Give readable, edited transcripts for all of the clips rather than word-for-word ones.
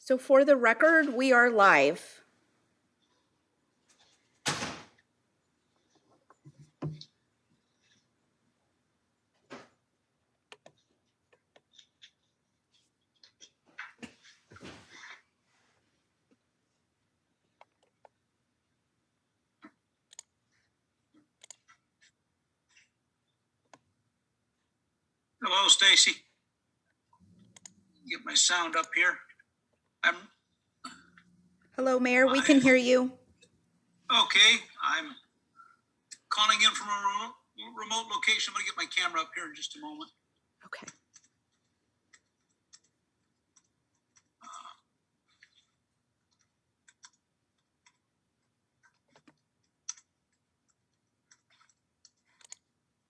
So for the record, we are live. Hello, Stacy. Get my sound up here. Hello, Mayor, we can hear you. Okay. I'm calling in from a remote location. I'm going to get my camera up here in just a moment. Okay.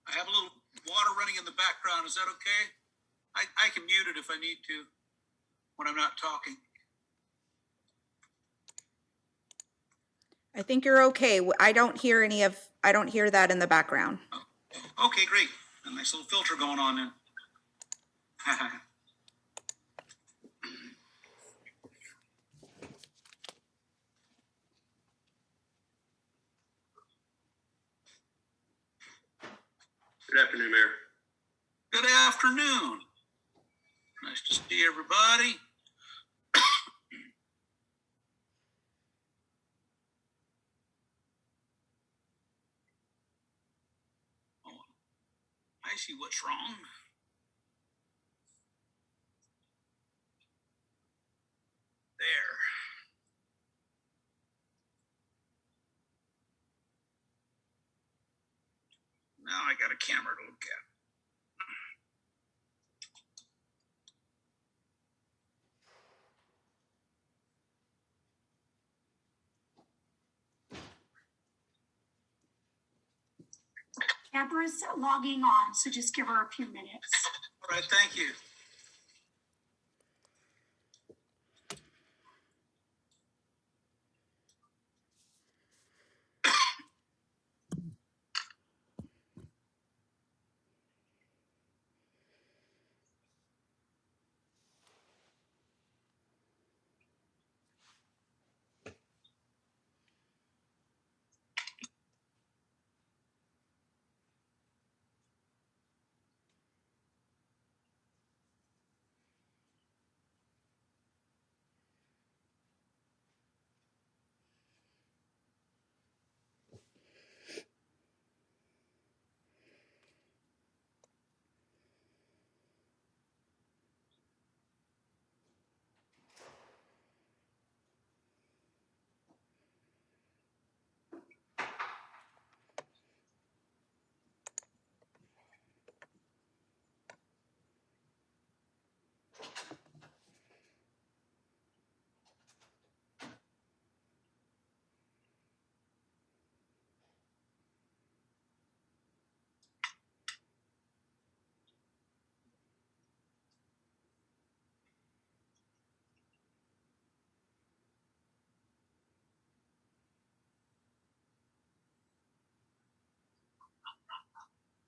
I have a little water running in the background. Is that okay? I can mute it if I need to when I'm not talking. I think you're okay. I don't hear that in the background. Oh, okay, great. A nice little filter going on then. Good afternoon, Mayor. Good afternoon. Nice to see everybody. Oh, I see what's wrong. There. Now I got a camera to look at. Deborah's logging on, so just give her a few minutes. All right, thank you.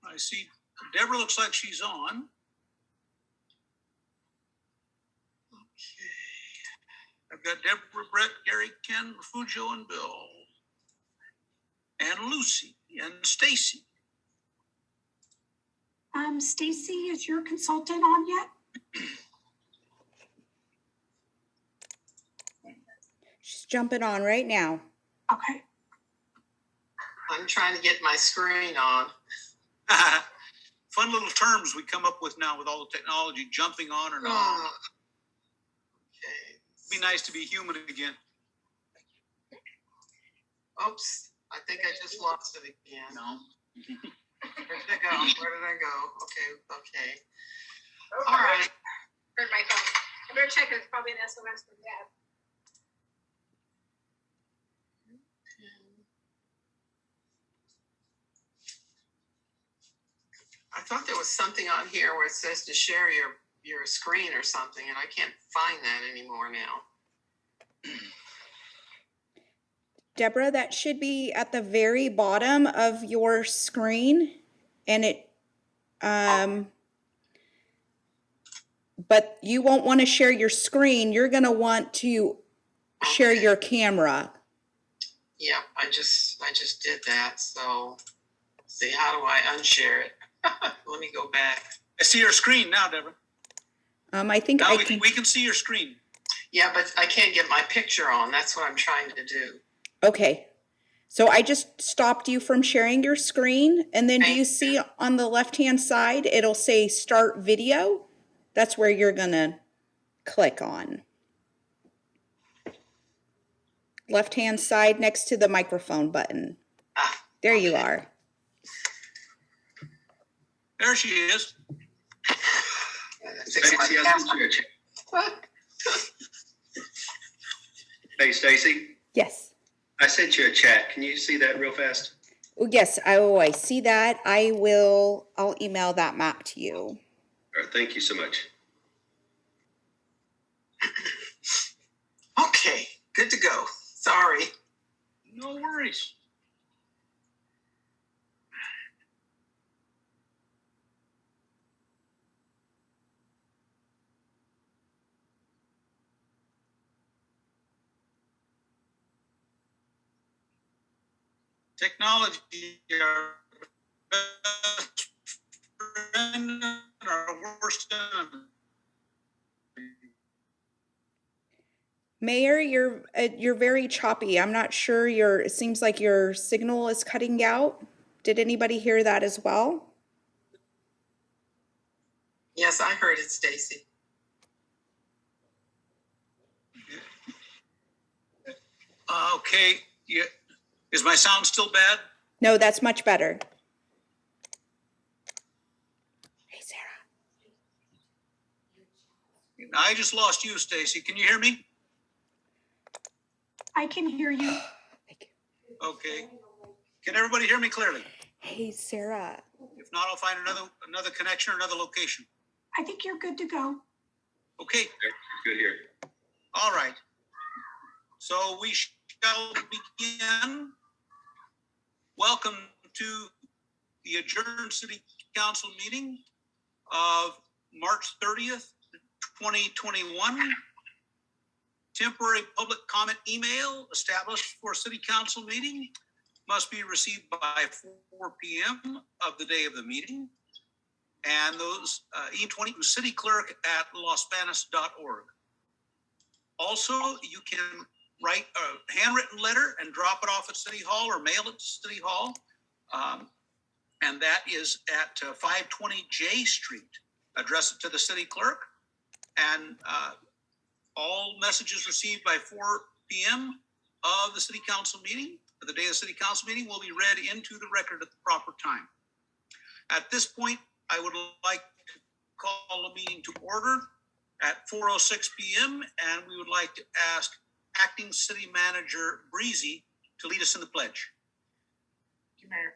I see Deborah looks like she's on. Okay. I've got Deborah, Brett, Gary, Ken, Refugio, and Bill. And Lucy and Stacy. Stacy, is your consultant on yet? She's jumping on right now. Okay. I'm trying to get my screen on. Fun little terms we come up with now with all the technology, jumping on and on. Okay. It'd be nice to be human again. Oops, I think I just lost it again. No. Where did I go? Okay. All right. Heard my phone. I better check it. It's probably an SOS from Dad. I thought there was something on here where it says to share your screen or something, and I can't find that anymore now. Deborah, that should be at the very bottom of your screen, and it but you won't want to share your screen. You're going to want to share your camera. Yep, I just did that. So, let's see, how do I unshare it? Let me go back. I see your screen now, Deborah. I think Now I we can. can see your screen. Yeah, but I can't get my picture on. That's what I'm trying to do. Okay. So I just stopped you from sharing your screen. And then do you see on the left-hand side, it'll say start video? That's where you're going to click on. Left-hand side next to the microphone button. Ah, There you are. There she is. fix my Stacy, I sent you a check. camera. Hey, Stacy, Yes. I sent you a chat. Can you see that real fast? Oh, yes. I see that. I'll email that map to you. All right, thank you so much. Okay, good to go. Sorry. No worries. Technology, our best friend and our worst enemy. Mayor, you're very choppy. I'm not sure it seems like your signal is cutting out. Did anybody hear that as well? Yes, I heard it, Stacy. Okay, yeah. Is my sound still bad? No, that's much better. Hey, Sarah. I just lost you, Stacy. Can you hear me? I can hear you. Thank you. Okay. Can everybody hear me clearly? Hey, Sarah. If not, I'll find another connection or another location. I think you're good to go. Okay. Good here. All right. So we shall begin. Welcome to the adjourned City Council meeting of March 30th, 2021. Temporary public comment email established for City Council meeting must be received by 4 p.m. of the day of the meeting. And those E20 to city clerk at losbanos.org. Also, you can write a handwritten letter and drop it off at City Hall or mail it to City Hall. And that is at 520 J Street. Address it to the city clerk. And all messages received by 4 p.m. of the City Council meeting, or the day of the City Council meeting, will be read into the record at the proper time. At this point, I would like to call the meeting to order at 4:06 p.m. and we would like to ask Acting City Manager Breezy to lead us in the pledge. Thank you, Mayor.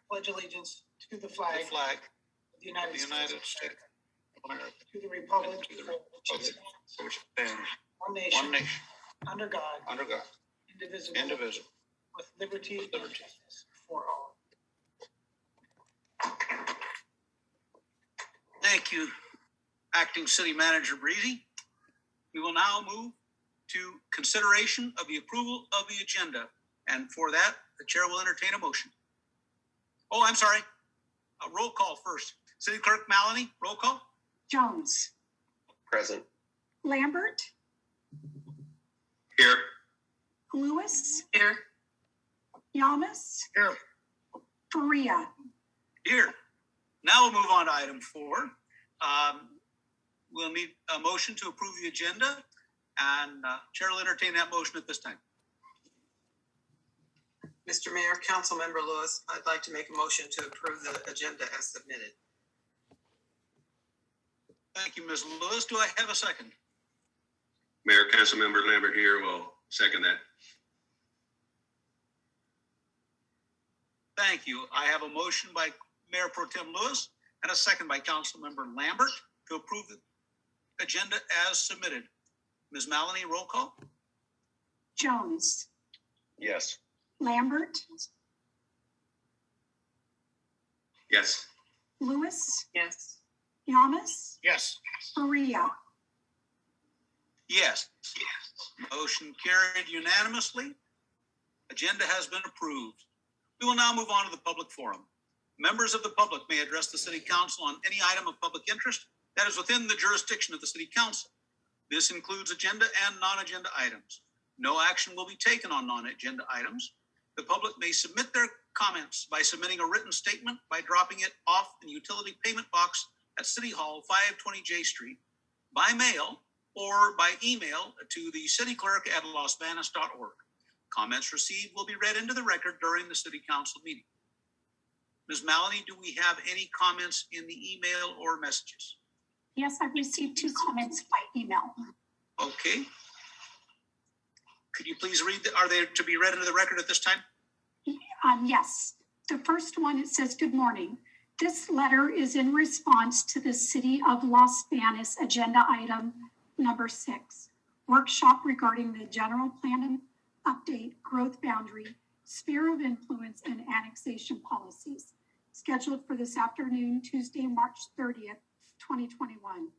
Pledge allegiance to the The flag flag of the of United the States United of States America, of America, to the republic and to the for which it republic stands, for which it stands, one one nation, nation, under God, under God, indivisible, indivisible. with liberty and liberty. justice for all. Thank you, Acting City Manager Breezy. We will now move to consideration of the approval of the agenda. And for that, the chair will entertain a motion. Oh, I'm sorry. A roll call first. City Clerk Maloney, roll call. Jones, Present. Lambert, Here. Lewis, Here. Yamas, Here. Faria. Here. Now we'll move on to item 4. We'll need a motion to approve the agenda, and chair will entertain that motion at this time. Mr. Mayor, Councilmember Lewis, I'd like to make a motion to approve the agenda as submitted. Thank you, Ms. Lewis. Do I have a second? Mayor, Councilmember Lambert here will second that. Thank you. I have a motion by Mayor Pro Tem Lewis and a second by Councilmember Lambert to approve the agenda as submitted. Ms. Maloney, roll call. Jones, Yes. Lambert, Yes. Lewis, Yes. Yamas, Yes. Maria. Yes. Motion carried unanimously. Agenda has been approved. We will now move on to the public forum. Members of the public may address the city council on any item of public interest that is within the jurisdiction of the city council. This includes agenda and non-agenda items. No action will be taken on non-agenda items. The public may submit their comments by submitting a written statement by dropping it off in the utility payment box at City Hall, 520 J Street, by mail or by email to the city clerk at losbanos.org. Comments received will be read into the record during the city council meeting. Ms. Maloney, do we have any comments in the email or messages? Yes, I've received 2 comments by email. Okay. Could you please read, are they to be read into the record at this time? Yes. The first one, it says, "Good morning. This letter is in response to the City of Los Banos agenda item number 6, workshop regarding the general plan and update, growth boundary, sphere of influence, and annexation policies, scheduled for this afternoon, Tuesday, March 30th, 2021.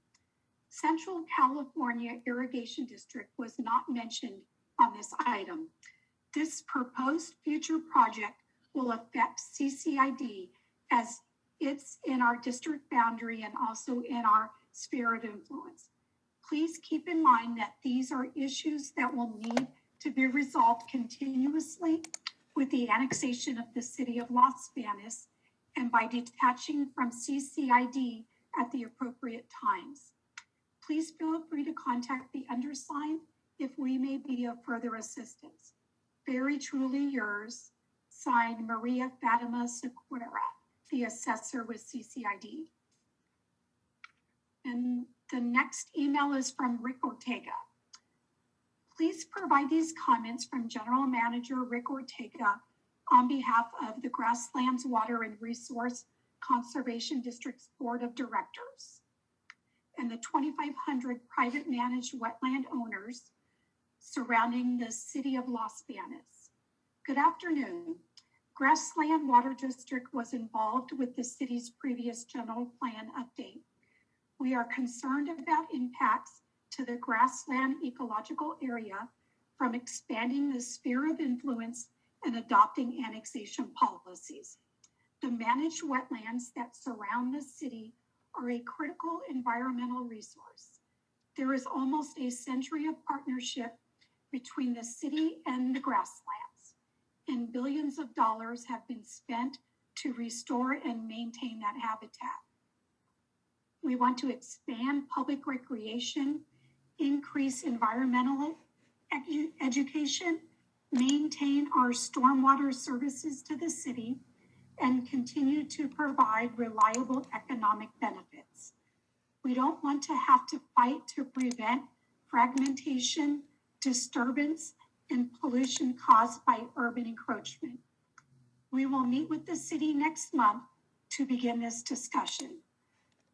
Central California Irrigation District was not mentioned on this item. This proposed future project will affect CCID as it's in our district boundary and also in our sphere of influence. Please keep in mind that these are issues that will need to be resolved continuously with the annexation of the city of Los Banos and by detaching from CCID at the appropriate times. Please feel free to contact the undersigned if we may be of further assistance. Very truly yours, signed Maria Fatima Sequeira, the assessor with CCID. And the next email is from Rick Ortega. Please provide these comments from General Manager Rick Ortega on behalf of the Grasslands Water and Resource Conservation District's Board of Directors and the 2,500 private managed wetland owners surrounding the city of Los Banos. Good afternoon. Grassland Water District was involved with the city's previous general plan update. We are concerned about impacts to the grassland ecological area from expanding the sphere of influence and adopting annexation policies. The managed wetlands that surround the city are a critical environmental resource. There is almost a century of partnership between the city and the grasslands, and billions of dollars have been spent to restore and maintain that habitat. We want to expand public recreation, increase environmental education, maintain our stormwater services to the city, and continue to provide reliable economic benefits. We don't want to have to fight to prevent fragmentation, disturbance, and pollution caused by urban encroachment. We will meet with the city next month to begin this discussion.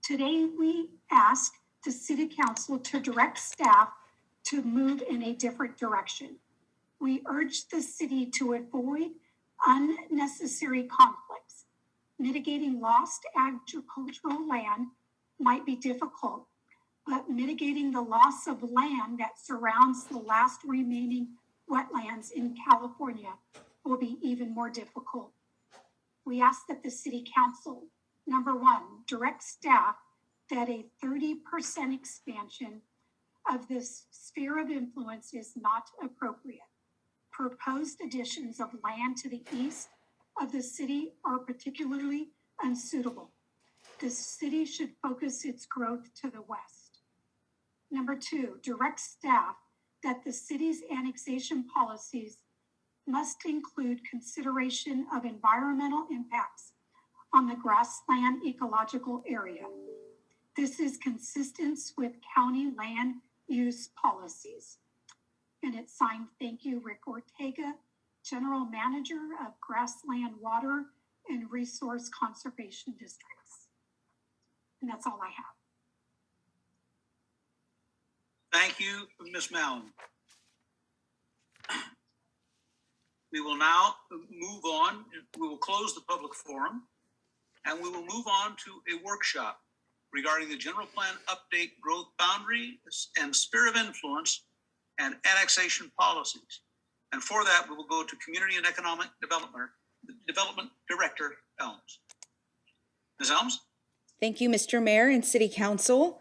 Today, we ask the City Council to direct staff to move in a different direction. We urge the city to avoid unnecessary conflicts. Mitigating lost agricultural land might be difficult, but mitigating the loss of land that surrounds the last remaining wetlands in California will be even more difficult. We ask that the City Council, number 1, direct staff that a 30% expansion of this sphere of influence is not appropriate. Proposed additions of land to the east of the city are particularly unsuitable. The city should focus its growth to the west. Number 2, direct staff that the city's annexation policies must include consideration of environmental impacts on the grassland ecological area. This is consistent with county land use policies. And it's signed, thank you, Rick Ortega, General Manager of Grassland Water and Resource Conservation Districts. And that's all I have. Thank you, Ms. Mallon. We will now move on. We will close the public forum. and we will move on to a workshop regarding the general plan update, growth boundary and sphere of influence and annexation policies. And for that, we will go to Community and Economic Development Director Elms. Ms. Elms? Thank you, Mr. Mayor and City Council.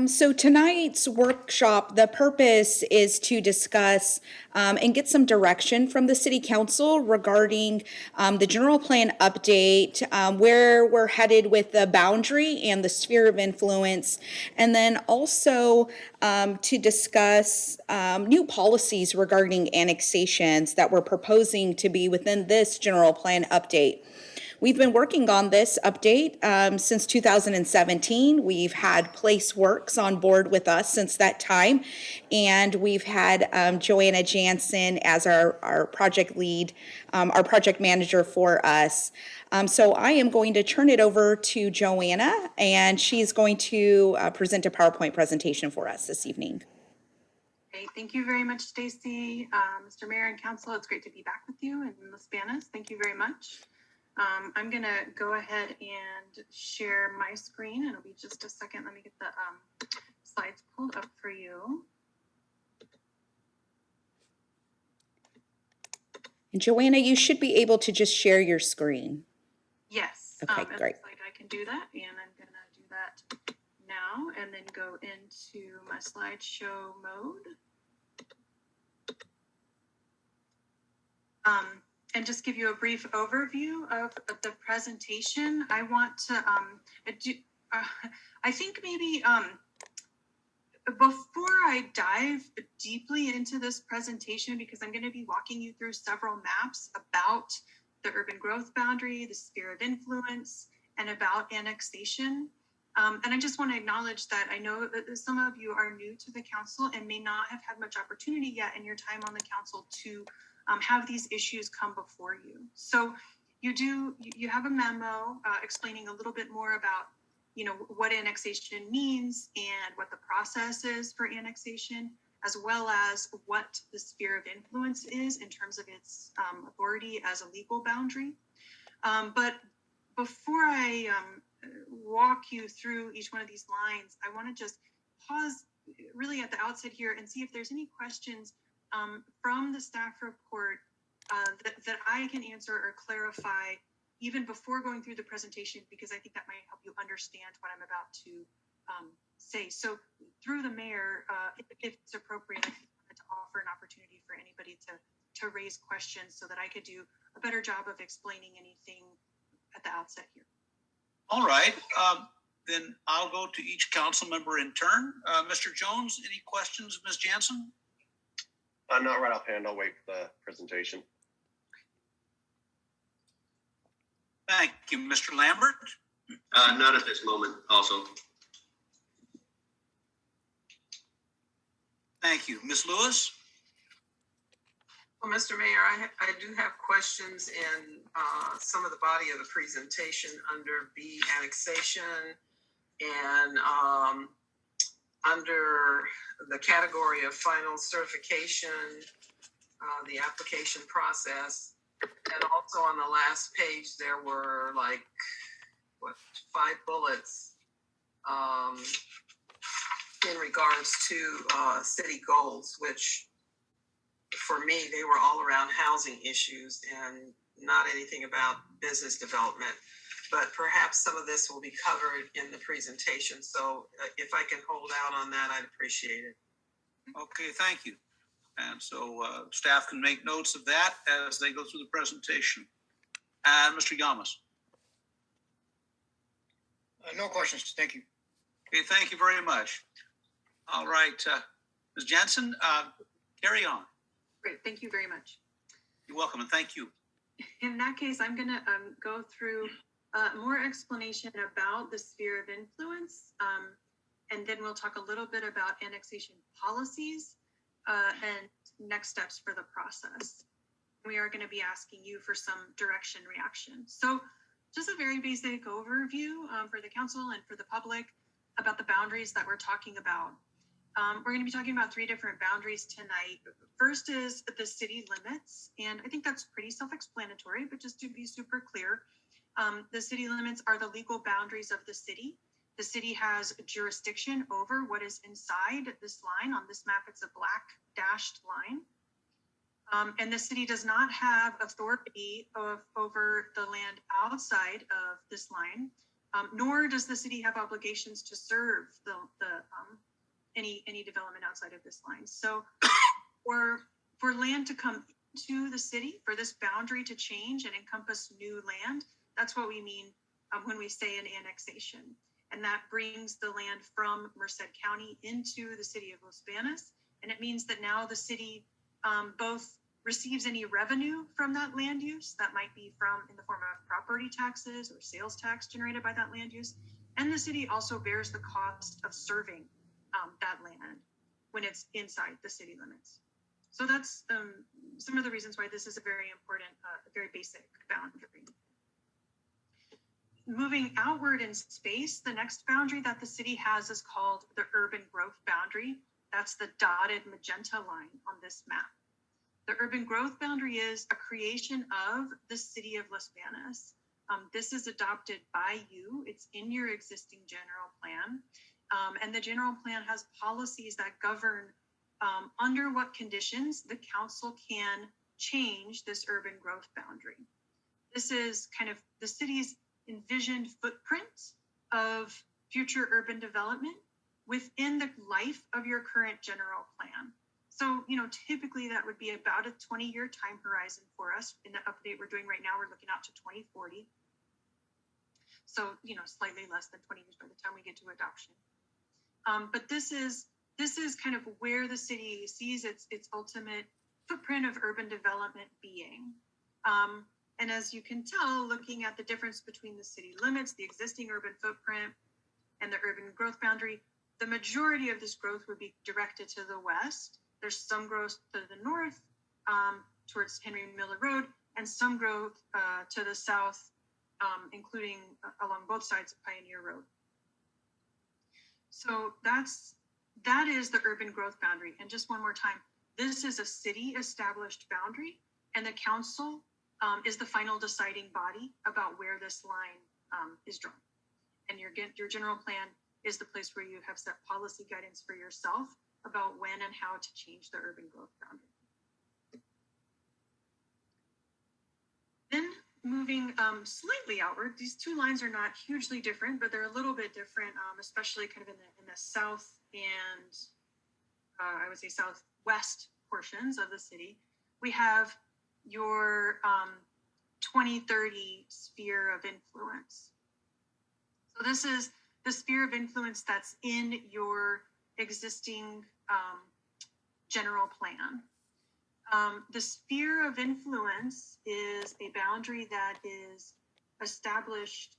So tonight's workshop, the purpose is to discuss and get some direction from the City Council regarding the general plan update, where we're headed with the boundary and the sphere of influence, and then also to discuss new policies regarding annexations that we're proposing to be within this general plan update. We've been working on this update since 2017. We've had PlaceWorks on board with us since that time, and we've had Joanna Jansen as our project lead, our project manager for us. So I am going to turn it over to Joanna, and she's going to present a PowerPoint presentation for us this evening. Okay, thank you very much, Stacy. Mr. Mayor and Council, it's great to be back with you, and Ms. Banos, thank you very much. I'm gonna go ahead and share my screen, and it'll be just a second. Let me get the slides pulled up for you. And Joanna, you should be able to just share your screen. Yes. Okay, it great. looks like I can do that, and I'm gonna do that now, and then go into my slideshow mode. And just give you a brief overview of the presentation. I want to, I think maybe before I dive deeply into this presentation, because I'm going to be walking you through several maps about the urban growth boundary, the sphere of influence, and about annexation. And I just want to acknowledge that I know that some of you are new to the council and may not have had much opportunity yet in your time on the council to have these issues come before you. So you have a memo explaining a little bit more about, what annexation means and what the process is for annexation, as well as what the sphere of influence is in terms of its authority as a legal boundary. But before I walk you through each one of these lines, I want to just pause really at the outset here and see if there's any questions from the staff report that I can answer or clarify even before going through the presentation, because I think that might help you understand what I'm about to say. So through the mayor, if it's appropriate, I wanted to offer an opportunity for anybody to raise questions so that I could do a better job of explaining anything at the outset here. All right. Then I'll go to each council member in turn. Mr. Jones, any questions, Ms. Jansen? Not right offhand. I'll wait for the presentation. Thank you. Mr. Lambert? Not at this moment also. Thank you. Ms. Lewis? Well, Mr. Mayor, I do have questions in some of the body of the presentation under B, annexation, and under the category of final certification, the application process. And also on the last page, there were like, 5 bullets in regards to city goals, which for me, they were all around housing issues and not anything about business development. But perhaps some of this will be covered in the presentation. So if I can hold out on that, I'd appreciate it. Okay, thank you. And so staff can make notes of that as they go through the presentation. And Mr. Yamas? No questions, thank you. Okay, thank you very much. All right, Ms. Jansen, carry on. Great, thank you very much. You're welcome, and thank you. In that case, I'm gonna go through more explanation about the sphere of influence, and then we'll talk a little bit about annexation policies and next steps for the process. We are going to be asking you for some direction reaction. So just a very basic overview for the council and for the public about the boundaries that we're talking about. We're going to be talking about 3 different boundaries tonight. First is the city limits, and I think that's pretty self-explanatory, but just to be super clear, The city limits are the legal boundaries of the city. The city has jurisdiction over what is inside this line. On this map, it's a black dashed line. And the city does not have authority over the land outside of this line, nor does the city have obligations to serve any development outside of this line. So for land to come to the city, for this boundary to change and encompass new land, that's what we mean when we say an annexation. And that brings the land from Merced County into the city of Los Banos. And it means that now the city both receives any revenue from that land use, that might be in the form of property taxes or sales tax generated by that land use. And the city also bears the cost of serving that land when it's inside the city limits. So that's some of the reasons why this is a very important, very basic boundary. Moving outward in space, the next boundary that the city has is called the urban growth boundary. That's the dotted magenta line on this map. The urban growth boundary is a creation of the city of Los Banos. This is adopted by you. It's in your existing general plan. And the general plan has policies that govern under what conditions the council can change this urban growth boundary. This is kind of the city's envisioned footprint of future urban development within the life of your current general plan. So, typically that would be about a 20-year time horizon for us. In the update we're doing right now, we're looking out to 2040. So, slightly less than 20 years by the time we get to adoption. But this is kind of where the city sees its ultimate footprint of urban development being. And as you can tell, looking at the difference between the city limits, the existing urban footprint, and the urban growth boundary, the majority of this growth would be directed to the west. There's some growth to the north, towards Henry Miller Road, and some growth to the south, including along both sides of Pioneer Road. So that is the urban growth boundary. And just one more time, this is a city established boundary, and the council is the final deciding body about where this line is drawn. And your general plan is the place where you have set policy guidance for yourself about when and how to change the urban growth boundary. Then moving slightly outward, these two lines are not hugely different, but they're a little bit different, especially kind of in the south and I would say southwest portions of the city. We have your 2030 sphere of influence. So this is the sphere of influence that's in your existing general plan. The sphere of influence is a boundary that is established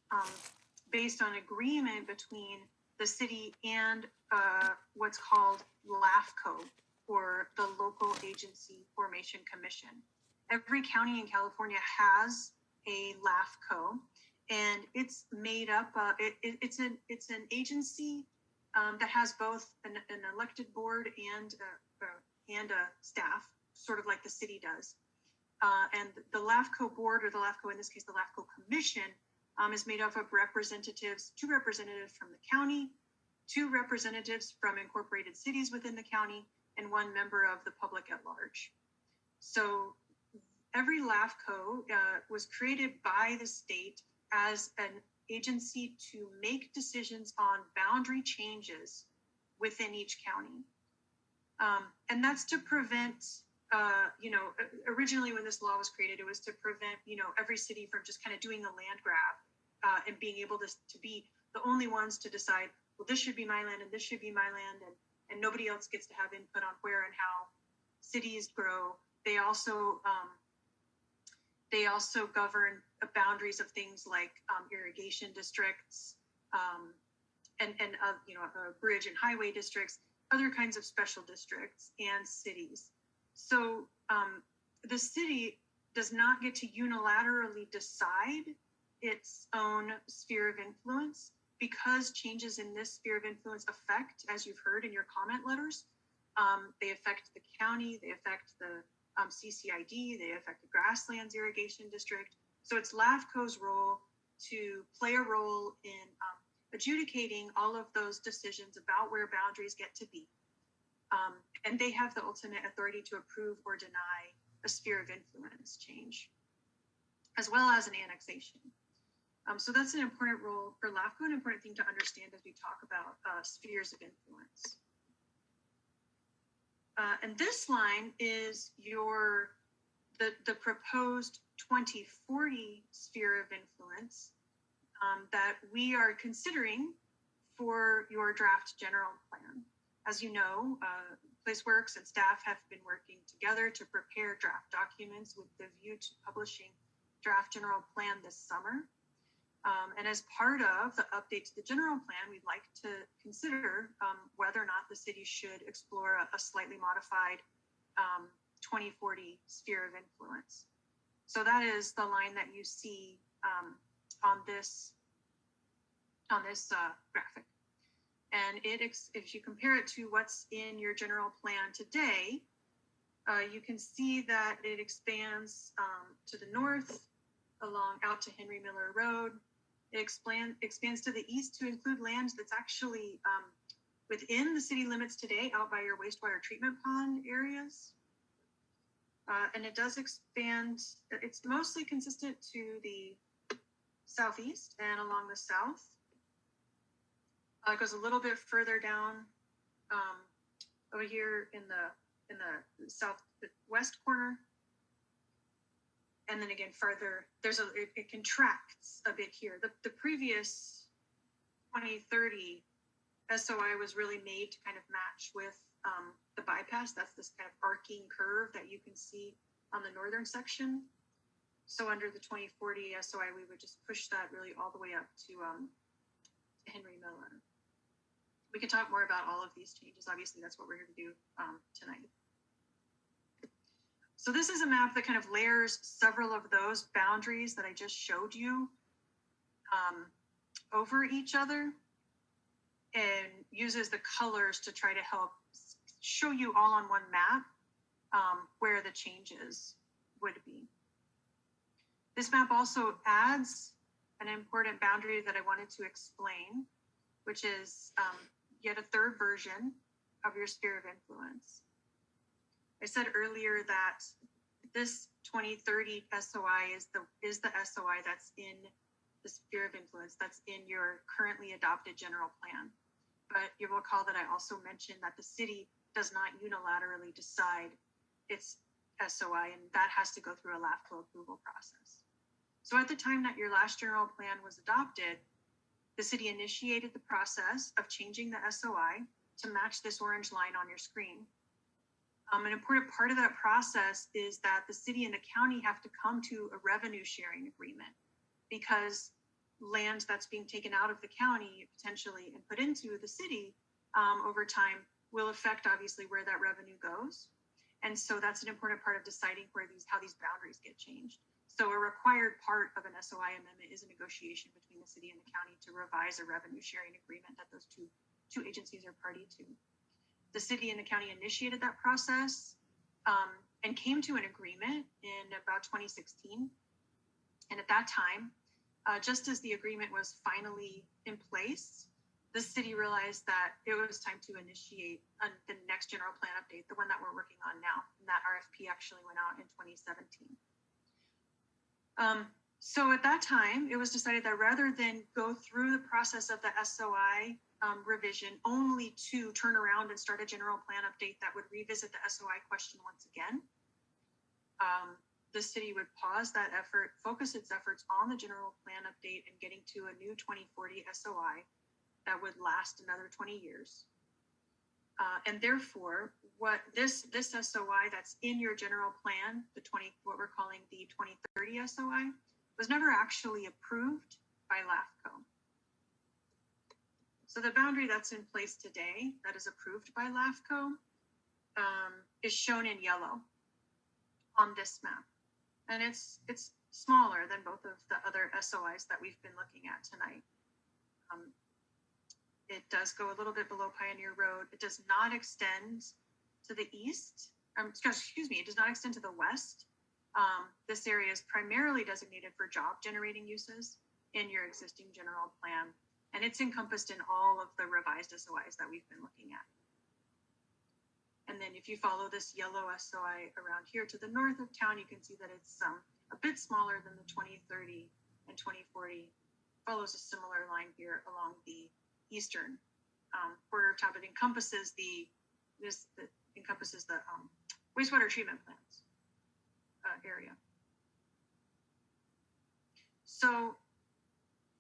based on agreement between the city and what's called LAFCO, or the Local Agency Formation Commission. Every county in California has a LAFCO, and it's made up. It's an agency that has both an elected board and a staff, sort of like the city does. And the LAFCO board, or the LAFCO, in this case, the LAFCO commission, is made up of representatives, 2 representatives from the county, 2 representatives from incorporated cities within the county, and 1 member of the public at large. So every LAFCO was created by the state as an agency to make decisions on boundary changes within each county. And that's to prevent, originally when this law was created, it was to prevent, every city from just kind of doing a land grab and being able to be the only ones to decide, well, this should be my land and this should be my land, and nobody else gets to have input on where and how cities grow. They also govern the boundaries of things like irrigation districts, and bridge and highway districts, other kinds of special districts, and cities. So the city does not get to unilaterally decide its own sphere of influence, because changes in this sphere of influence affect, as you've heard in your comment letters, they affect the county, they affect the CCID, they affect the Grasslands Irrigation District. So it's LAFCO's role to play a role in adjudicating all of those decisions about where boundaries get to be. And they have the ultimate authority to approve or deny a sphere of influence change, as well as an annexation. So that's an important role for LAFCO, an important thing to understand as we talk about spheres of influence. And this line is the proposed 2040 sphere of influence that we are considering for your draft general plan. As you know, PlaceWorks and staff have been working together to prepare draft documents with the view to publishing draft general plan this summer. And as part of the update to the general plan, we'd like to consider whether or not the city should explore a slightly modified 2040 sphere of influence. So that is the line that you see on this graphic. And if you compare it to what's in your general plan today, you can see that it expands to the north along out to Henry Miller Road. It expands to the east to include land that's actually within the city limits today, out by your wastewater treatment pond areas. And it does expand, it's mostly consistent to the southeast and along the south. It goes a little bit further down over here in the southwest corner. And then again, further, it contracts a bit here. The previous 2030 SOI was really made to kind of match with the bypass. That's this kind of arcing curve that you can see on the northern section. So under the 2040 SOI, we would just push that really all the way up to Henry Miller. We can talk more about all of these changes. Obviously, that's what we're here to do tonight. So this is a map that kind of layers several of those boundaries that I just showed you over each other and uses the colors to try to help show you all on one map where the changes would be. This map also adds an important boundary that I wanted to explain, which is yet a third version of your sphere of influence. I said earlier that this 2030 SOI is the SOI that's in the sphere of influence, that's in your currently adopted general plan. But you'll recall that I also mentioned that the city does not unilaterally decide its SOI, and that has to go through a LAFCO approval process. So at the time that your last general plan was adopted, the city initiated the process of changing the SOI to match this orange line on your screen. An important part of that process is that the city and the county have to come to a revenue sharing agreement, because land that's being taken out of the county potentially and put into the city over time will affect obviously where that revenue goes. And so that's an important part of deciding how these boundaries get changed. So a required part of an SOI amendment is a negotiation between the city and the county to revise a revenue sharing agreement that those two agencies are party to. The city and the county initiated that process and came to an agreement in about 2016. And at that time, just as the agreement was finally in place, the city realized that it was time to initiate the next general plan update, the one that we're working on now. And that RFP actually went out in 2017. So at that time, it was decided that rather than go through the process of the SOI revision only to turn around and start a general plan update that would revisit the SOI question once again, the city would pause that effort, focus its efforts on the general plan update and getting to a new 2040 SOI that would last another 20 years. And therefore, what this SOI that's in your general plan, what we're calling the 2030 SOI, was never actually approved by LAFCO. So the boundary that's in place today that is approved by LAFCO is shown in yellow on this map. And it's smaller than both of the other SOIs that we've been looking at tonight. It does go a little bit below Pioneer Road. It does not extend to the east. It does not extend to the west. This area is primarily designated for job generating uses. in your existing general plan. And it's encompassed in all of the revised SOIs that we've been looking at. And then if you follow this yellow SOI around here to the north of town, you can see that it's a bit smaller than the 2030 and 2040. Follows a similar line here along the eastern border of town, but encompasses the wastewater treatment plants area. So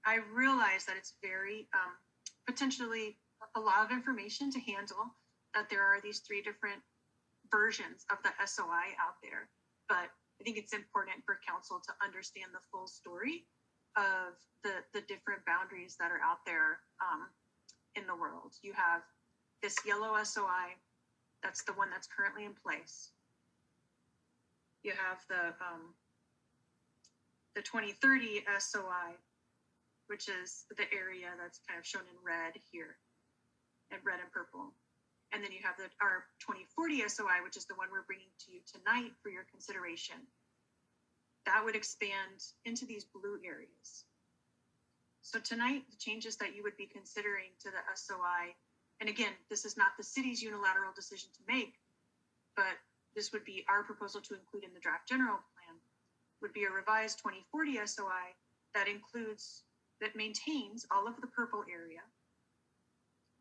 I realize that it's very potentially a lot of information to handle, that there are these three different versions of the SOI out there. But I think it's important for council to understand the full story of the different boundaries that are out there in the world. You have this yellow SOI, that's the one that's currently in place. You have the 2030 SOI, which is the area that's kind of shown in red here, and red and purple. And then you have our 2040 SOI, which is the one we're bringing to you tonight for your consideration. That would expand into these blue areas. So tonight, the changes that you would be considering to the SOI, and again, this is not the city's unilateral decision to make, but this would be our proposal to include in the draft general plan, would be a revised 2040 SOI that maintains all of the purple area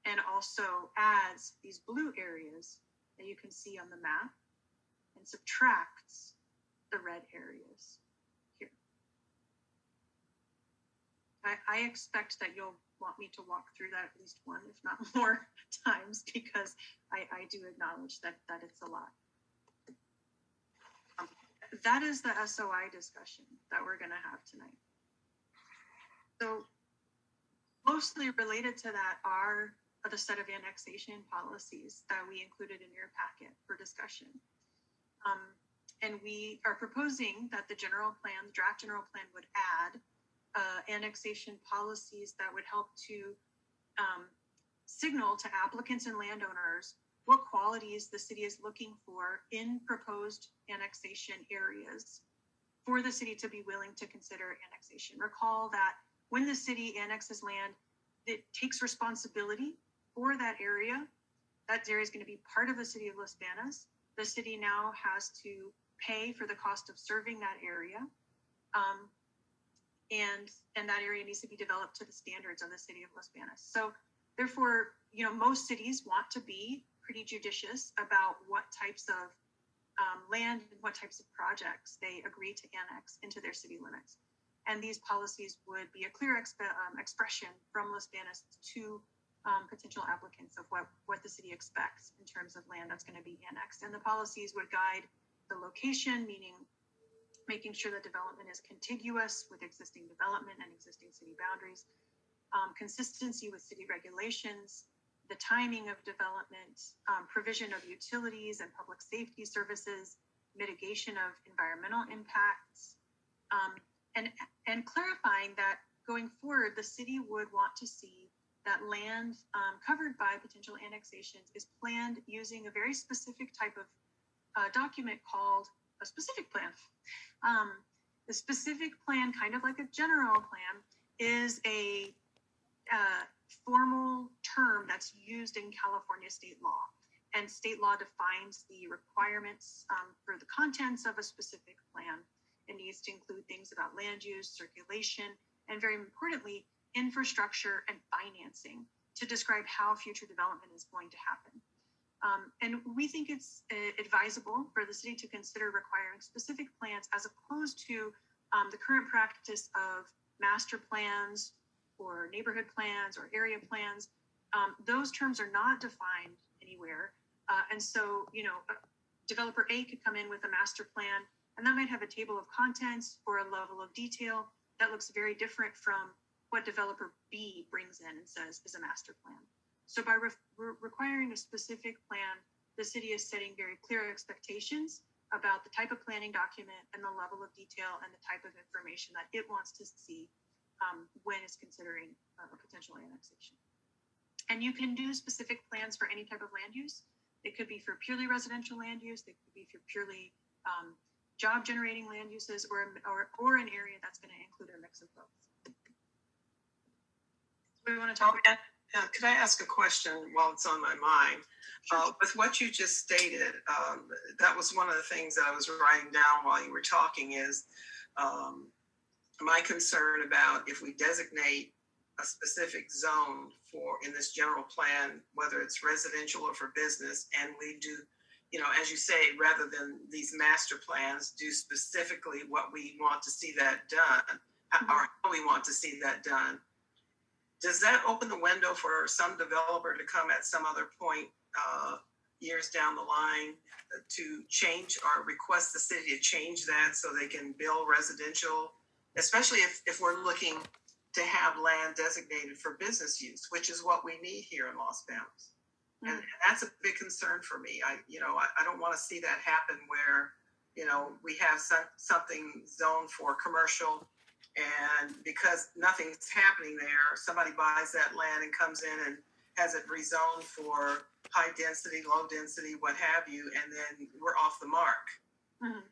and also adds these blue areas that you can see on the map and subtracts the red areas here. I expect that you'll want me to walk through that at least one, if not more times, because I do acknowledge that it's a lot. That is the SOI discussion that we're going to have tonight. So closely related to that are the set of annexation policies that we included in your packet for discussion. And we are proposing that the draft general plan would add annexation policies that would help to signal to applicants and landowners what qualities the city is looking for in proposed annexation areas for the city to be willing to consider annexation. Recall that when the city annexes land, it takes responsibility for that area. That area is going to be part of the city of Los Banos. The city now has to pay for the cost of serving that area. And that area needs to be developed to the standards of the city of Los Banos. So therefore, most cities want to be pretty judicious about what types of land and what types of projects they agree to annex into their city limits. And these policies would be a clear expression from Los Banos to potential applicants of what the city expects in terms of land that's going to be annexed. And the policies would guide the location, meaning making sure that development is contiguous with existing development and existing city boundaries, consistency with city regulations, the timing of development, provision of utilities and public safety services, mitigation of environmental impacts, and clarifying that going forward, the city would want to see that land covered by potential annexations is planned using a very specific type of document called a specific plan. The specific plan, kind of like a general plan, is a formal term that's used in California state law. And state law defines the requirements for the contents of a specific plan. It needs to include things about land use, circulation, and very importantly, infrastructure and financing to describe how future development is going to happen. And we think it's advisable for the city to consider requiring specific plans as opposed to the current practice of master plans or neighborhood plans or area plans. Those terms are not defined anywhere. And so, developer A could come in with a master plan, and that might have a table of contents or a level of detail that looks very different from what developer B brings in and says is a master plan. So by requiring a specific plan, the city is setting very clear expectations about the type of planning document and the level of detail and the type of information that it wants to see when it's considering a potential annexation. And you can do specific plans for any type of land use. It could be for purely residential land use. They could be for purely job generating land uses or an area that's going to include a mix of both. we want to talk about? Could I ask a question while it's on my mind? With what you just stated, that was one of the things that I was writing down while you were talking is my concern about if we designate a specific zone in this general plan, whether it's residential or for business, and we do, as you say, rather than these master plans, do specifically what we want to see that done, or how we want to see that done. Does that open the window for some developer to come at some other point years down the line to change or request the city to change that so they can build residential, especially if we're looking to have land designated for business use, which is what we need here in Los Banos. And that's a big concern for me. I don't want to see that happen where, we have something zoned for commercial, and because nothing's happening there, somebody buys that land and comes in and has it rezoned for high density, low density, what have you, and then we're off the mark. Mhm.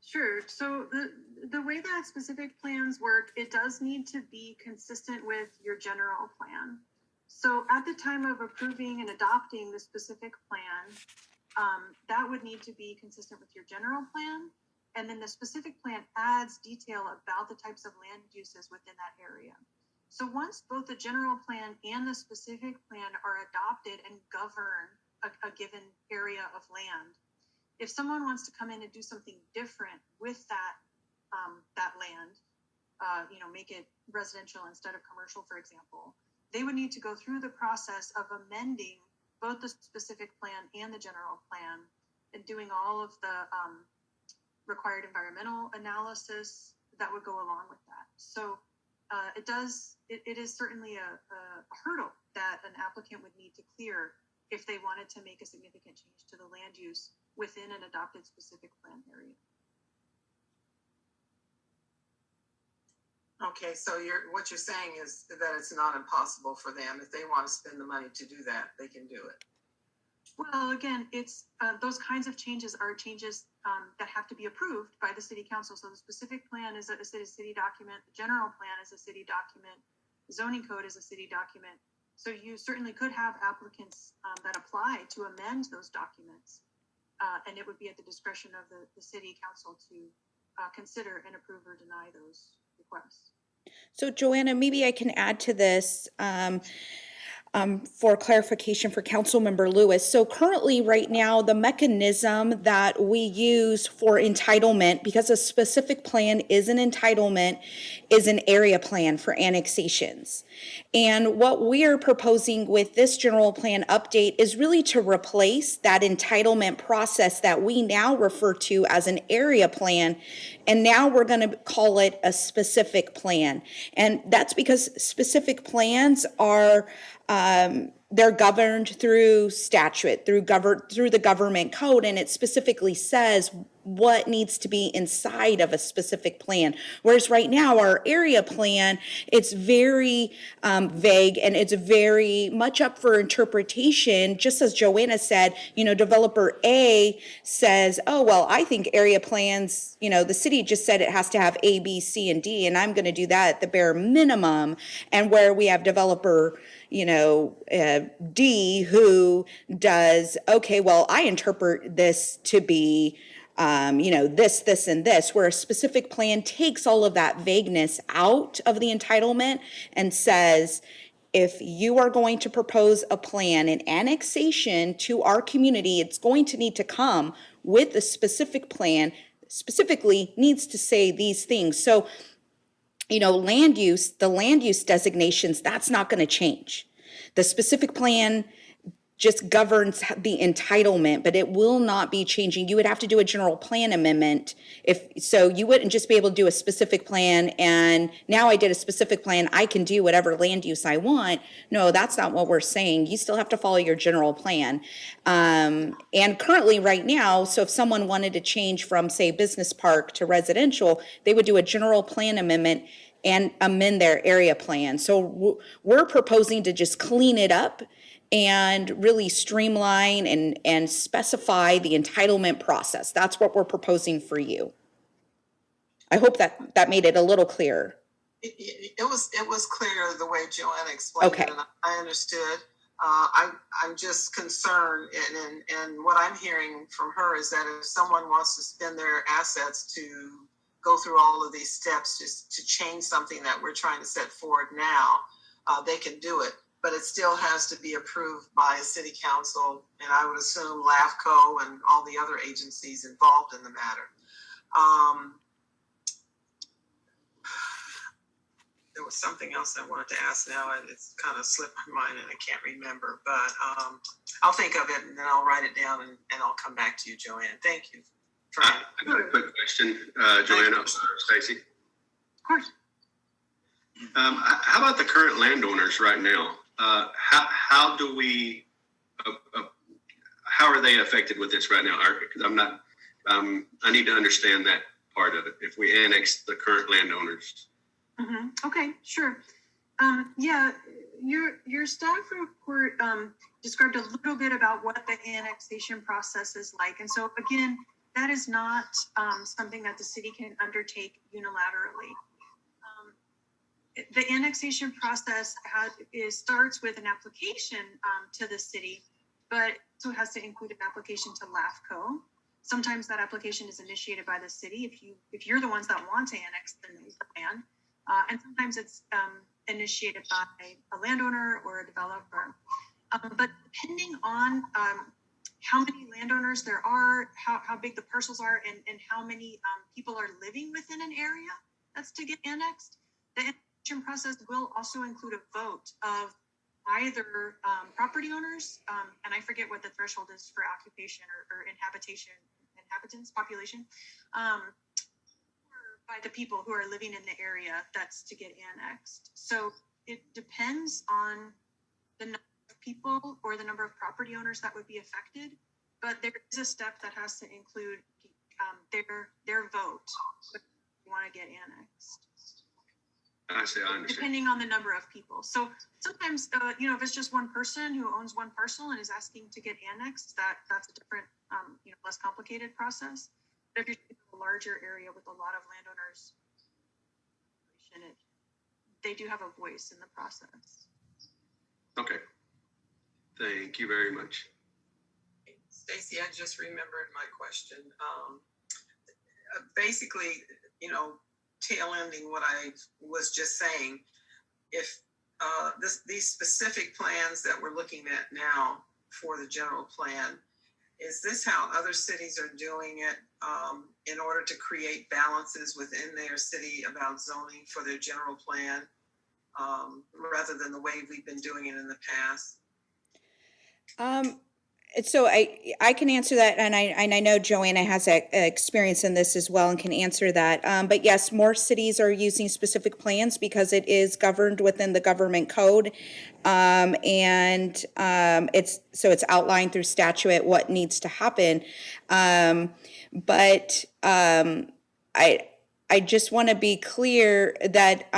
Sure. So the way that specific plans work, it does need to be consistent with your general plan. So at the time of approving and adopting the specific plan, that would need to be consistent with your general plan. And then the specific plan adds detail about the types of land uses within that area. So once both the general plan and the specific plan are adopted and govern a given area of land, if someone wants to come in and do something different with that land, make it residential instead of commercial, for example, they would need to go through the process of amending both the specific plan and the general plan and doing all of the required environmental analysis that would go along with that. So it is certainly a hurdle that an applicant would need to clear if they wanted to make a significant change to the land use within an adopted specific plan area. Okay, so what you're saying is that it's not impossible for them. If they want to spend the money to do that, they can do it. Well, again, it's those kinds of changes are changes that have to be approved by the city council. So the specific plan is a city document. The general plan is a city document. The zoning code is a city document. So you certainly could have applicants that apply to amend those documents. And it would be at the discretion of the city council to consider and approve or deny those requests. So Joanna, maybe I can add to this for clarification for Councilmember Lewis. So currently, right now, the mechanism that we use for entitlement, because a specific plan is an entitlement, is an area plan for annexations. And what we are proposing with this general plan update is really to replace that entitlement process that we now refer to as an area plan. And now we're going to call it a specific plan. And that's because specific plans are they're governed through statute, through the government code, and it specifically says what needs to be inside of a specific plan. Whereas right now, our area plan, it's very vague and it's very much up for interpretation. Just as Joanna said, developer A says, oh, well, I think area plans, the city just said it has to have A, B, C, and D, and I'm going to do that at the bare minimum. And where we have developer D who does, okay, well, I interpret this to be, this, and this, where a specific plan takes all of that vagueness out of the entitlement and says, if you are going to propose a plan, an annexation to our community, it's going to need to come with a specific plan, specifically needs to say these things. So the land use designations, that's not going to change. The specific plan just governs the entitlement, but it will not be changing. You would have to do a general plan amendment so you wouldn't just be able to do a specific plan and now I did a specific plan, I can do whatever land use I want. No, that's not what we're saying. You still have to follow your general plan. And currently right now, so if someone wanted to change from, say, business park to residential, they would do a general plan amendment and amend their area plan. So we're proposing to just clean it up and really streamline and specify the entitlement process. That's what we're proposing for you. I hope that made it a little clearer. It was clear the way Joanna explained Okay. it, and I understood. I'm just concerned, and what I'm hearing from her is that if someone wants to spend their assets to go through all of these steps just to change something that we're trying to set forward now, they can do it. But it still has to be approved by a city council, and I would assume LAFCO and all the other agencies involved in the matter. There was something else I wanted to ask now, and it's kind of slipped my mind and I can't remember, but I'll think of it and then I'll write it down and I'll come back to you, Joanne. Thank you. I got a quick question, Joanna, or Stacy. Of course. How about the current landowners right now? How do we, how are they affected with this right now? Because I'm not, I need to understand that part of it. If we annex the current landowners. Okay, sure. Yeah, your staff report described a little bit about what the annexation process is like. And so again, that is not something that the city can undertake unilaterally. The annexation process starts with an application to the city, but also has to include an application to LAFCO. Sometimes that application is initiated by the city if you're the ones that want to annex the land. And sometimes it's initiated by a landowner or a developer. But depending on how many landowners there are, how big the parcels are, and how many people are living within an area that's to get annexed, the annexation process will also include a vote of either property owners, and I forget what the threshold is for occupation or inhabitants, population, by the people who are living in the area that's to get annexed. So it depends on the number of people or the number of property owners that would be affected, but there is a step that has to include their vote if you want to get annexed. I see, I understand. Depending on the number of people. So sometimes, if it's just one person who owns one parcel and is asking to get annexed, that's a different, less complicated process. But if you're in a larger area with a lot of landowners, they do have a voice in the process. Okay. Thank you very much. Stacy, I just remembered my question. Basically, tail ending what I was just saying, if these specific plans that we're looking at now for the general plan, is this how other cities are doing it in order to create balances within their city about zoning for their general plan, rather than the way we've been doing it in the past? So I can answer that, and I know Joanna has experience in this as well and can answer that. But yes, more cities are using specific plans because it is governed within the government code, and it's outlined through statute what needs to happen. But I just want to be clear that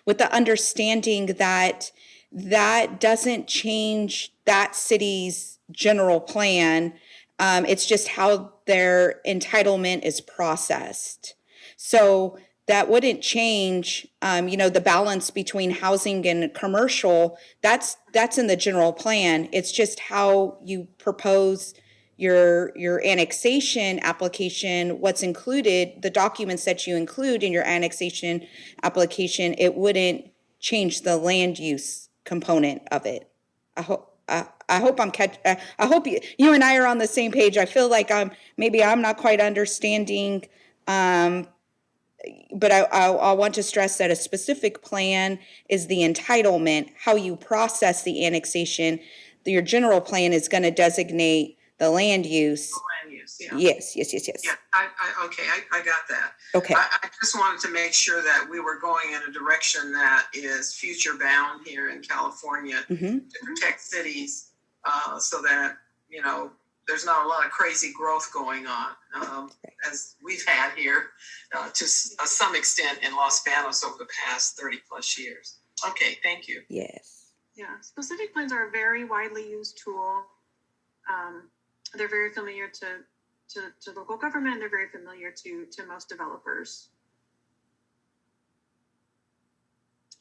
with the understanding that that doesn't change that city's general plan. It's just how their entitlement is processed. So that wouldn't change, the balance between housing and commercial. That's in the general plan. It's just how you propose your annexation application, what's included, the documents that you include in your annexation application. It wouldn't change the land use component of it. I hope I hope you and I are on the same page. I feel like I'm not quite understanding, but I want to stress that a specific plan is the entitlement, how you process the annexation. Your general plan is going to designate the land use. Land use, yeah. Yes. Yeah, I got that. Okay. I just wanted to make sure that we were going in a direction that is future bound here in California to protect cities, so that, there's not a lot of crazy growth going on, as we've had here to some extent in Los Banos over the past 30 plus years. Okay, thank you. Yes. Yeah, specific plans are a very widely used tool. They're very familiar to local government. They're very familiar to most developers.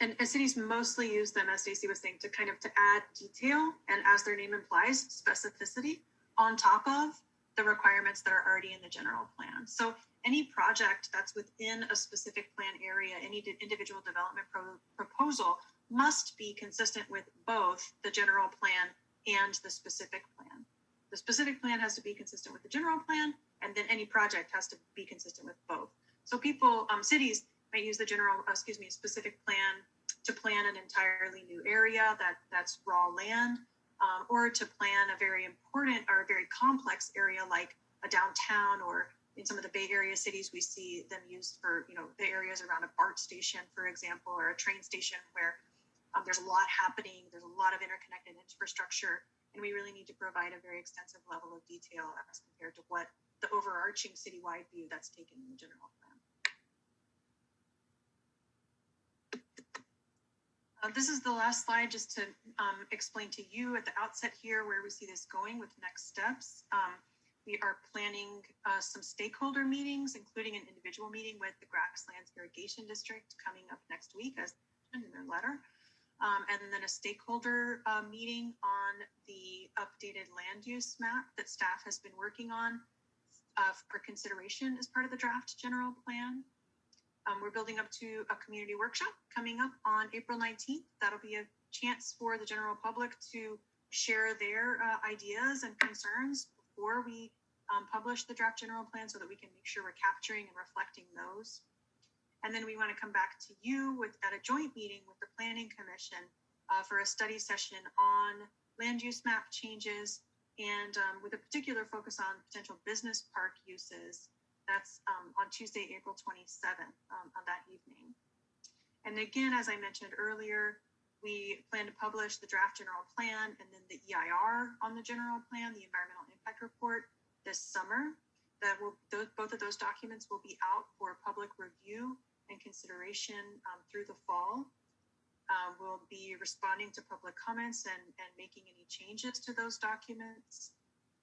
and cities mostly use them, as Stacy was saying, to kind of to add detail and, as their name implies, specificity on top of the requirements that are already in the general plan. So any project that's within a specific plan area, any individual development proposal must be consistent with both the general plan and the specific plan. The specific plan has to be consistent with the general plan, and then any project has to be consistent with both. So people, cities might use the specific plan to plan an entirely new area that's raw land, or to plan a very important or a very complex area like a downtown, or in some of the Bay Area cities, we see them used for, the areas around a BART station, for example, or a train station where there's a lot happening, there's a lot of interconnected infrastructure, and we really need to provide a very extensive level of detail as compared to what the overarching citywide view that's taken in the general plan. This is the last slide, just to explain to you at the outset here where we see this going with next steps. We are planning some stakeholder meetings, including an individual meeting with the Grasslands Irrigation District coming up next week, as mentioned in their letter. And then a stakeholder meeting on the updated land use map that staff has been working on for consideration as part of the draft general plan. We're building up to a community workshop coming up on April 19th. That'll be a chance for the general public to share their ideas and concerns before we publish the draft general plan, so that we can make sure we're capturing and reflecting those. And then we want to come back to you at a joint meeting with the Planning Commission for a study session on land use map changes, and with a particular focus on potential business park uses. That's on Tuesday, April 27th on that evening. And again, as I mentioned earlier, we plan to publish the draft general plan and then the EIR on the general plan, the environmental impact report, this summer. Both of those documents will be out for public review and consideration through the fall. We'll be responding to public comments and making any changes to those documents,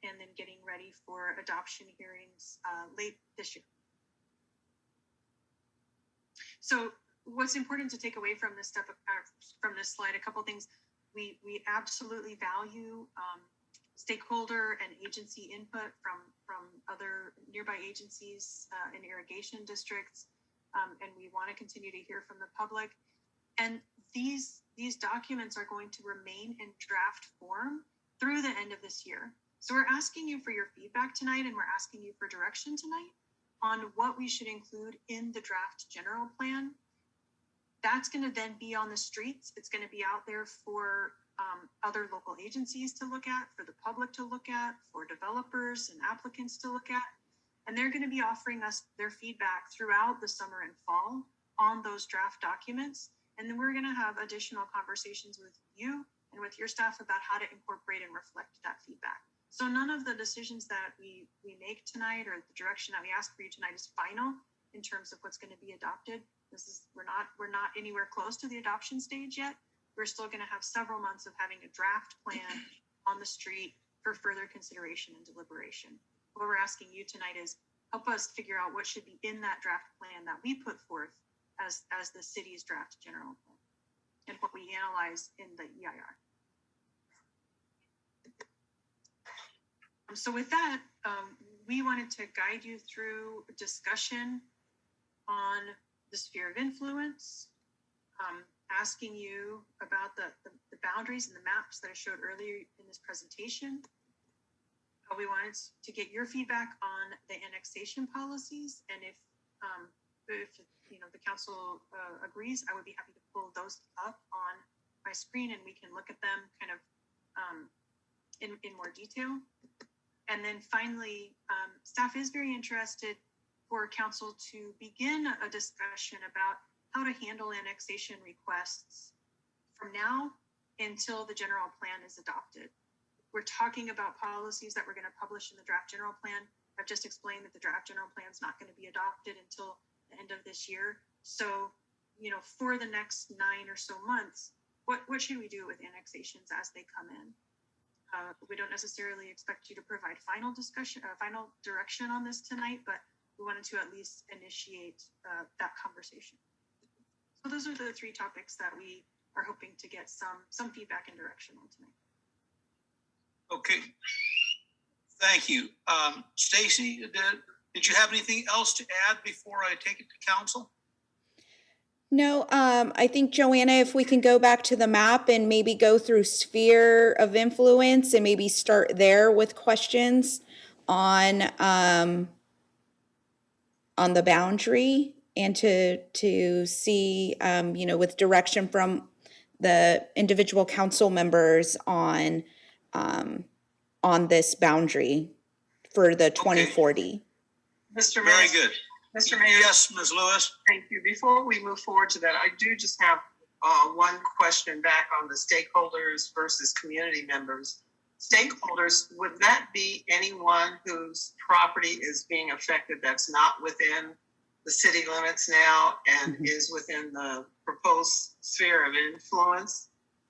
and then getting ready for adoption hearings late this year. So what's important to take away from this from this slide, a couple things. We absolutely value stakeholder and agency input from other nearby agencies and irrigation districts, and we want to continue to hear from the public. And these documents are going to remain in draft form through the end of this year. So we're asking you for your feedback tonight, and we're asking you for direction tonight on what we should include in the draft general plan. That's going to then be on the streets. It's going to be out there for other local agencies to look at, for the public to look at, for developers and applicants to look at. And they're going to be offering us their feedback throughout the summer and fall on those draft documents. And then we're going to have additional conversations with you and with your staff about how to incorporate and reflect that feedback. So none of the decisions that we make tonight, or the direction that we ask for you tonight, is final in terms of what's going to be adopted. We're not anywhere close to the adoption stage yet. We're still going to have several months of having a draft plan on the street for further consideration and deliberation. What we're asking you tonight is help us figure out what should be in that draft plan that we put forth as the city's draft general plan, and what we analyze in the EIR. So with that, we wanted to guide you through a discussion on the sphere of influence, asking you about the boundaries and the maps that I showed earlier in this presentation. We wanted to get your feedback on the annexation policies, and if the council agrees, I would be happy to pull those up on my screen, and we can look at them kind of in more detail. And then finally, staff is very interested for council to begin a discussion about how to handle annexation requests from now until the general plan is adopted. We're talking about policies that we're going to publish in the draft general plan. I've just explained that the draft general plan is not going to be adopted until the end of this year. So, for the next 9 or so months, what should we do with annexations as they come in? We don't necessarily expect you to provide final direction on this tonight, but we wanted to at least initiate that conversation. So those are the three topics that we are hoping to get some feedback and direction on tonight. Okay. Thank you. Stacy, did you have anything else to add before I take it to council? No, I think Joanna, if we can go back to the map and maybe go through sphere of influence and maybe start there with questions on the boundary and to see, with direction from the individual council members on this boundary for the 2040. Mr. Very Mayor, good. Mr. Mayor. Yes, Ms. Lewis. Thank you. Before we move forward to that, I do just have one question back on the stakeholders versus community members. Stakeholders, would that be anyone whose property is being affected that's not within the city limits now and is within the proposed sphere of influence?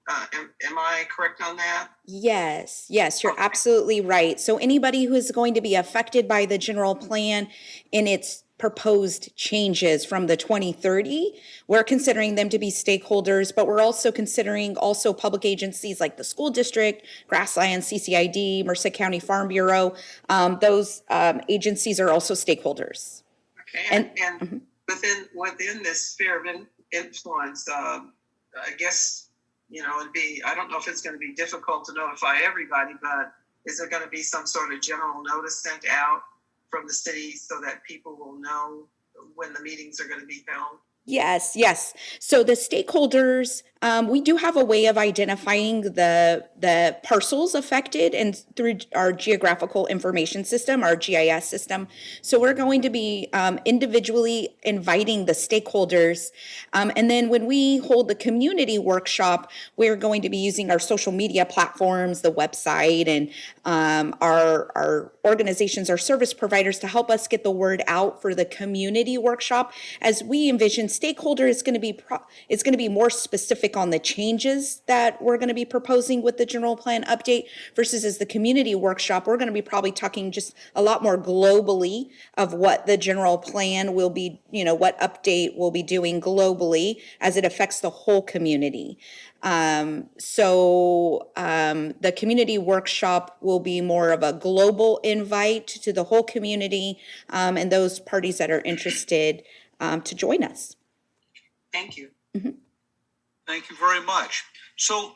Am I correct on that? Yes, you're Okay. absolutely right. So anybody who is going to be affected by the general plan in its proposed changes from the 2030, we're considering them to be stakeholders, but we're also considering public agencies like the school district, Grassland, CCID, Merced County Farm Bureau. Those agencies are also stakeholders. Okay, And- and within this sphere of influence, I guess, I don't know if it's going to be difficult to notify everybody, but is there going to be some sort of general notice sent out from the city so that people will know when the meetings are going to be held? Yes. So the stakeholders, we do have a way of identifying the parcels affected and through our geographical information system, our GIS system. So we're going to be individually inviting the stakeholders. And then when we hold the community workshop, we're going to be using our social media platforms, the website, and our organizations, our service providers to help us get the word out for the community workshop. As we envision, stakeholder is going to be more specific on the changes that we're going to be proposing with the general plan update versus as the community workshop, we're going to be probably talking just a lot more globally of what the general plan will be, what update we'll be doing globally as it affects the whole community. The community workshop will be more of a global invite to the whole community and those parties that are interested to join us. Thank you. Thank you very much. So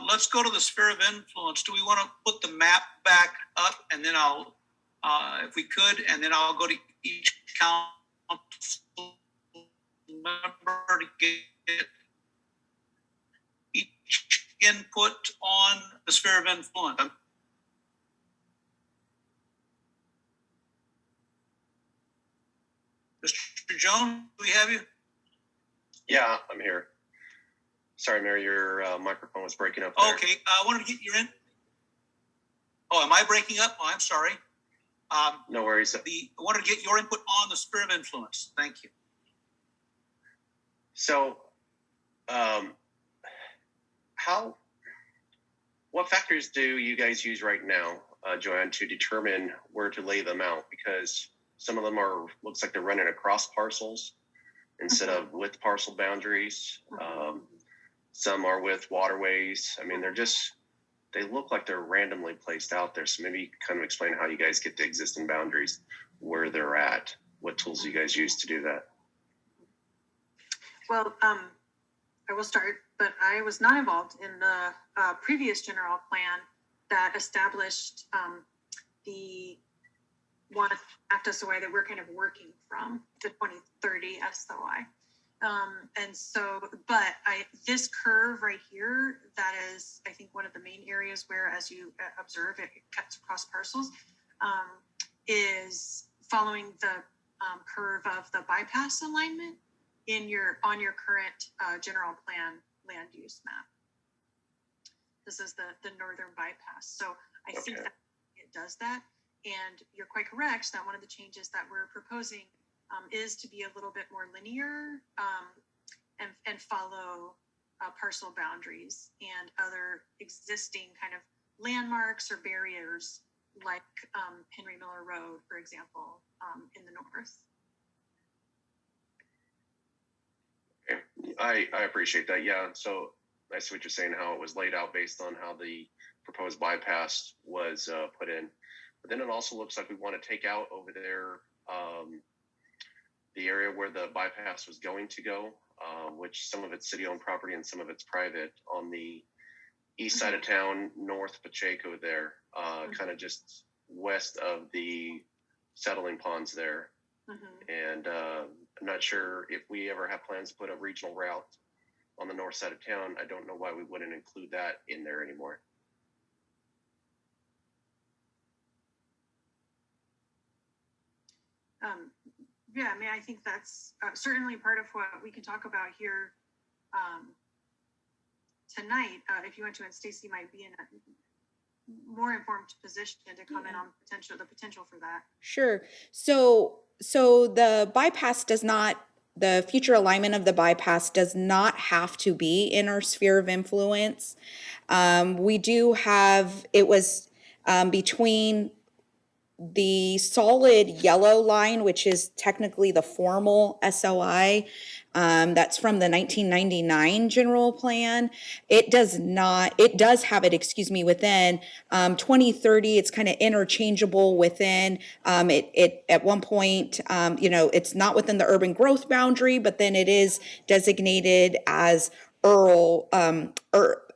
let's go to the sphere of influence. Do we want to put the map back up, and then I'll, if we could, and then I'll go to each council member to get each input on the sphere of influence. Mr. Jones, do we have you? Yeah, I'm here. Sorry, Mary, your microphone was breaking up there. Okay, I wanted to get your in. Oh, am I breaking up? Oh, I'm sorry. No worries. I wanted to get your input on the sphere of influence. Thank you. So, what factors do you guys use right now, Joanne, to determine where to lay them out? Because some of them looks like they're running across parcels instead of with parcel boundaries. Some are with waterways. I mean, they look like they're randomly placed out there. So maybe you can kind of explain how you guys get the existing boundaries, where they're at, what tools you guys use to do that. Well, I will start, but I was not involved in the previous general plan that established the one SOI that we're kind of working from, the 2030 SOI. This curve right here, that is, I think, one of the main areas where, as you observe, it cuts across parcels, is following the curve of the bypass alignment on your current general plan land use map. This is the northern bypass. So I think that it does that. And you're quite correct that one of the changes that we're proposing is to be a little bit more linear and follow parcel boundaries and other existing kind of landmarks or barriers like Henry Miller Road, for example, in the north. I appreciate that. Yeah. So I see what you're saying, how it was laid out based on how the proposed bypass was put in. But then it also looks like we want to take out over there the area where the bypass was going to go, which some of it's city-owned property and some of it's private on the east side of town, north Pacheco there, kind of just west of the settling ponds there. And I'm not sure if we ever have plans to put a regional route on the north side of town. I don't know why we wouldn't include that in there anymore. Yeah, I mean, I think that's certainly part of what we can talk about here tonight. If you want to, and Stacy might be in a more informed position to comment on the potential for that. Sure. So the bypass does not, the future alignment of the bypass does not have to be in our sphere of influence. We do have, it was between the solid yellow line, which is technically the formal SOI, that's from the 1999 general plan. It does have it, within 2030. It's kind of interchangeable within it at one point, it's not within the urban growth boundary, but then it is designated as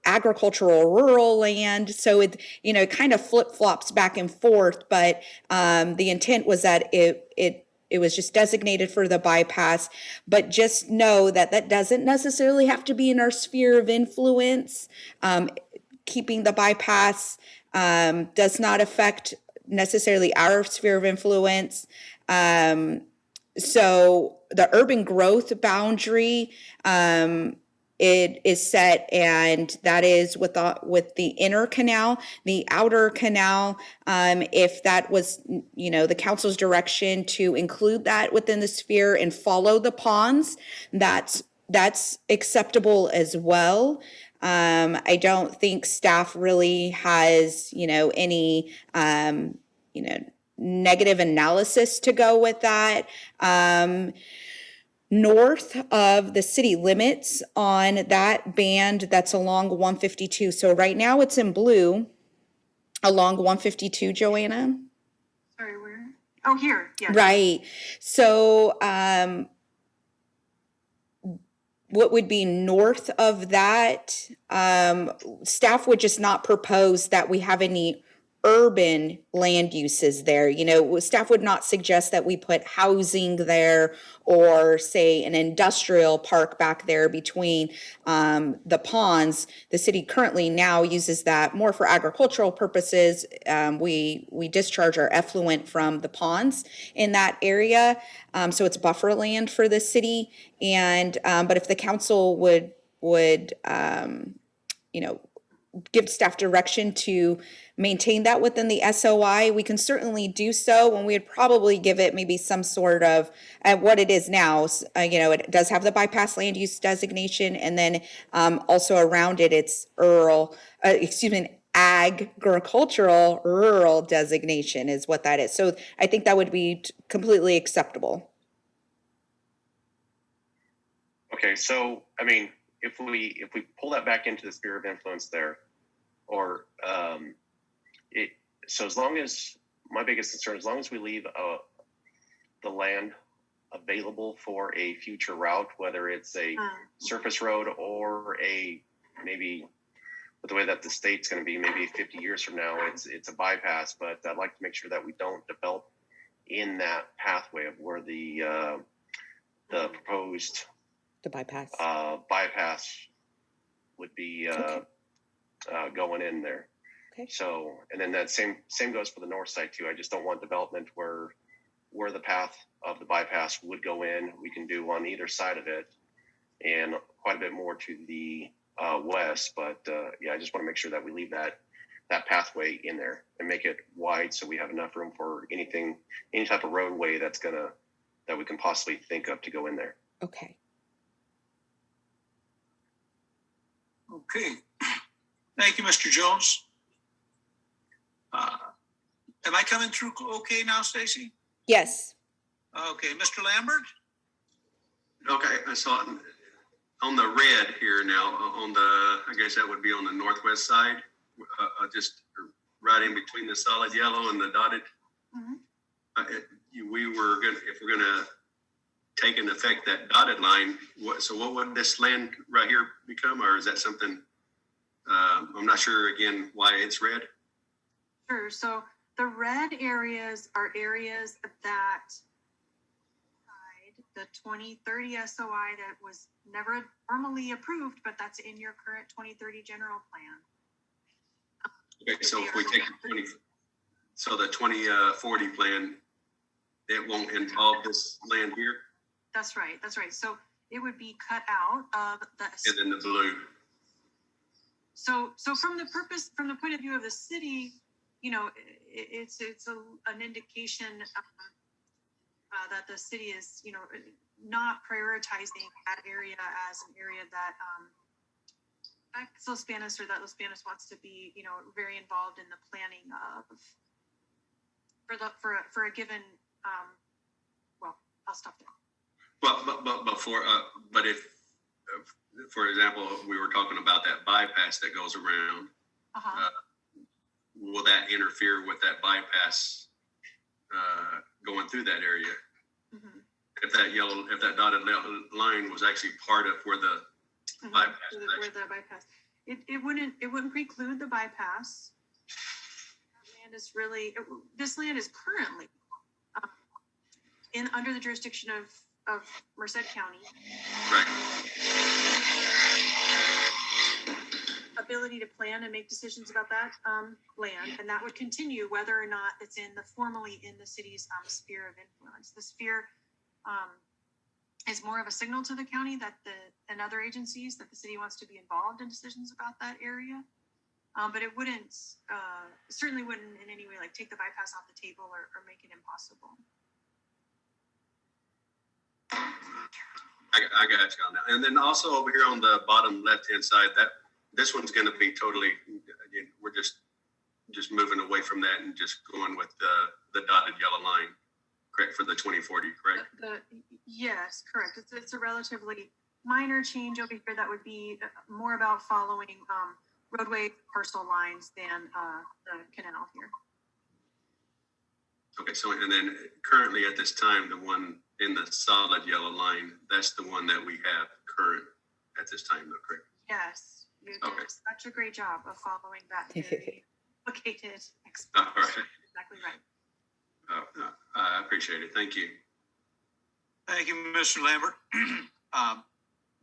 agricultural rural land. So it kind of flip-flops back and forth, but the intent was that it was just designated for the bypass. But just know that that doesn't necessarily have to be in our sphere of influence. Keeping the bypass does not affect necessarily our sphere of influence. So the urban growth boundary, it is set, and that is with the inner canal. The outer canal, if that was, the council's direction to include that within the sphere and follow the ponds, that's acceptable as well. I don't think staff really has, any, negative analysis to go with that. North of the city limits on that band, that's along 152. So right now it's in blue along 152, Joanna. Sorry, where? Oh, here. Yes. Right. So what would be north of that, staff would just not propose that we have any urban land uses there. Staff would not suggest that we put housing there or say an industrial park back there between the ponds. The city currently now uses that more for agricultural purposes. We discharge our effluent from the ponds in that area. So it's buffer land for the city. And but if the council would give staff direction to maintain that within the SOI, we can certainly do so, and we would probably give it maybe some sort of, what it is now, it does have the bypass land use designation, and then also around it, it's agricultural rural designation is what that is. So I think that would be completely acceptable. Okay, so I mean, if we pull that back into the sphere of influence there, or so as long as, my biggest concern, as long as we leave the land available for a future route, whether it's a surface road or maybe with the way that the state's going to be, maybe 50 years from now, it's a bypass. But I'd like to make sure that we don't develop in that pathway of where the proposed bypass would be going in there. Okay. So, and then that same goes for the north side too. I just don't want development where the path of the bypass would go in. We can do on either side of it, and quite a bit more to the west. But I just want to make sure that we leave that pathway in there and make it wide so we have enough room for any type of roadway that we can possibly think of to go in there. Okay. Okay. Thank you, Mr. Jones. Am I coming through okay now, Stacy? Yes. Okay, Mr. Lambert? Okay, so on the red here now, on the, I guess that would be on the northwest side, just right in between the solid yellow and the dotted. Mhm. We were gonna, if we're gonna take into effect that dotted line, what would this land right here become, or is that something? I'm not sure again why it's red. Sure. So the red areas are areas that the 2030 SOI that was never formally approved, but that's in your current 2030 general plan. Okay, so if we take the 2040 plan, it won't involve this land here, That's right. That's right. So it would be cut out of the. and then the blue. So from the point of view of the city, you know, it's an indication that the city is, you know, not prioritizing that area as an area that Los Banos, or that Los Banos wants to be, you know, very involved in the planning of for a given. Well, I'll stop there. Well, but if, for example, we were talking about that bypass that goes around, will that interfere with that bypass going through that area? Mm-hmm. If that dotted line was actually part of where the bypass is Where the bypass, it wouldn't preclude the bypass. This land is currently under the jurisdiction of Merced County. right. Ability to plan and make decisions about that land, and that would continue whether or not it's formally in the city's sphere of influence. The sphere is more of a signal to the county and other agencies that the city wants to be involved in decisions about that area. But it certainly wouldn't in any way like take the bypass off the table or make it impossible. I got you on that. And then also over here on the bottom left-hand side, this one's going to be totally, we're just moving away from that and just going with the dotted yellow line, correct, for the 2040, correct? Yes, correct. It's a relatively minor change over here that would be more about following roadway parcel lines than the canal here. Okay, so, and then currently at this time, the one in the solid yellow line, that's the one that we have current at this time, though, correct? Yes, you did such a great job of following that very complicated explanation. All right. Exactly right. I appreciate it. Thank you. Thank you, Mr. Lambert.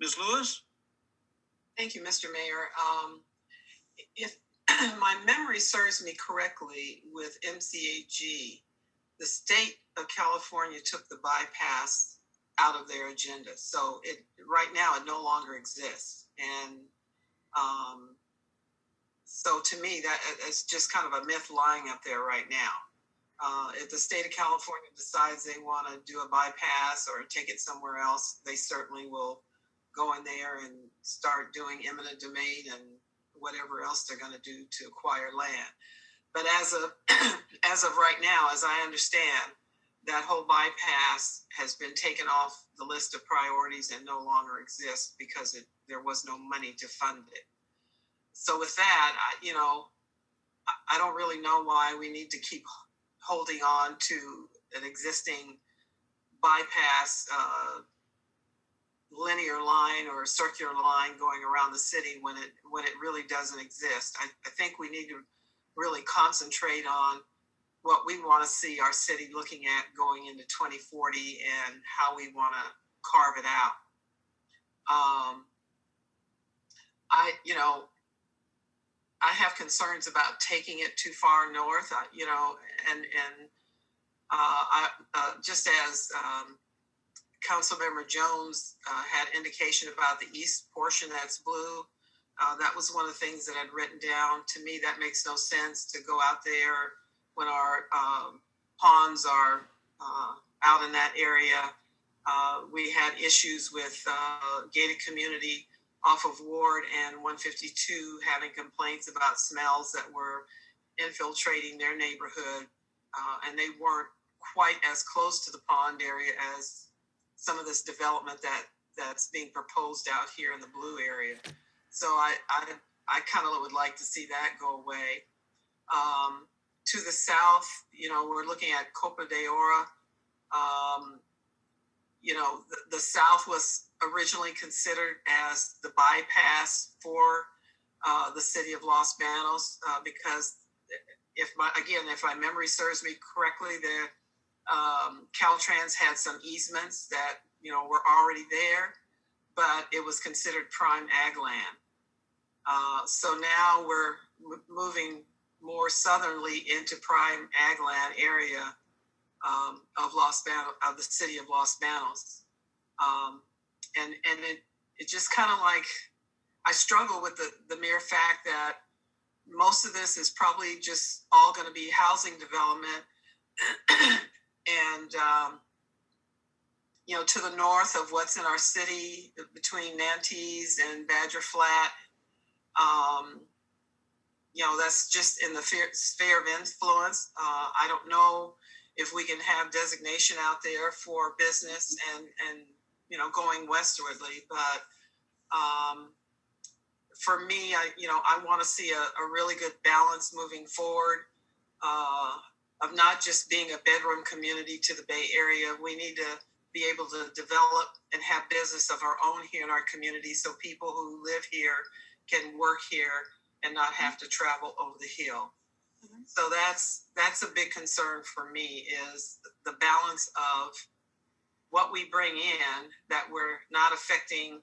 Ms. Lewis? Thank you, Mr. Mayor. If my memory serves me correctly, with MCAG, the state of California took the bypass out of their agenda. So right now it no longer exists. And so to me, that it's just kind of a myth lying up there right now. If the state of California decides they want to do a bypass or take it somewhere else, they certainly will go in there and start doing eminent domain and whatever else they're going to do to acquire land. But as of right now, as I understand, that whole bypass has been taken off the list of priorities and no longer exists because there was no money to fund it. So with that, I don't really know why we need to keep holding on to an existing bypass linear line or circular line going around the city when it really doesn't exist. I think we need to really concentrate on what we want to see our city looking at going into 2040 and how we want to carve it out. I have concerns about taking it too far north, just as Councilmember Jones had indication about the east portion that's blue. That was one of the things that I'd written down. To me, that makes no sense to go out there when our ponds are out in that area. We had issues with gated community off of Ward and 152 having complaints about smells that were infiltrating their neighborhood, and they weren't quite as close to the pond area as some of this development that that's being proposed out here in the blue area. So I kind of would like to see that go away. To the south, we're looking at Copa de Oro. The south was originally considered as the bypass for the city of Los Banos because if my memory serves me correctly, the Caltrans had some easements that were already there, but it was considered prime ag land. So now we're moving more southerly into prime ag land area of Los Banos, of the city of Los Banos, and it just kind of like I struggle with the mere fact that most of this is probably just all going to be housing development, and to the north of what's in our city between Nantes and Badger Flat. That's just in the sphere of influence. I don't know if we can have designation out there for business and going westwardly, but for me, I want to see a really good balance moving forward of not just being a bedroom community to the Bay Area. We need to be able to develop and have business of our own here in our community so people who live here can work here and not have to travel over the hill. Mm-hmm. So that's a big concern for me, is the balance of what we bring in, that we're not affecting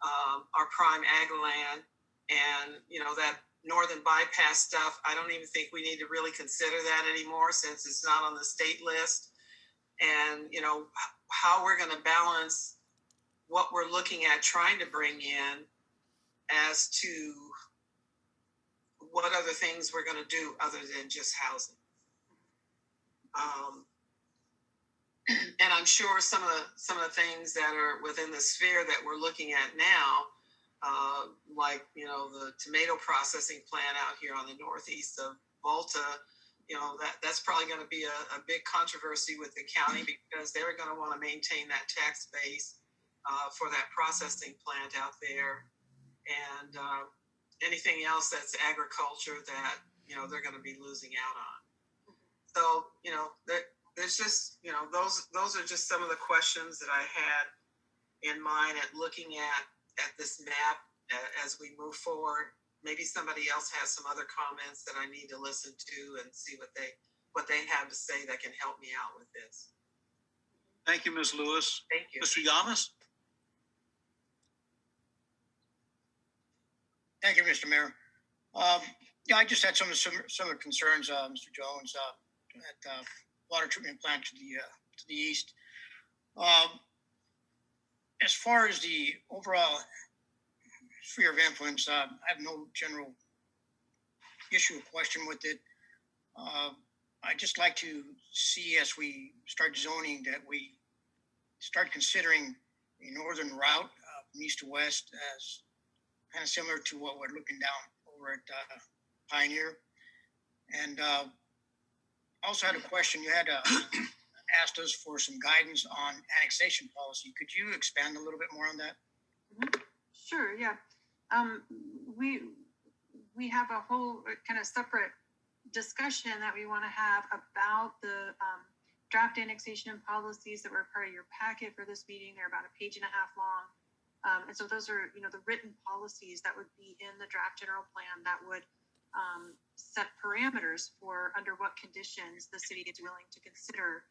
our prime ag land, and that northern bypass stuff. I don't even think we need to really consider that anymore since it's not on the state list. And how we're going to balance what we're looking at trying to bring in as to what other things we're going to do other than just housing. And I'm sure some of the things that are within the sphere that we're looking at now, like the tomato processing plant out here on the northeast of Volta, that's probably going to be a big controversy with the county because they're going to want to maintain that tax base for that processing plant out there, and anything else that's agriculture that they're going to be losing out on. So there's just those are just some of the questions that I had in mind at looking at this map as we move forward. Maybe somebody else has some other comments that I need to listen to and see what they have to say that can help me out with this. Thank you, Ms. Lewis. Thank you. Mr. Yamas? Thank you, Mr. Mayor. I just had some concerns, Mr. Jones, at the water treatment plant to the east. As far as the overall sphere of influence, I have no general issue or question with it. I'd just like to see, as we start zoning, that we start considering a northern route from east to west as kind of similar to what we're looking down over at Pioneer. And also had a question. You had asked us for some guidance on annexation policy. Could you expand a little bit more on that? Mm-hmm. Sure, yeah. We have a whole kind of separate discussion that we want to have about the draft annexation policies that were part of your packet for this meeting. They're about 1.5 pages long. And so those are, the written policies that would be in the draft general plan that would set parameters for under what conditions the city is willing to consider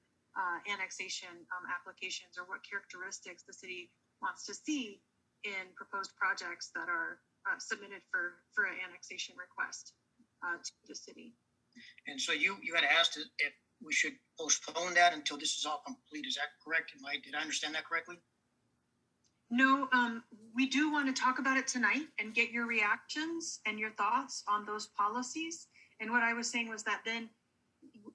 annexation applications, or what characteristics the city wants to see in proposed projects that are submitted for an annexation request to the city. And so you had asked if we should postpone that until this is all complete. Is that correct? Did I understand that correctly? No, we do want to talk about it tonight and get your reactions and your thoughts on those policies. And what I was saying was that then,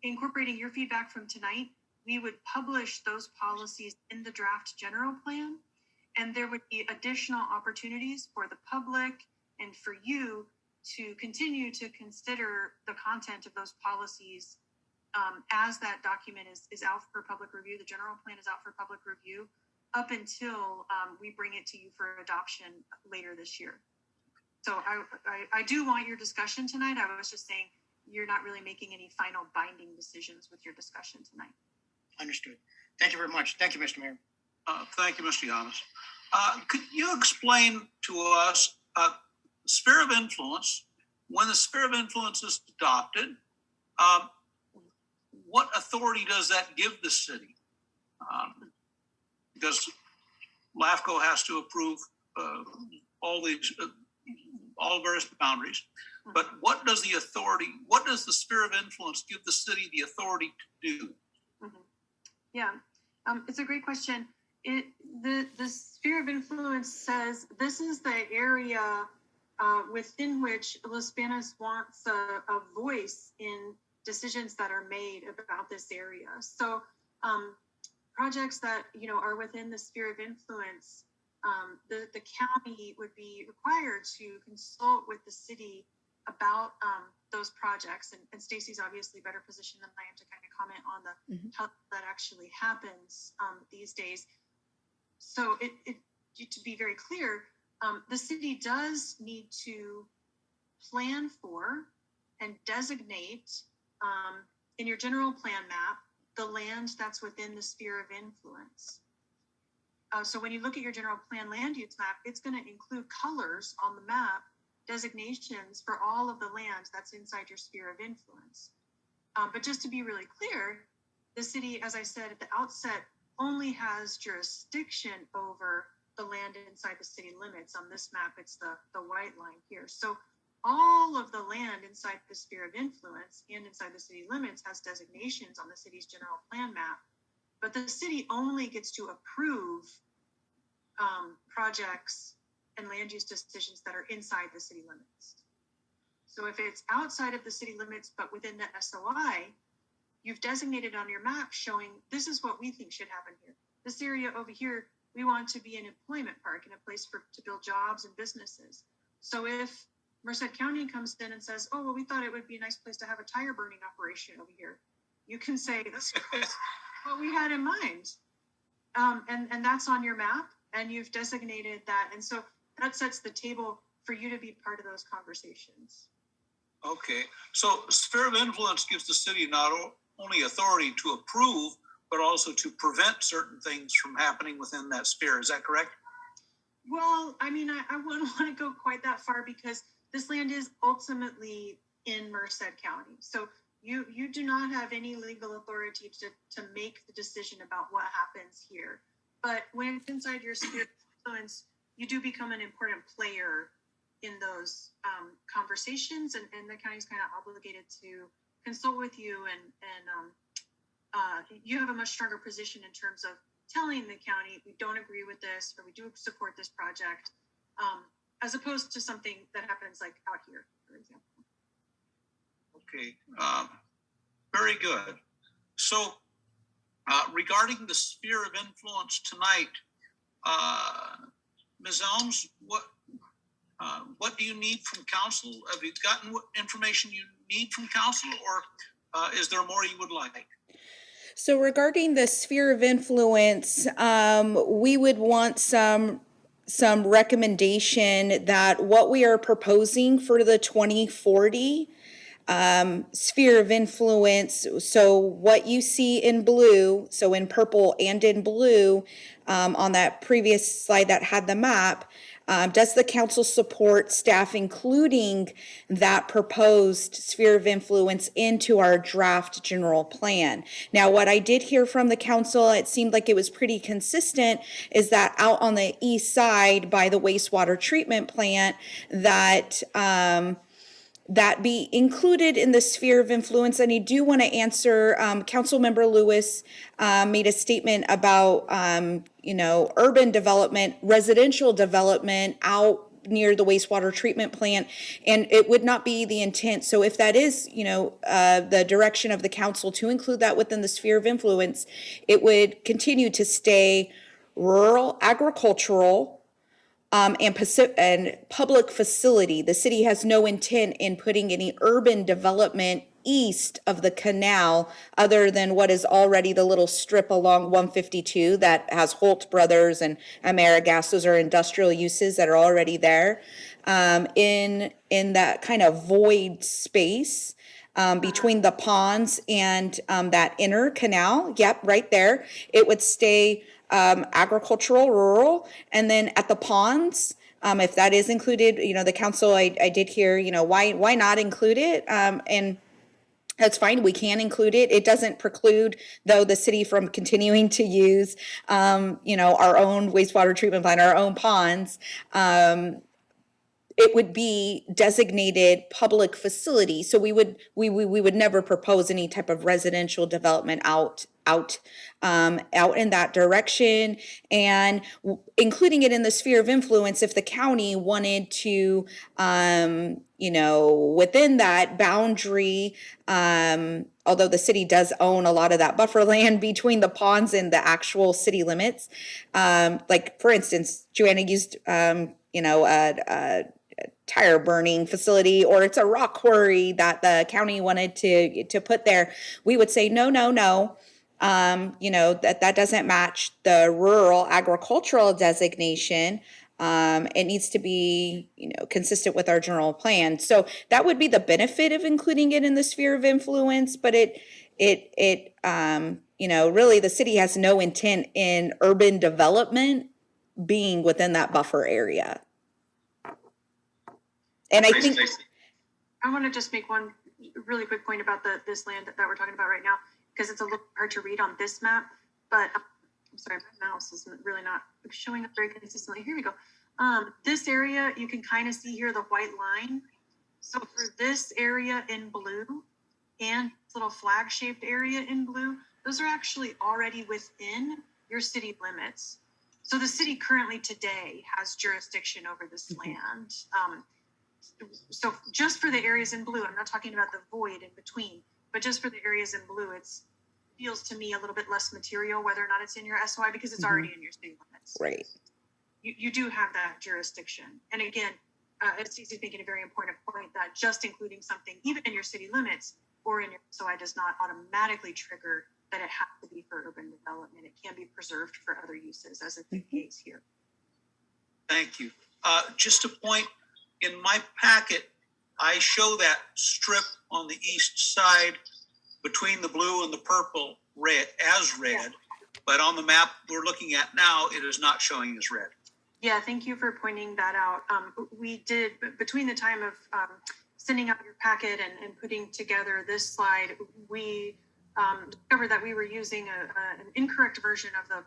incorporating your feedback from tonight, we would publish those policies in the draft general plan, and there would be additional opportunities for the public and for you to continue to consider the content of those policies as that document is out for public review. The general plan is out for public review. up until we bring it to you for adoption later this year. So I do want your discussion tonight. I was just saying you're not really making any final binding decisions with your discussion tonight. Understood. Thank you very much. Thank you, Mr. Mayor. Thank you, Mr. Yanis. Could you explain to us sphere of influence? When the sphere of influence is adopted, what authority does that give the city? Because LAFCO has to approve all these, all various boundaries. But what does the sphere of influence give the city the authority to do? Yeah, it's a great question. The sphere of influence says this is the area within which Los Banos wants a voice in decisions that are made about this area. So projects that are within the sphere of influence, the county would be required to consult with the city about those projects. And Stacy's obviously better positioned than I am to kind of comment on how that actually happens these days. So to be very clear, the city does need to plan for and designate in your general plan map the land that's within the sphere of influence. So when you look at your general plan land use map, it's going to include colors on the map, designations for all of the land that's inside your sphere of influence. But just to be really clear, the city, as I said at the outset, only has jurisdiction over the land inside the city limits. On this map, it's the white line here. So all of the land inside the sphere of influence and inside the city limits has designations on the city's general plan map, but the city only gets to approve projects and land use decisions that are inside the city limits. So if it's outside of the city limits, but within the SOI, you've designated on your map showing this is what we think should happen here. This area over here, we want to be an employment park and a place to build jobs and businesses. So if Merced County comes in and says, oh, well, we thought it would be a nice place to have a tire burning operation over here, you can say, this is what we had in mind. And that's on your map, and you've designated that. And so that sets the table for you to be part of those conversations. Okay, so sphere of influence gives the city not only authority to approve, but also to prevent certain things from happening within that sphere. Is that correct? Well, I mean, I wouldn't want to go quite that far because this land is ultimately in Merced County. So you do not have any legal authority to make the decision about what happens here. But when it's inside your sphere of influence, you do become an important player in those conversations, and the county's kind of obligated to consult with you, and you have a much stronger position in terms of telling the county we don't agree with this or we do support this project, as opposed to something that happens like out here, for example. Okay, very good. So regarding the sphere of influence tonight, Ms. Elms, what do you need from council? Have you gotten what information you need from council, or is there more you would like? So regarding the sphere of influence, we would want some recommendation that what we are proposing for the 2040 sphere of influence, so what you see in blue, so in purple and in blue, on that previous slide that had the map, does the council support staff including that proposed sphere of influence into our draft general plan? Now, what I did hear from the council, it seemed like it was pretty consistent, is that out on the east side by the wastewater treatment plant, that that be included in the sphere of influence. And I do want to answer, Councilmember Lewis made a statement about, urban development, residential development out near the wastewater treatment plant, and it would not be the intent. So if that is, the direction of the council to include that within the sphere of influence, it would continue to stay rural, agricultural, and public facility. The city has no intent in putting any urban development east of the canal, other than what is already the little strip along 152 that has Holt Brothers and AmeriGas. Those are industrial uses that are already there. In that kind of void space between the ponds and that inner canal, yep, right there, it would stay agricultural, rural, and then at the ponds, if that is included, the council, I did hear, why not include it? And that's fine. We can include it. It doesn't preclude, though, the city from continuing to use, our own wastewater treatment plant, our own ponds. It would be designated public facility. So we would never propose any type of residential development out in that direction, and including it in the sphere of influence if the county wanted to, within that boundary, although the city does own a lot of that buffer land between the ponds and the actual city limits. Like, for instance, Joanna used, a tire burning facility, or it's a rock quarry that the county wanted to put there. We would say, no, that doesn't match the rural agricultural designation. It needs to be, consistent with our general plan. So that would be the benefit of including it in the sphere of influence, but really the city has no intent in urban development being within that buffer area. And I think I want to just make one really quick point about this land that we're talking about right now, because it's a little hard to read on this map, but I'm sorry, my mouse is really not showing up very consistently. Here we go. This area, you can kind of see here the white line. So for this area in blue and this little flag shaped area in blue, those are actually already within your city limits. So the city currently today has jurisdiction over this land. So just for the areas in blue, I'm not talking about the void in between, but just for the areas in blue, it feels to me a little bit less material whether or not it's in your SOI, because it's already in your city limits. right. You do have that jurisdiction. And again, Stacey's making a very important point that just including something even in your city limits or in your SOI does not automatically trigger that it has to be for urban development. It can be preserved for other uses, as is the case here. Thank you. Just a point, in my packet, I show that strip on the east side between the blue and the purple red, but on the map we're looking at now, it is not showing as red. Yeah, thank you for pointing that out. We did, between the time of sending out your packet and putting together this slide, we discovered that we were using an incorrect version of the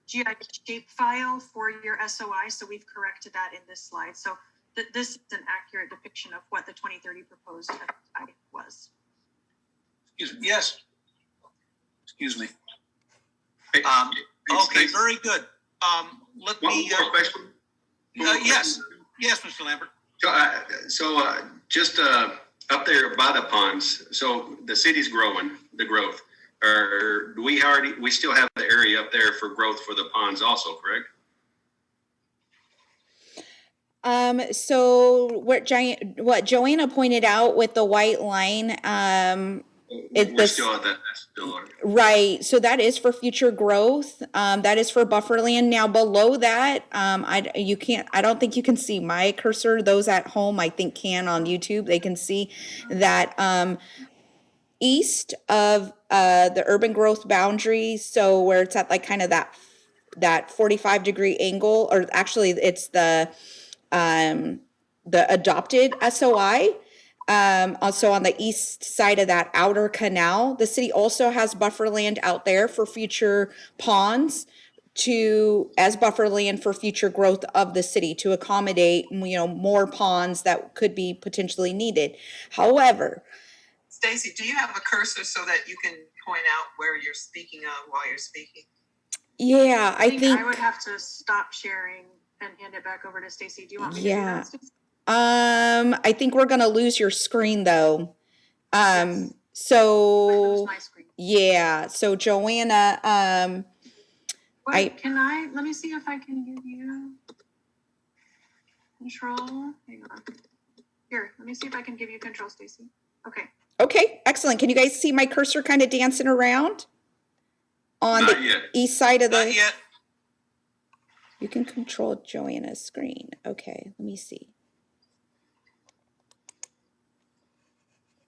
GIS shape file for your SOI. So we've corrected that in this slide. So this is an accurate depiction of what the 2030 proposed SOI was. Excuse me. Yes. Excuse me. Hey, Okay, very good. Let one me. more question. Yes, Mr. Lambert. So just up there by the ponds, so the city's growing, the growth. Or we still have the area up there for growth for the ponds also, correct? So what Joanna pointed out with the white line, We're still at that. That's still on. right. So that is for future growth. That is for buffer land. Now below that, I don't think you can see my cursor. Those at home, I think, can on YouTube. They can see that, east of, the urban growth boundary. So where it's at like kind of that 45-degree angle, or actually it's the adopted SOI. Also on the east side of that outer canal, the city also has buffer land out there for future ponds as buffer land for future growth of the city to accommodate, more ponds that could be potentially needed. However, Stacy, do you have a cursor so that you can point out where you're speaking of while you're speaking? yeah, I think I would have to stop sharing and hand it back over to Stacy. Do you want me to do that, Stacey? I think we're gonna lose your screen though. Yes. So My screen. yeah, so Joanna, Wait, let me see if I can give you control. Hang on. Here, let me see if I can give you control, Stacy. Okay. Okay, excellent. Can you guys see my cursor kind of dancing around? On Not the yet. east side of Not the, yet. you can control Joanna's screen. Okay, let me see.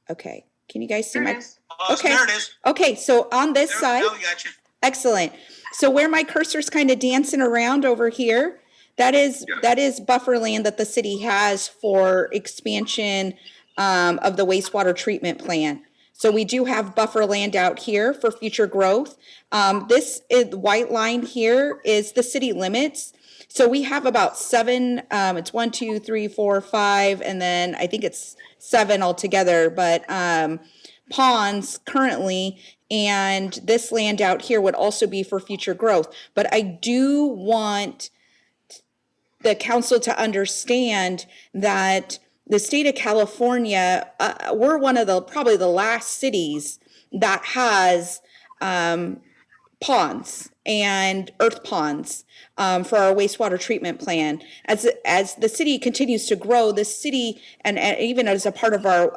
Okay, can you guys see There my? it is. Okay. There it is. Okay, so on this There, side, now we got you. excellent. So where my cursor's kind of dancing around over here, that is buffer land that the city has for expansion of the wastewater treatment plant. So we do have buffer land out here for future growth. This is, white line here is the city limits. So we have about seven, it's 1, 2, 3, 4, 5, and then I think it's 7 altogether, but ponds currently, and this land out here would also be for future growth. But I do want the council to understand that the state of California, we're one of the probably the last cities that has ponds and earth ponds for our wastewater treatment plan. As the city continues to grow, the city, and even as a part of our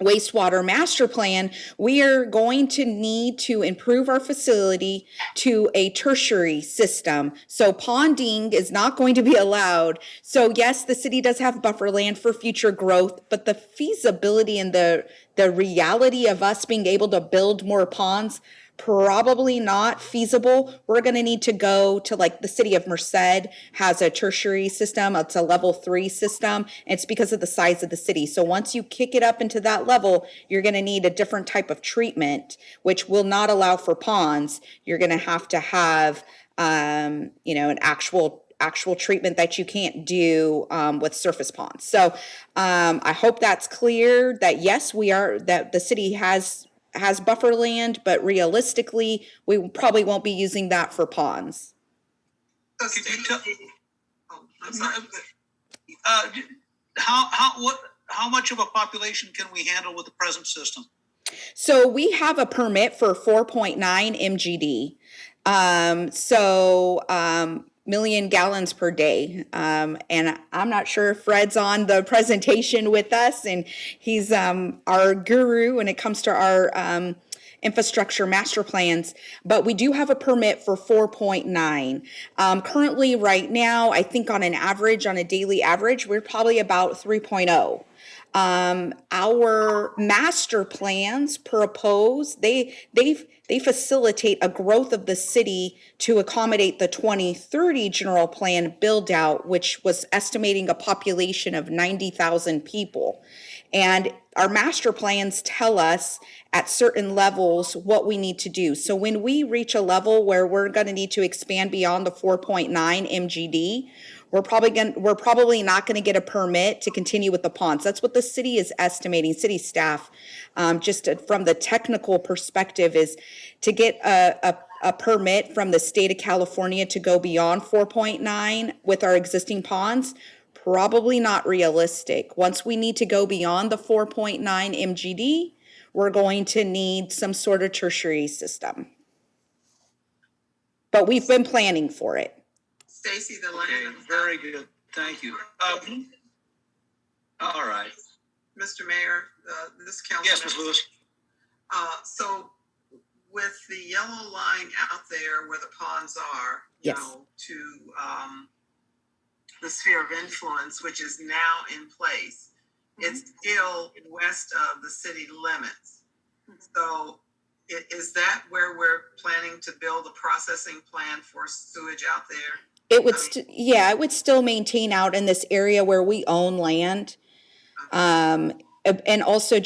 wastewater master plan, we are going to need to improve our facility to a tertiary system. So ponding is not going to be allowed. So yes, the city does have buffer land for future growth, but the feasibility and the reality of us being able to build more ponds, probably not feasible. We're going to need to go to, like, the city of Merced has a tertiary system. It's a level 3 system. And it's because of the size of the city. So once you kick it up into that level, you're going to need a different type of treatment, which will not allow for ponds. You're going to have an actual treatment that you can't do with surface ponds. So I hope that's clear that yes, that the city has buffer land, but realistically, we probably won't be using that for ponds. So Could you tell- Oh, I'm sorry. How much of a population can we handle with the present system? So we have a permit for 4.9 MGD. Million gallons per day. And I'm not sure if Fred's on the presentation with us, and he's our guru when it comes to our infrastructure master plans, but we do have a permit for 4.9. Currently, right now, I think on a daily average, we're probably about 3.0. Our master plans propose, they facilitate a growth of the city to accommodate the 2030 general plan build out, which was estimating a population of 90,000 people. And our master plans tell us at certain levels what we need to do. So when we reach a level where we're going to need to expand beyond the 4.9 MGD, we're probably not going to get a permit to continue with the ponds. That's what the city is estimating, city staff, just from the technical perspective, is to get a permit from the state of California to go beyond 4.9 with our existing ponds. Probably not realistic. Once we need to go beyond the 4.9 MGD, we're going to need some sort of tertiary system. But we've been planning for it. Stacy, the Okay, land. very good. Thank you. All right. Mr. Mayor, this council. Yes, Ms. Lewis. So with the yellow line out there where the ponds are, Yes. to the sphere of influence, which is now in place, it's still west of the city limits. So is that where we're planning to build a processing plant for sewage out there? It would, it would still maintain out in this area where we own land. And also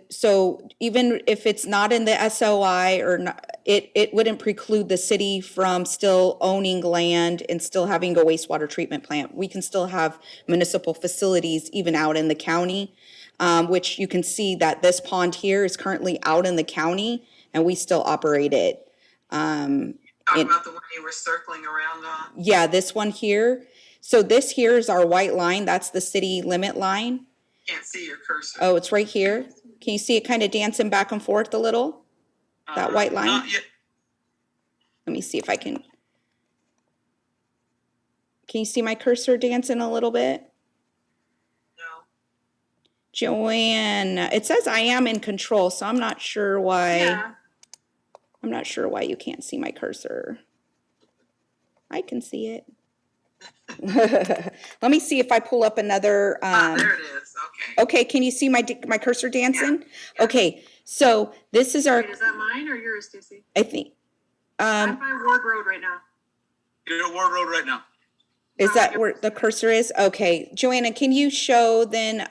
so even if it's not in the SOI or not, it wouldn't preclude the city from still owning land and still having a wastewater treatment plant. We can still have municipal facilities even out in the county, which you can see that this pond here is currently out in the county and we still operate it. Talking about the one you were circling around on? Yeah, this one here. So this here is our white line. That's the city limit line. Can't see your cursor. Oh, it's right here. Can you see it kind of dancing back and forth a little? That white line? Not yet. Let me see if I can. Can you see my cursor dancing a little bit? No. Joanne, it says I am in control, so I'm not sure why. Yeah. I'm not sure why you can't see my cursor. I can see it. Let me see if I pull up another. There it is. Okay. Okay, can you see my cursor dancing? Yeah. Okay, so this is our. Wait, is that mine or yours, Stacy? I think. I'm by Ward Road right now. You're at Ward Road right now. Is that where the cursor is? Okay, Joanna, can you show then?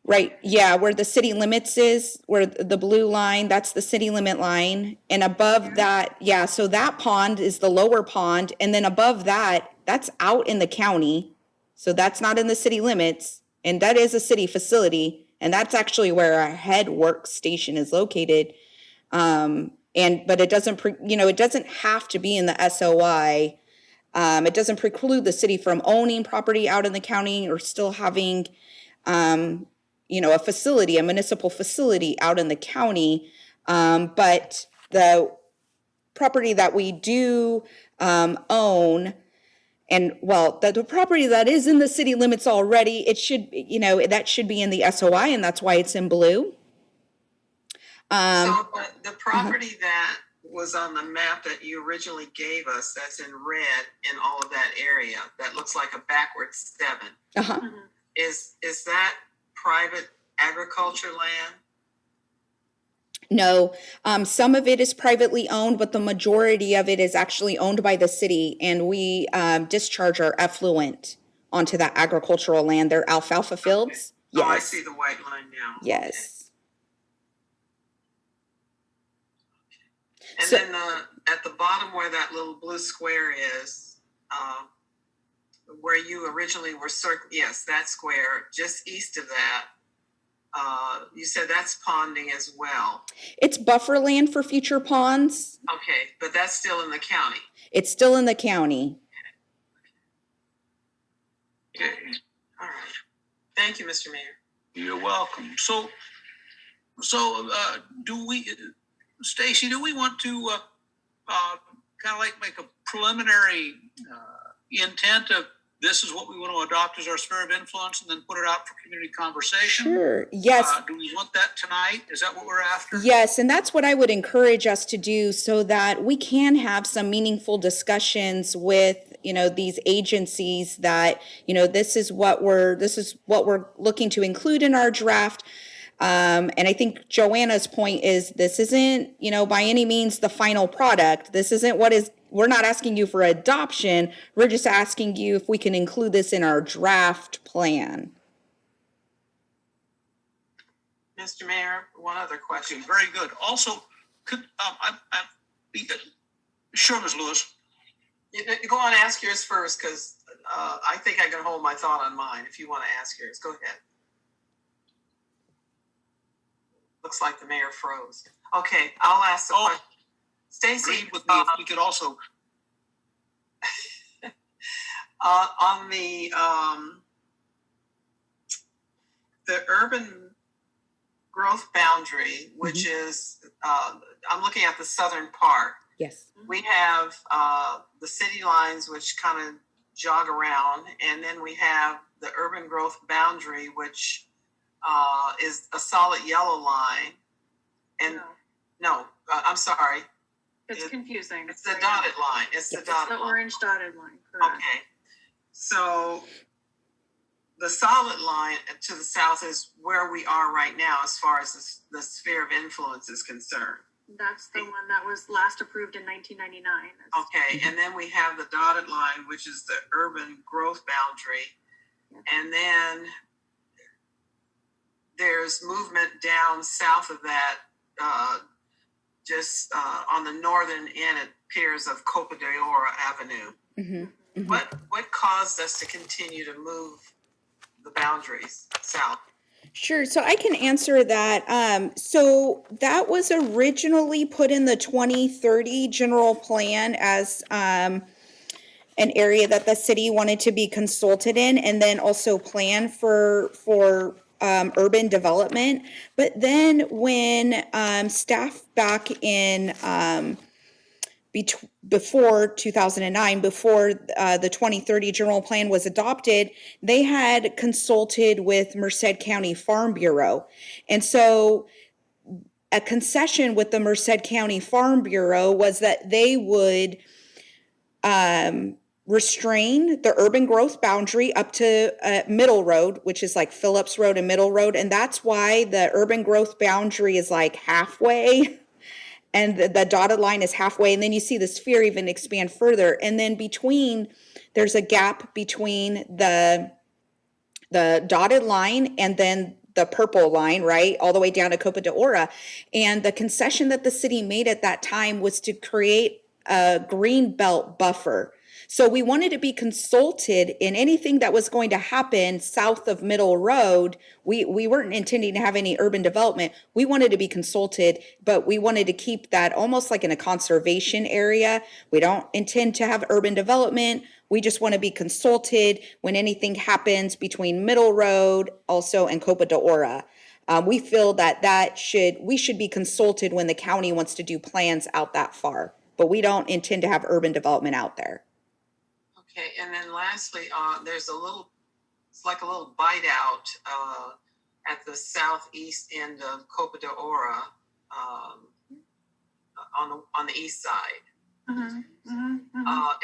Right, yeah, where the city limits is, where the blue line, that's the city limit line. And above that, yeah, so that pond is the lower pond. And then above that, that's out in the county. So that's not in the city limits. And that is a city facility. And that's actually where our head workstation is located. But it doesn't, it doesn't have to be in the SOI. It doesn't preclude the city from owning property out in the county or still having, a facility, a municipal facility out in the county. But the property that we do own, and well, the property that is in the city limits already, it should, that should be in the SOI, and that's why it's in blue. So the property that was on the map that you originally gave us, that's in red in all of that area, that looks like a backward 7. Uh-huh. Mm-hmm. Is that private agriculture land? No, some of it is privately owned, but the majority of it is actually owned by the city, and we discharge our effluent onto that agricultural land. They're alfalfa fields. Okay. Yes. Oh, I see the white line now. Yes. And So- then at the bottom where that little blue square is, where you originally were yes, that square, just east of that, you said that's ponding as well. It's buffer land for future ponds. Okay, but that's still in the county. It's still in the county. Okay. All right. Thank you, Mr. Mayor. You're welcome. So do we, Stacy, do we want to kind of like make a preliminary intent of this is what we want to adopt as our sphere of influence and then put it out for community conversation? Sure. Yes. Do we want that tonight? Is that what we're after? Yes, and that's what I would encourage us to do so that we can have some meaningful discussions with, these agencies that, this is what we're looking to include in our draft. And I think Joanna's point is this isn't, by any means the final product. This isn't we're not asking you for adoption. We're just asking you if we can include this in our draft plan. Mr. Mayor, one other question. Okay, very good. Also, could sure, Ms. Lewis. You go on, ask yours first, because I think I can hold my thought on mine. If you want to ask yours, go ahead. Looks like the mayor froze. Okay, I'll ask the question. Stacy, Agreed with me if we could also. on the urban growth boundary, which is, I'm looking at the southern part. Yes. We have the city lines, which kind of jog around, and then we have the urban growth boundary, which is a solid yellow line. And I'm sorry. It's confusing. It's the dotted line. It's the dotted The line. orange dotted line, correct. Okay. So the solid line to the south is where we are right now as far as the sphere of influence is concerned. That's the one that was last approved in 1999. Okay, and then we have the dotted line, which is the urban growth boundary. And then there's movement down south of that, just on the northern end, it appears, of Copa de Oro Avenue. Mm-hmm. Mm-hmm. What caused us to continue to move the boundaries south? Sure. So I can answer that. So that was originally put in the 2030 general plan as an area that the city wanted to be consulted in, and then also plan for urban development. But then when staff back in before 2009, before the 2030 general plan was adopted, they had consulted with Merced County Farm Bureau. And so a concession with the Merced County Farm Bureau was that they would restrain the urban growth boundary up to Middle Road, which is like Phillips Road and Middle Road. And that's why the urban growth boundary is like halfway and the dotted line is halfway. And then you see the sphere even expand further. And then there's a gap between the dotted line and then the purple line, right, all the way down to Copa de Ora. And the concession that the city made at that time was to create a green belt buffer. So we wanted to be consulted in anything that was going to happen south of Middle Road. We weren't intending to have any urban development. We wanted to be consulted, but we wanted to keep that almost like in a conservation area. We don't intend to have urban development. We just want to be consulted when anything happens between Middle Road also and Copa de Ora. We feel that we should be consulted when the county wants to do plans out that far, but we don't intend to have urban development out there. Okay, and then lastly, there's it's like a little bite out at the southeast end of Copa de Ora on the east side.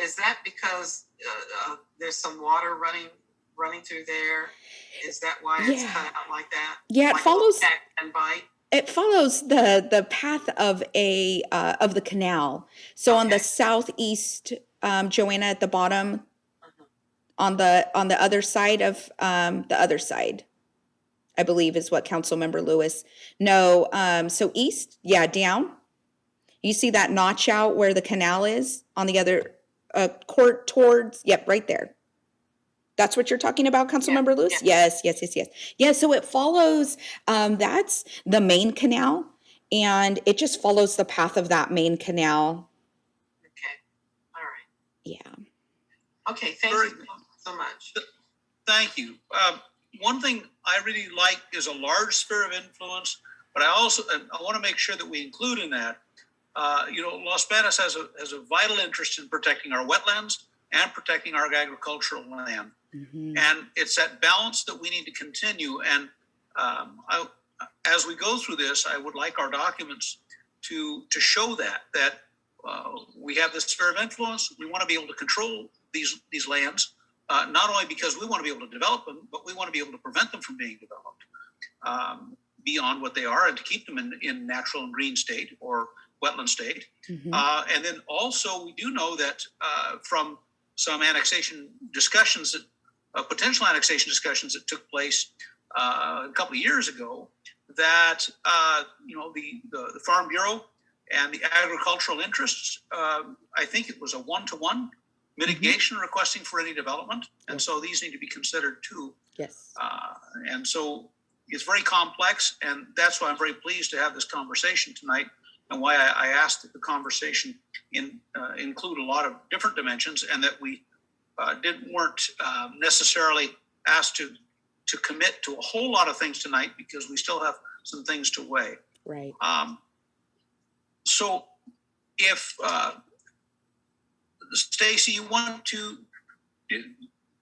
Is that because there's some water running through there? Is that why it's cut out like that? Yeah, like it follows and bite? It follows the path of the canal. So on the southeast, Joanna, at the bottom, on the other side of the other side, I believe is what Councilmember Lewis. No, so east, down. You see that notch out where the canal is on the other court towards, right there. That's what you're talking about, Councilmember Lewis? Yes. Yeah, so it follows, that's the main canal, and it just follows the path of that main canal. Okay, all right. Yeah. Okay, thank you so much. Thank you. One thing I really like is a large sphere of influence, but I want to make sure that we include in that, Los Banos has a vital interest in protecting our wetlands and protecting our agricultural land. Mm-hmm. And it's that balance that we need to continue. And as we go through this, I would like our documents to show that we have this sphere of influence. We want to be able to control these lands, not only because we want to be able to develop them, but we want to be able to prevent them from being developed beyond what they are and to keep them in natural and green state or wetland state. Mm-hmm. And then also we do know that from some annexation discussions, potential annexation discussions that took place a couple of years ago, that the Farm Bureau and the agricultural interests, I think it was a 1-to-1 mitigation requesting for any development, and so these need to be considered too. Yes. And so it's very complex, and that's why I'm very pleased to have this conversation tonight, and why I asked that the conversation include a lot of different dimensions, and that we weren't necessarily asked to commit to a whole lot of things tonight, because we still have some things to weigh. Right. So if Stacy, you want to,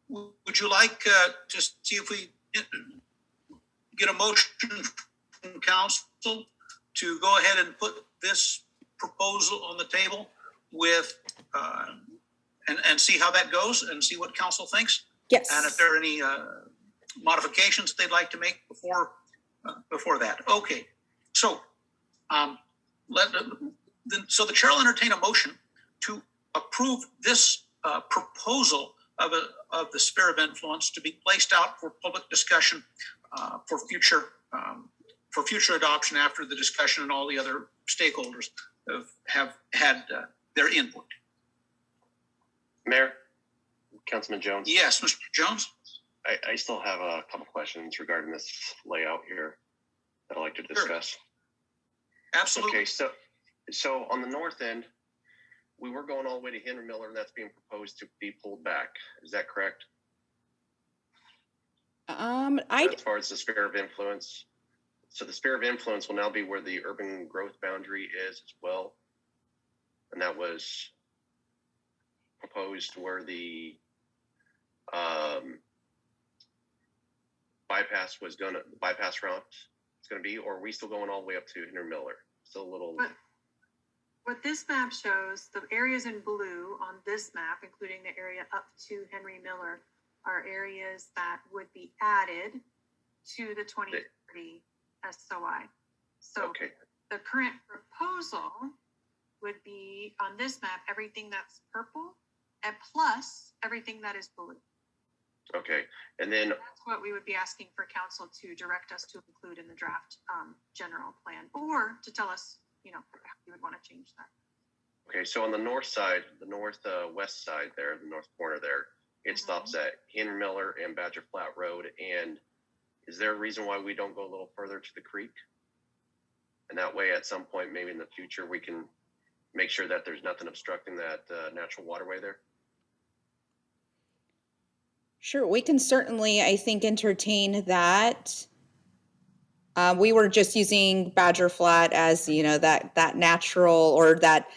would you like to see if we get a motion from council to go ahead and put this proposal on the table with and see how that goes and see what council thinks? Yes. And if there are any modifications they'd like to make before that. Okay. So so the chair will entertain a motion to approve this proposal of the sphere of influence to be placed out for public discussion for future adoption after the discussion and all the other stakeholders have had their input. Mayor, Councilman Jones. Yes, Mr. Jones. I still have a couple questions regarding this layout here that I'd like to discuss. Sure. Absolutely. Okay, so on the north end, we were going all the way to Henry Miller, and that's being proposed to be pulled back. Is that correct? As far as the sphere of influence. So the sphere of influence will now be where the urban growth boundary is as well. and that was proposed where the bypass route is going to be, or are we still going all the way up to Henry Miller? Still a little. What this map shows, the areas in blue on this map, including the area up to Henry Miller, are areas that would be added to the 2030 SOI. So Okay. the current proposal would be on this map, everything that's purple and plus everything that is blue. Okay, and then That's what we would be asking for council to direct us to include in the draft general plan, or to tell us, how you would want to change that. okay, so on the north side, the northwest side there, the north corner there, it stops at Henry Miller and Badger Flat Road. And is there a reason why we don't go a little further to the creek? And that way, at some point, maybe in the future, we can make sure that there's nothing obstructing that natural waterway there. Sure, we can certainly, I think, entertain that. We were just using Badger Flat as, that natural or that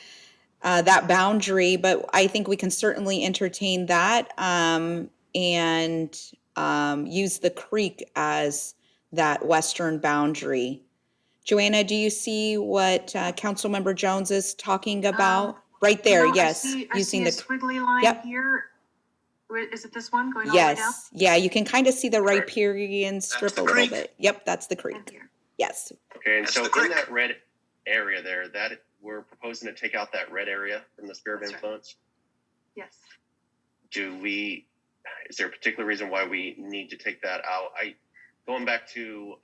boundary, but I think we can certainly entertain that and use the creek as that western boundary. Joanna, do you see what Councilmember Jones is talking about? Right there, yes. I see a squiggly line Yep. here. Is it this one going all the way down? Yes, yeah, you can kind of see the Correct. riparian strip the a little creek. bit. Yep, that's the And creek. here. Yes. Okay, and That's so the in creek. that red area there, that we're proposing to take out that red area from the sphere of That's right. influence. Yes. Is there a particular reason why we need to take that out? Going back to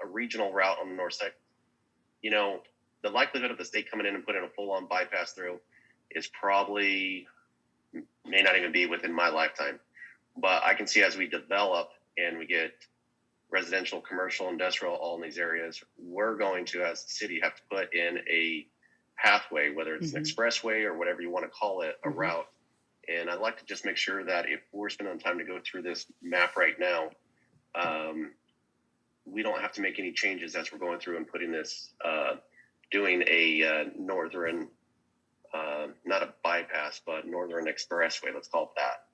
a regional route on the north side, the likelihood of the state coming in and putting a full-on bypass through is probably may not even be within my lifetime. But I can see as we develop and we get residential, commercial, industrial, all in these areas, we're going to, as the city, have to put in a pathway, whether it's an expressway or whatever you want to call it, a route. And I'd like to just make sure that if we're spending time to go through this map right now, we don't have to make any changes as we're going through and putting this, doing a northern, not a bypass, but northern expressway, let's call it that.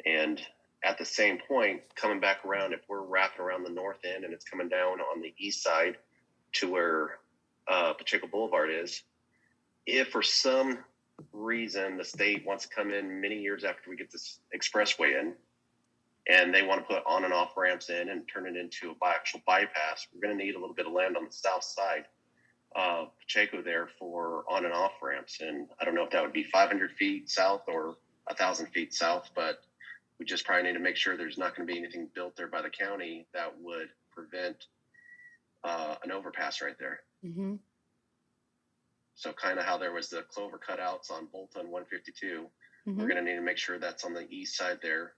And at the same point, coming back around, if we're wrapping around the north end and it's coming down on the east side to where Pacheco Boulevard is, if for some reason the state wants to come in many years after we get this expressway in and they want to put on and off ramps in and turn it into an actual bypass, we're going to need a little bit of land on the south side of Pacheco there for on and off ramps. And I don't know if that would be 500 feet south or 1,000 feet south, but we just probably need to make sure there's not going to be anything built there by the county that would prevent an overpass right there. Mm-hmm. So kind of how there was the clover cutouts on Volta and 152, we're going to need to make sure that's on the east side there,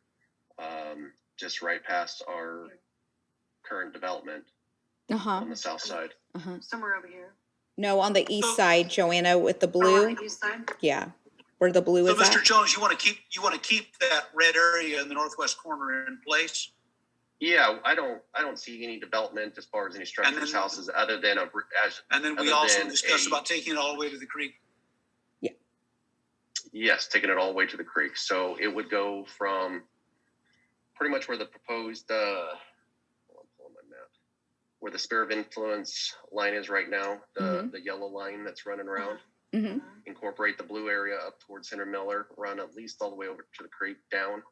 just right past our current development on the south side. Somewhere over here. No, on the east side, Joanna, with the Oh, blue. on the east side? Yeah, where the blue So, is at. Mr. Jones, you want to keep that red area in the northwest corner in place? Yeah, I don't see any development as far as any structures, houses, other than And then we other also than discussed about taking it all the way to the creek. Yes, taking it all the way to the creek. So it would go from pretty much where the proposed, hold on, pull my map, where the sphere of influence line is right now, the yellow line that's running around. Mm-hmm. Incorporate the blue area up towards Henry Miller, run at least all the way over to the creek, down,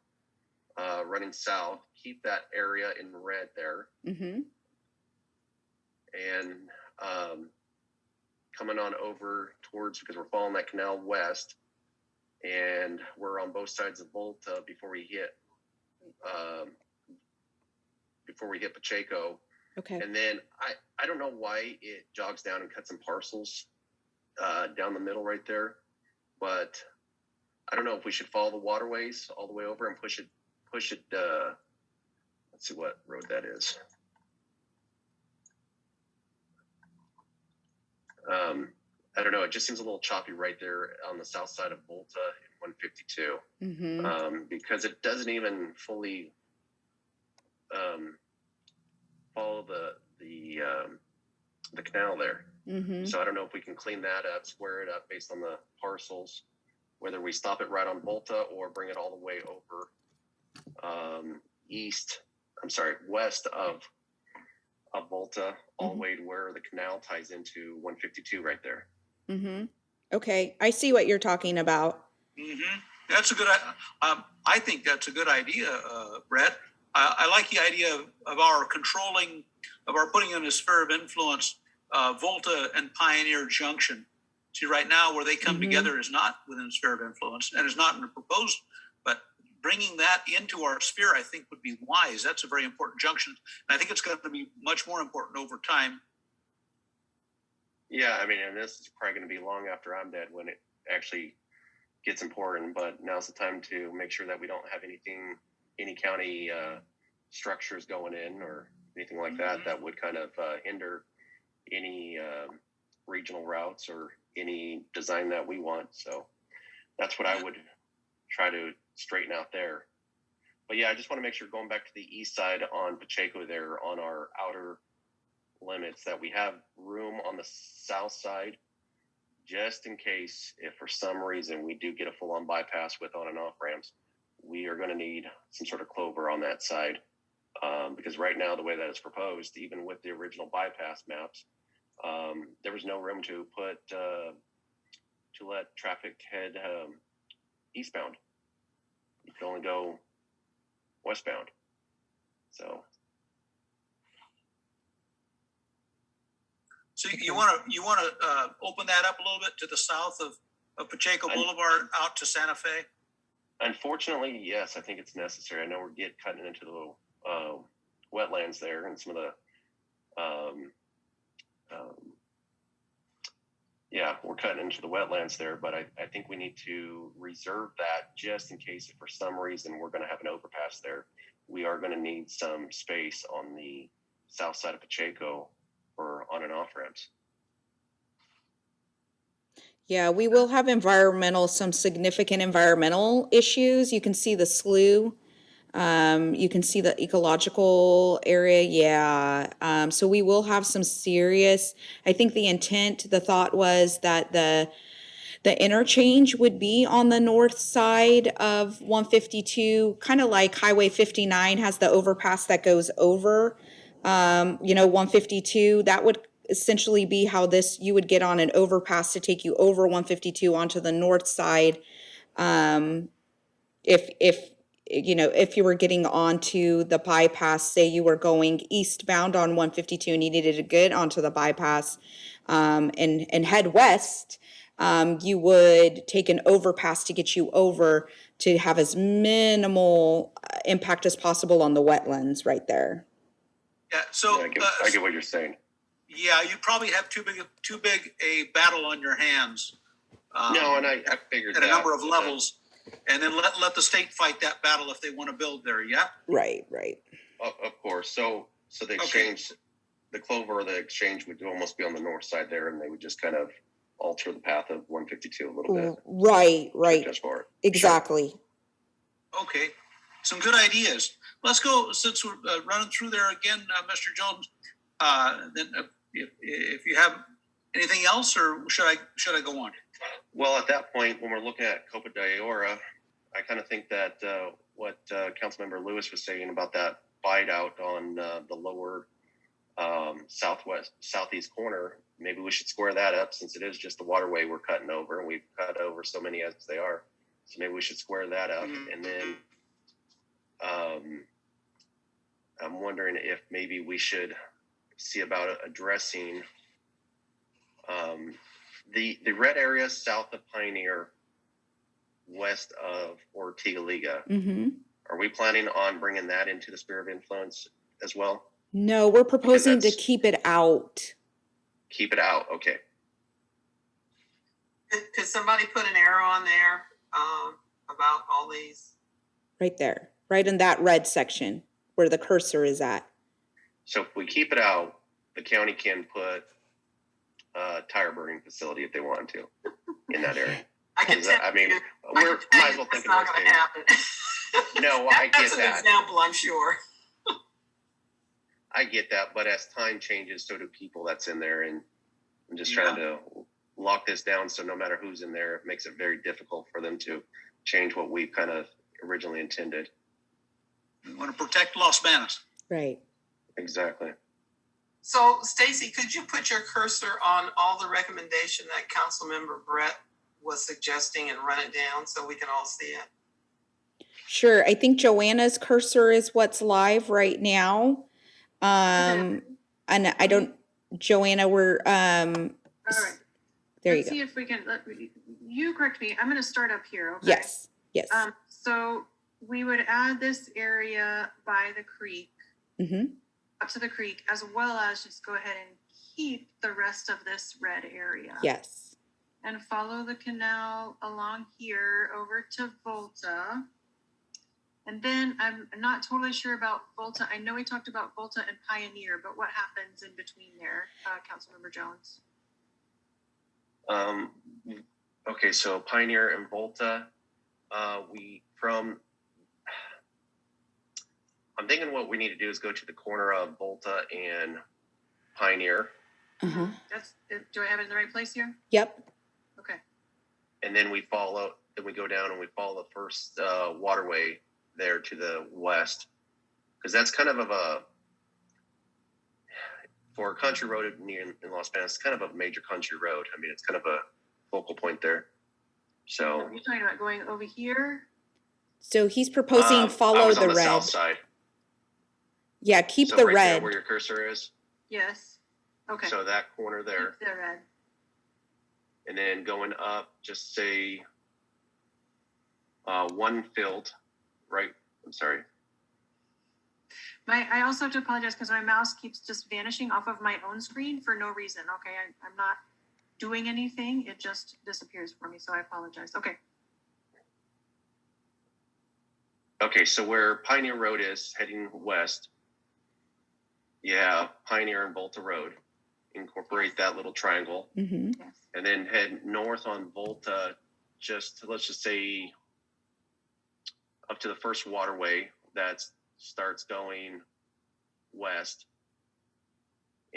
running south. Keep that area in red there, Mm-hmm. and coming on over towards, because we're following that canal west, and we're on both sides of Volta before we hit Pacheco. Okay. And then I don't know why it jogs down and cuts in parcels down the middle right there, but I don't know if we should follow the waterways all the way over and push it. Let's see what road that is. I don't know. It just seems a little choppy right there on the south side of Volta in 152, Mm-hmm. because it doesn't even fully follow the canal there. Mm-hmm. So I don't know if we can clean that up, square it up based on the parcels, whether we stop it right on Volta or bring it all the way over west of Volta, all the way to where the canal ties into 152 right there. Mm-hmm. Okay, I see what you're talking about. Mm-hmm. That's a good. I think that's a good idea, Brett. I like the idea of our controlling, of our putting in a sphere of influence, Volta and Pioneer Junction. See, right now where they come together is not within a sphere of influence and is not in the proposed, but bringing that into our sphere, I think, would be wise. That's a very important junction. And I think it's going to be much more important over time. Yeah, I mean, and this is probably going to be long after I'm dead when it actually gets important, but now's the time to make sure that we don't have any county structures going in or anything like that would kind of hinder any regional routes or any design that we want. So that's what I would try to straighten out there. But yeah, I just want to make sure, going back to the east side on Pacheco there, on our outer limits, that we have room on the south side just in case, if for some reason we do get a full-on bypass with on and off ramps, we are going to need some sort of clover on that side. Because right now, the way that it's proposed, even with the original bypass maps, there was no room to put to let traffic head eastbound. You could only go westbound. So you want to open that up a little bit to the south of Pacheco Boulevard out to Santa Fe? Unfortunately, yes, I think it's necessary. I know we're cutting into the wetlands there and some of the we're cutting into the wetlands there, but I think we need to reserve that just in case if for some reason we're going to have an overpass there. We are going to need some space on the south side of Pacheco for on and off ramps. Yeah, we will have some significant environmental issues. You can see the slough. You can see the ecological area. Yeah. So we will have some serious, I think the thought was that the interchange would be on the north side of 152, kind of like Highway 59 has the overpass that goes over, 152. That would essentially be how you would get on an overpass to take you over 152 onto the north side. If you were getting onto the bypass, say you were going eastbound on 152 and you needed to get onto the bypass and head west, you would take an overpass to get you over to have as minimal impact as possible on the wetlands right there. Yeah, so I get what you're saying. Yeah, you probably have too big a battle on your hands. No, and I figured at that, a number of levels, and then let the state fight that battle if they want to build there. Yeah. Right. Of course. So the exchange, the clover, or the exchange would almost be on the north side there, and they would just kind of alter the path of 152 a little bit. Right. Just for it. Exactly. Sure. Okay, some good ideas. Let's go, since we're running through there again, Mr. Jones. Then if you have anything else, or should I go on? Well, at that point, when we're looking at Copa de Oro, I kind of think that what Councilmember Lewis was saying about that bite out on the lower southeast corner, maybe we should square that up, since it is just the waterway we're cutting over, and we've cut over so many as they are. So maybe we should square that up. Mm-hmm. And then I'm wondering if maybe we should see about addressing the red area south of Pioneer, west of Ortiga-Liga. Mm-hmm. Are we planning on bringing that into the sphere of influence as well? No, we're proposing to keep it out. Keep it out, okay. Could somebody put an arrow on there about all these? Right there, right in that red section where the cursor is at. So if we keep it out, the county can put a tire burning facility if they want to in that area. We might as well think of not going to happen. No, I get That's an that. example, I'm sure. I get that, but as time changes, so do people that's in there, and I'm just trying to lock this down so no matter who's in there, it makes it very difficult for them to change what we kind of originally intended. We want to protect Los Banos. Right. Exactly. So Stacy, could you put your cursor on all the recommendation that Councilmember Brett was suggesting and run it down so we can all see it? Sure. I think Joanna's cursor is what's live right now. And I don't, Joanna, we're, All right. there Let's you see go. if we can, you correct me. I'm going to start up here. Okay. Yes. Yes. So we would add this area by the creek, Mm-hmm. up to the creek, as well as just go ahead and keep the rest of this red area. Yes. And follow the canal along here over to Volta. And then I'm not totally sure about Volta. I know we talked about Volta and Pioneer, but what happens in between there, Councilmember Jones? Okay, so Pioneer and Volta, I'm thinking what we need to do is go to the corner of Volta and Pioneer, Uh-huh. Do I have it in the right place here? Yep. Okay. and then we go down and we follow the first waterway there to the west, because that's kind of for a country road in Los Banos, it's kind of a major country road. I mean, it's kind of a focal point there. So You're talking about going over here? So he's proposing I follow was on the the red. south side. Yeah, keep So the right red. there where your cursor is. Yes. Okay. So that corner there, Keep the red. and then going up, just say one field, right? I'm sorry. I also have to apologize because my mouse keeps just vanishing off of my own screen for no reason. Okay, I'm not doing anything. It just disappears for me, so I apologize. Okay. Okay, so where Pioneer Road is heading west, yeah, Pioneer and Volta Road. Incorporate that little triangle, Mm-hmm. Yes. and then head north on Volta. Let's just say up to the first waterway that starts going west,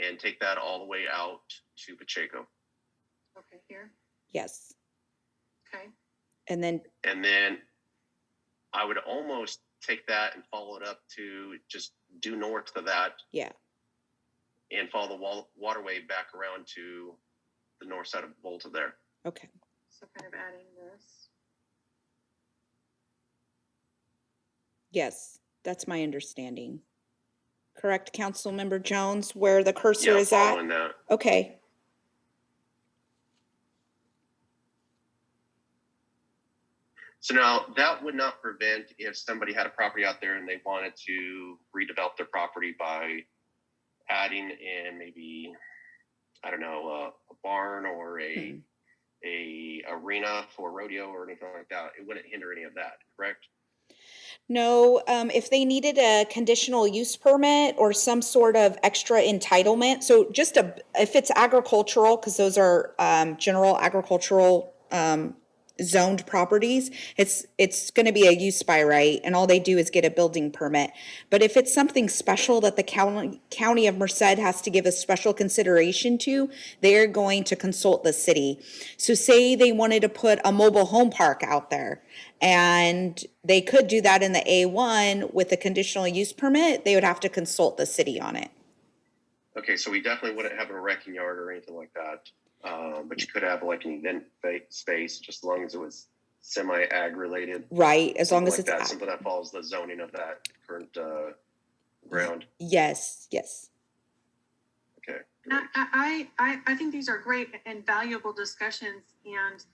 and take that all the way out to Pacheco. Okay, here. Yes. Okay. And then, I would almost take that and follow it up to just due north of that, yeah. and follow the waterway back around to the north side of Volta there. Okay. So kind of adding this. Yes, that's my understanding. Correct, Councilmember Jones, where the cursor Yeah, is at? following that. Okay. So now that would not prevent if somebody had a property out there and they wanted to redevelop their property by adding in maybe, I don't know, a barn or a arena for rodeo or anything like that. It wouldn't hinder any of that, correct? No, if they needed a conditional use permit or some sort of extra entitlement, so just if it's agricultural, because those are general agricultural zoned properties, it's going to be a use by right, and all they do is get a building permit. But if it's something special that the county of Merced has to give a special consideration to, they're going to consult the city. So say they wanted to put a mobile home park out there, and they could do that in the A1 with a conditional use permit, they would have to consult the city on it. Okay, so we definitely wouldn't have a wrecking yard or anything like that. But you could have like an event space, just as long as it was semi-ag related. Right, as long as it's that, something that follows the zoning of that current ground. Yes, yes. Okay. I think these are great and valuable discussions, and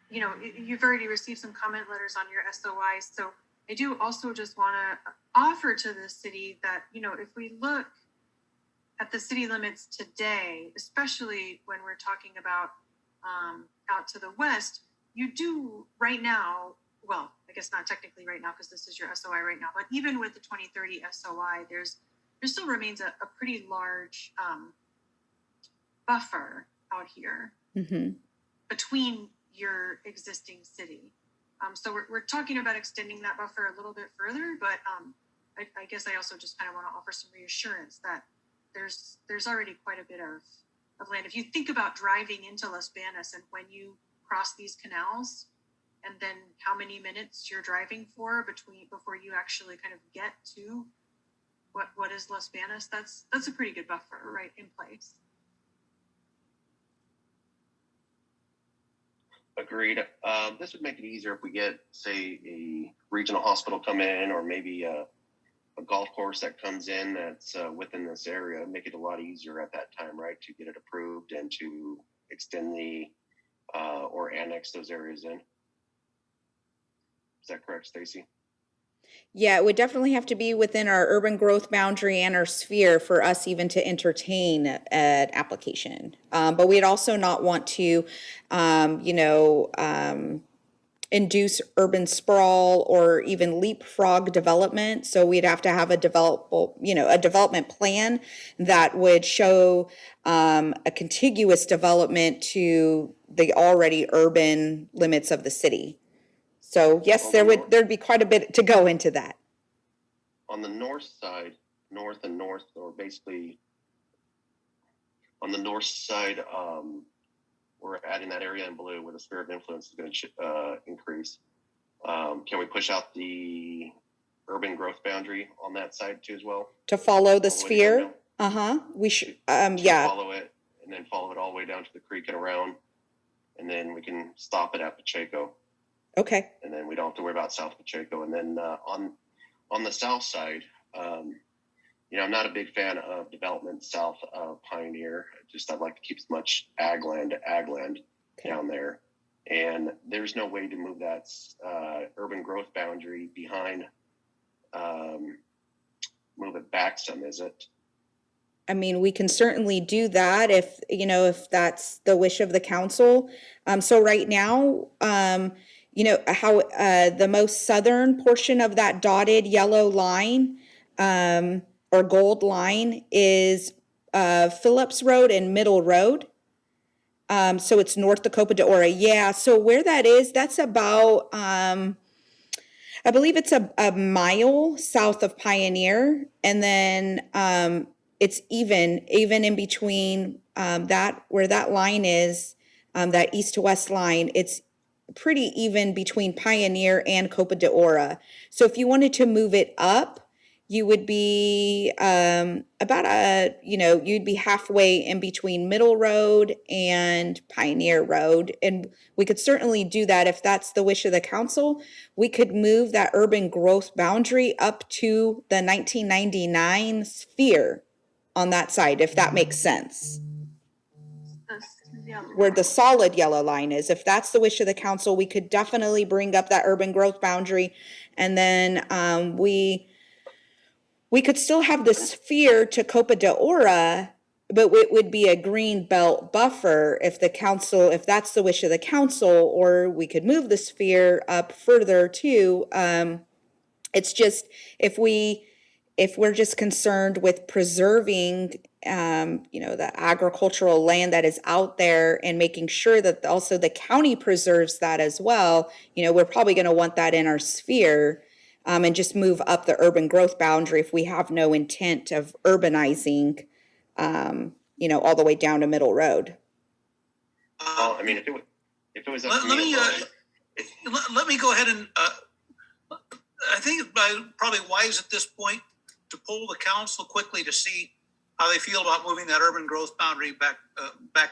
you know, you've already received some comment letters on your SOIs. So I do also just want to offer to the city that, you know, if we look at the city limits today, especially when we're talking about out to the west, you do right now, well, I guess not technically right now because this is your SOI right now, but even with the 2030 SOI, there still remains a pretty large buffer out here between your existing city. So we're talking about extending that buffer a little bit further, but I guess I also just kind of want to offer some reassurance that there's already quite a bit of of land. If you think about driving into Las Banas and when you cross these canals, and then how many minutes you're driving for before you actually kind of get to what is Las Banas, that's a pretty good buffer right in place. Agreed. This would make it easier if we get, say, a regional hospital come in, or maybe a golf course that comes in that's within this area. Make it a lot easier at that time, right, to get it approved and to extend the or annex those areas in. Is that correct, Stacy? Yeah, it would definitely have to be within our urban growth boundary and our sphere for us even to entertain an application. But we'd also not want to, induce urban sprawl or even leapfrog development. So we'd have to have a development plan that would show a contiguous development to the already urban limits of the city. So yes, there'd be quite a bit to go into that. On the north side, north and north, or basically on the north side, we're adding that area in blue where the sphere of influence is going to increase. Can we push out the urban growth boundary on that side too as well? To follow the All way down? sphere? We should, To yeah. follow it, and then follow it all the way down to the creek and around, and then we can stop it at Pacheco. Okay. And then we don't have to worry about South Pacheco. And then on the south side, I'm not a big fan of development south of Pioneer. I'd like to keep as much ag land down there. And there's no way to move that urban growth boundary behind, move it back some, is it? I mean, we can certainly do that if that's the wish of the council. So right now, how the most southern portion of that dotted yellow line or gold line is Phillips Road and Middle Road. So it's north of Copa de Oro. Yeah, so where that is, that's about, I believe it's a mile south of Pioneer. And then it's even in between that, where that line is, that east to west line, it's pretty even between Pioneer and Copa de Oro. So if you wanted to move it up, you would be you'd be halfway in between Middle Road and Pioneer Road. And we could certainly do that if that's the wish of the council. We could move that urban growth boundary up to the 1999 sphere on that side, if that makes sense. Where the solid yellow line is. If that's the wish of the council, we could definitely bring up that urban growth boundary. And then we could still have the sphere to Copa de Oro, but it would be a green belt buffer if that's the wish of the council, or we could move the sphere up further too. It's just if we're just concerned with preserving the agricultural land that is out there and making sure that also the county preserves that as well, we're probably going to want that in our sphere, and just move up the urban growth boundary if we have no intent of urbanizing, all the way down to Middle Road. Well, I mean, if it was up to Let me, me go ahead and I think it's probably wise at this point to poll the council quickly to see how they feel about moving that urban growth boundary back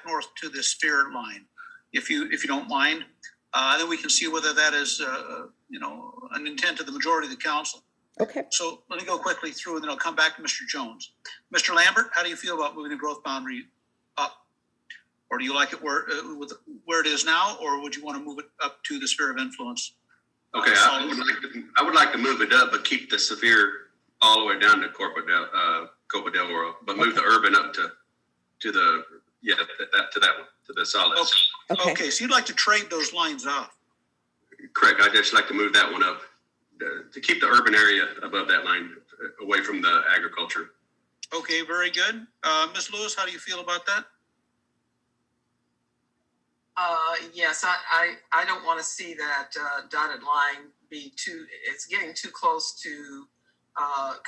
north to the sphere line, if you don't mind. Then we can see whether that is an intent of the majority of the council. Okay. So let me go quickly through, and then I'll come back to Mr. Jones. Mr. Lambert, how do you feel about moving the growth boundary up? Or do you like it where it is now, or would you want to move it up to the sphere of influence? Okay, I would like to move it up, but keep the sphere all the way down to Copa del Oro, but move the urban up to the solids. Okay, so you'd like to trade those lines off. Correct. I'd just like to move that one up to keep the urban area above that line, away from the agriculture. Okay, very good. Ms. Lewis, how do you feel about that? Yes, I don't want to see that dotted line be it's getting too close to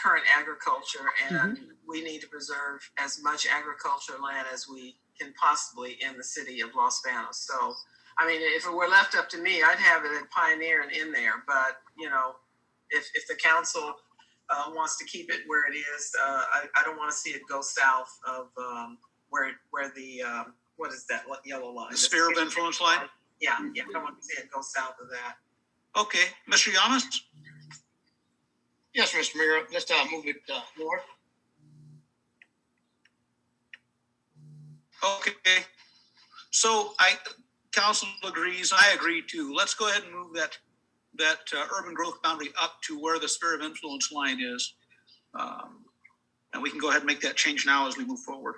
current agriculture, and we need to preserve as much agricultural land as we can possibly in the city of Los Banos. So, I mean, if it were left up to me, I'd have it at Pioneer and in there. But, you know, if the council wants to keep it where it is, I don't want to see it go south of where the, what is that yellow line? The sphere of influence line? Yeah, I don't want to see it go south of that. Okay, Mr. Yamas? Yes, Mr. Mayor, let's move it north. Okay, so council agrees, I agree too. Let's go ahead and move that urban growth boundary up to where the sphere of influence line is. And we can go ahead and make that change now as we move forward.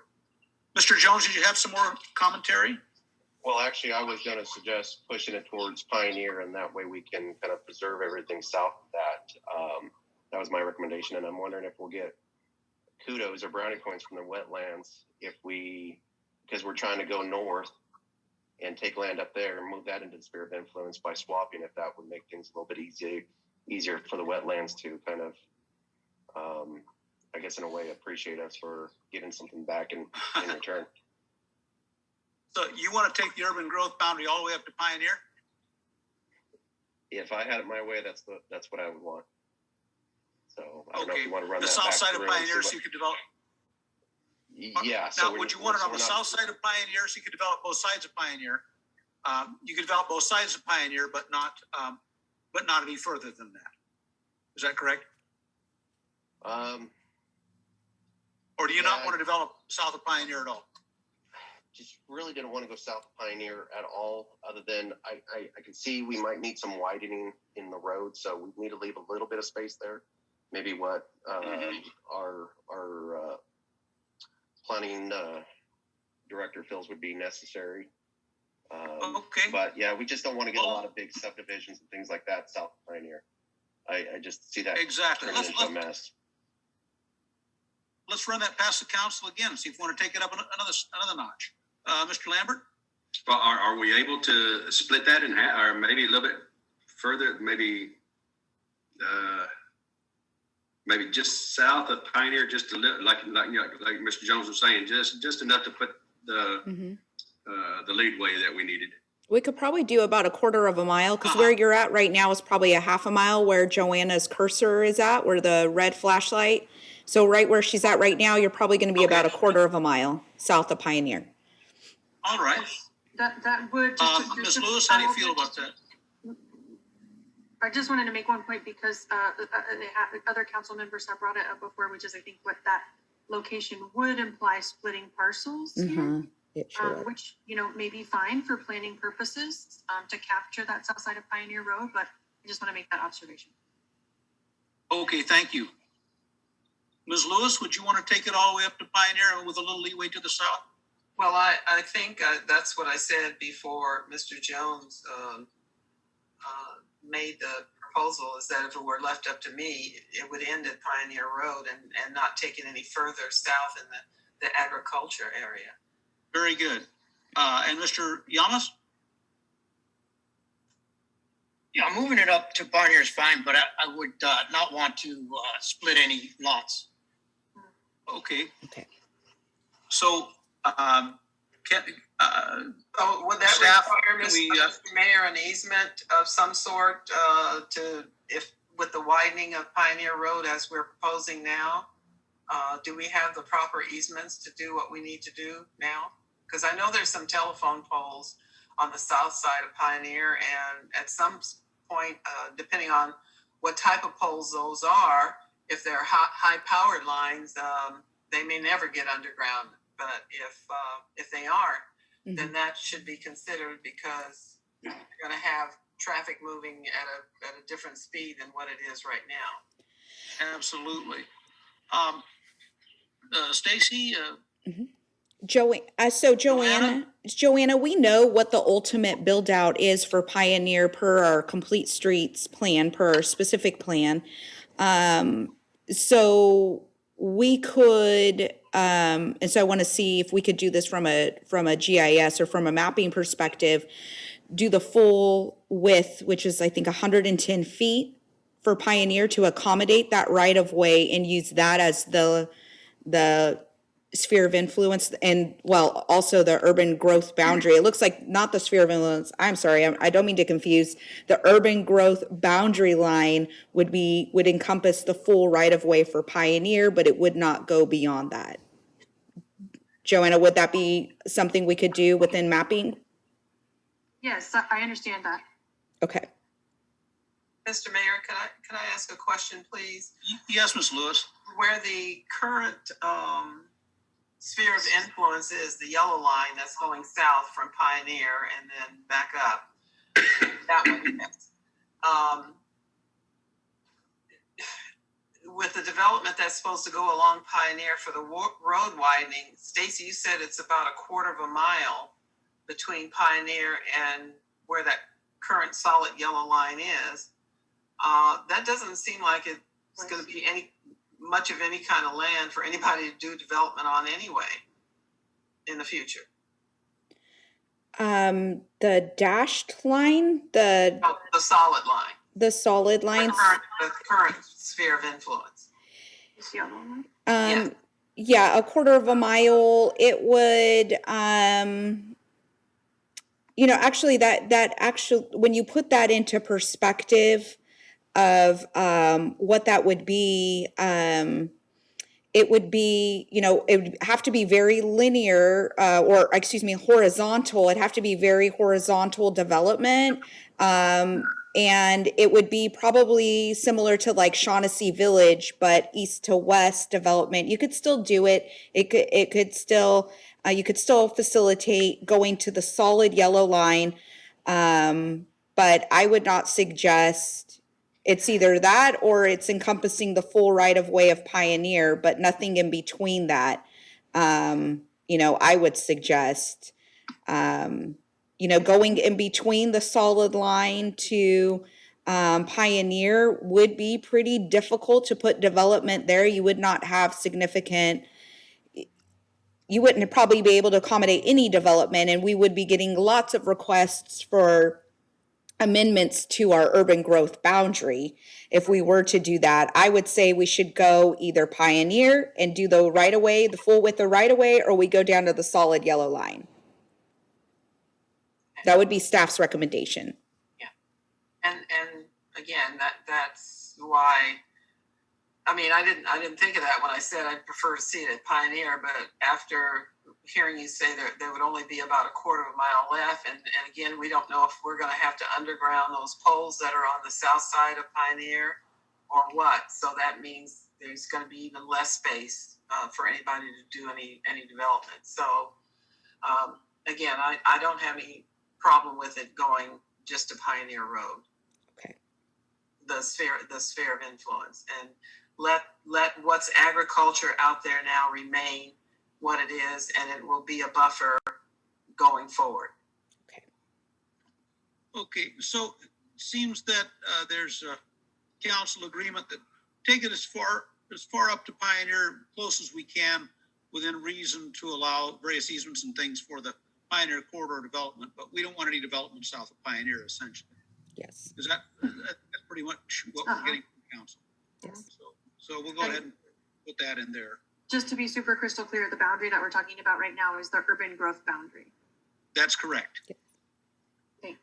Mr. Jones, did you have some more commentary? Well, actually, I was going to suggest pushing it towards Pioneer, and that way we can kind of preserve everything south of that. That was my recommendation, and I'm wondering if we'll get kudos or brownie points from the wetlands because we're trying to go north and take land up there and move that into the sphere of influence by swapping, if that would make things a little bit easier for the wetlands to kind of, I guess in a way, appreciate us for giving something back in return. So you want to take the urban growth boundary all the way up to Pioneer? If I had it my way, that's what I would want. So I don't know if Okay, you want to run the that south back side of through and see Pioneer, what- so you could develop. Yeah. Now, would you want it on the south side of Pioneer, so you could develop both sides of Pioneer? You could develop both sides of Pioneer, but not any further than that. Is that correct? Or do you not Yeah. want to develop south of Pioneer at all? Just really didn't want to go south of Pioneer at all, other than I can see we might need some widening in the road, so we need to leave a little bit of space there. Maybe what our planning director feels would be necessary. Okay. But yeah, we just don't want to get a lot of big subdivisions and things like that south of Pioneer. I just see that Exactly. turning into a mess. Let's run that past the council again, see if we want to take it up another notch. Mr. Lambert? Well, are we able to split that in half, or maybe a little bit further, maybe just south of Pioneer, just a little, like Mr. Jones was saying, just enough to put the leadway that we needed. We could probably do about a quarter of a mile, because where you're at right now is probably a half a mile where Joanna's cursor is at, where the red flashlight. So right where she's at right now, you're probably going to be about a quarter of a mile south of Pioneer. All right. That would. Ms. Lewis, how do you feel about that? I just wanted to make one point because other council members have brought it up before, which is I think what that location would imply splitting parcels here, It sure would. which may be fine for planning purposes to capture that south side of Pioneer Road, but I just want to make that observation. Okay, thank you. Ms. Lewis, would you want to take it all the way up to Pioneer with a little leeway to the south? Well, I think that's what I said before Mr. Jones made the proposal, is that if it were left up to me, it would end at Pioneer Road and not take it any further south in the agriculture area. Very good. And Mr. Yamas? Yeah, moving it up to Pioneer is fine, but I would not want to split any lots. Okay. Okay. So, So would that Staff, require, can we, Mr. Mayor, an easement of some sort with the widening of Pioneer Road as we're proposing now? Do we have the proper easements to do what we need to do now? Because I know there's some telephone poles on the south side of Pioneer, and at some point, depending on what type of poles those are, if they're high-powered lines, they may never get underground. But if they aren't, then that should be considered, because you're going to have traffic moving at a different speed than what it is right now. absolutely. Stacy? Joanna, we know what the ultimate build out is for Pioneer per our complete streets plan, per our specific plan. So we could, and so I want to see if we could do this from a GIS or from a mapping perspective, do the full width, which is I think 110 feet for Pioneer, to accommodate that right of way and use that as the sphere of influence and, well, also the urban growth boundary. It looks like not the sphere of influence. I'm sorry, I don't mean to confuse. The urban growth boundary line would encompass the full right of way for Pioneer, but it would not go beyond that. Joanna, would that be something we could do within mapping? Yes, I understand that. Okay. Mr. Mayor, can I ask a question, please? Yes, Ms. Lewis. Where the current sphere of influence is, the yellow line that's going south from Pioneer and then back up, that one, yes. With the development that's supposed to go along Pioneer for the road widening, Stacy, you said it's about a quarter of a mile between Pioneer and where that current solid yellow line is. That doesn't seem like it's going to be much of any kind of land for anybody to do development on anyway in the future. The dashed line, The solid line. the solid lines. The current sphere of influence. This yellow one. Yes. Yeah, a quarter of a mile. It would, actually when you put that into perspective of what that would be, it would be, it would have to be very linear, horizontal. It'd have to be very horizontal development. And it would be probably similar to like Shaughnessy Village, but east to west development. You could still do it. You could still facilitate going to the solid yellow line. But I would not suggest it's either that or it's encompassing the full right of way of Pioneer, but nothing in between that. I would suggest, going in between the solid line to Pioneer would be pretty difficult to put development there. You would not have you wouldn't probably be able to accommodate any development, and we would be getting lots of requests for amendments to our urban growth boundary. If we were to do that, I would say we should go either Pioneer and do the right of way, the full width of right of way, or we go down to the solid yellow line. That would be staff's recommendation. Yeah. And again, that's why, I didn't think of that when I said I'd prefer to see it at Pioneer, but after hearing you say there would only be about a quarter of a mile left, and again, we don't know if we're going to have to underground those poles that are on the south side of Pioneer or what. So that means there's going to be even less space for anybody to do any development. So again, I don't have any problem with it going just to Pioneer Road. Okay. The sphere of influence, and let what's agriculture out there now remain what it is, and it will be a buffer going forward. Okay, so it seems that there's a council agreement that take it as far up to Pioneer, close as we can, within reason to allow various easements and things for the Pioneer corridor development, but we don't want any development south of Pioneer, essentially. Yes. Is that's pretty much what we're getting from council? Yes. So we'll go ahead and put that in there. Just to be super crystal clear, the boundary that we're talking about right now is the urban growth boundary. That's correct. Thanks.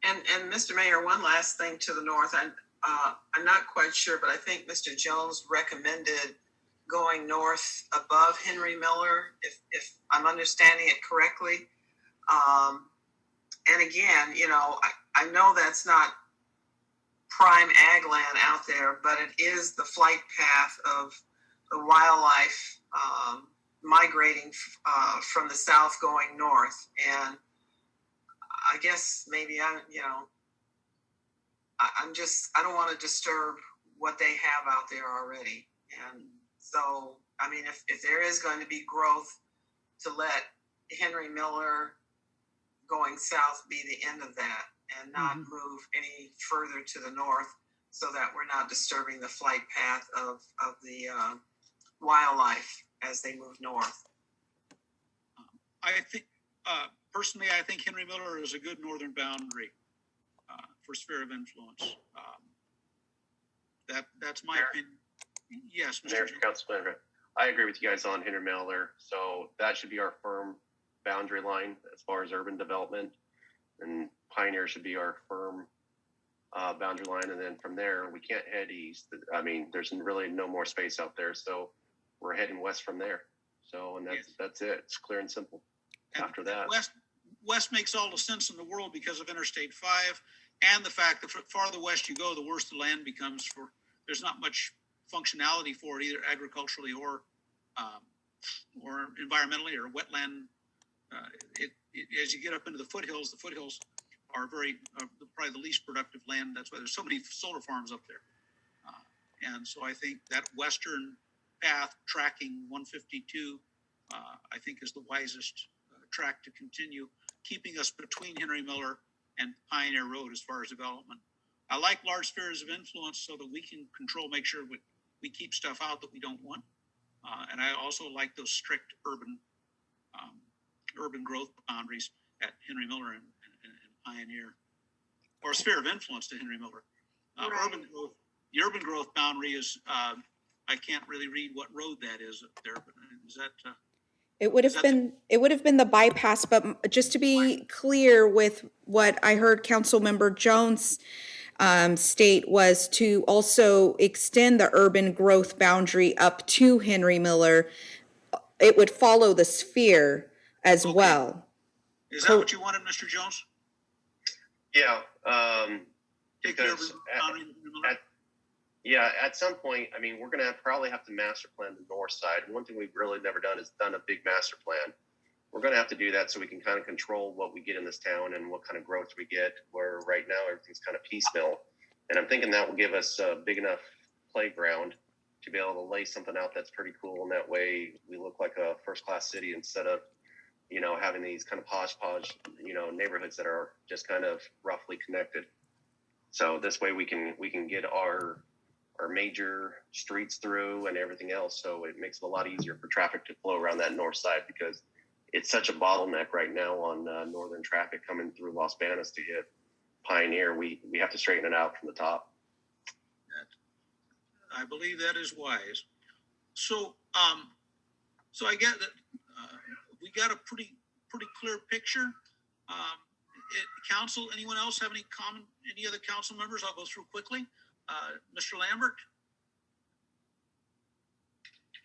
And Mr. Mayor, one last thing to the north. I'm not quite sure, but I think Mr. Jones recommended going north above Henry Miller, if I'm understanding it correctly. And again, I know that's not prime ag land out there, but it is the flight path of the wildlife migrating from the south going north. And I guess maybe I don't want to disturb what they have out there already. And so, if there is going to be growth, to let Henry Miller going south be the end of that, and not move any further to the north, so that we're not disturbing the flight path of the wildlife as they move north. I think, personally, I think Henry Miller is a good northern boundary for sphere of influence. That's my opinion. Yes, Mr. Mayor, Jones. Councilman, I agree with you guys on Henry Miller. So that should be our firm boundary line as far as urban development, and Pioneer should be our firm boundary line. And then from there, we can't head east. I mean, there's really no more space out there. So we're heading west from there. So, and that's it. It's clear and simple. And After that, west makes all the sense in the world because of Interstate 5 and the fact that the farther west you go, the worse the land becomes. There's not much functionality for it, either agriculturally or environmentally or wetland. As you get up into the foothills are probably the least productive land. That's why there's so many solar farms up there. And so I think that western path tracking 152, I think is the wisest track to continue, keeping us between Henry Miller and Pioneer Road as far as development. I like large spheres of influence so that we can make sure we keep stuff out that we don't want. And I also like those strict urban growth boundaries at Henry Miller and Pioneer, or a sphere of influence to Henry Miller. Right. The urban growth boundary is, I can't really read what road that is up there, but is that? It would have been the bypass, but just to be clear with what I heard Councilmember Jones state was to also extend the urban growth boundary up to Henry Miller. It would follow the sphere as Okay. well. Is that what you wanted, Mr. Jones? yeah. Take the urban Because boundary of Henry Miller? Yeah, at some point, I mean, we're going to probably have to master plan the north side. One thing we've really never done is done a big master plan. We're going to have to do that so we can kind of control what we get in this town and what kind of growth we get, where right now everything's kind of piecemeal. And I'm thinking that will give us a big enough playground to be able to lay something out that's pretty cool. And that way we look like a first-class city instead of, having these kind of hodgepodge, neighborhoods that are just kind of roughly connected. So this way we can get our major streets through and everything else. So it makes it a lot easier for traffic to flow around that north side, because it's such a bottleneck right now on northern traffic coming through Los Banos to hit Pioneer. We have to straighten it out from the top. I believe that is wise. So, so I get that we got a pretty clear picture. Council, anyone else have any other council members? I'll go through quickly. Mr. Lambert?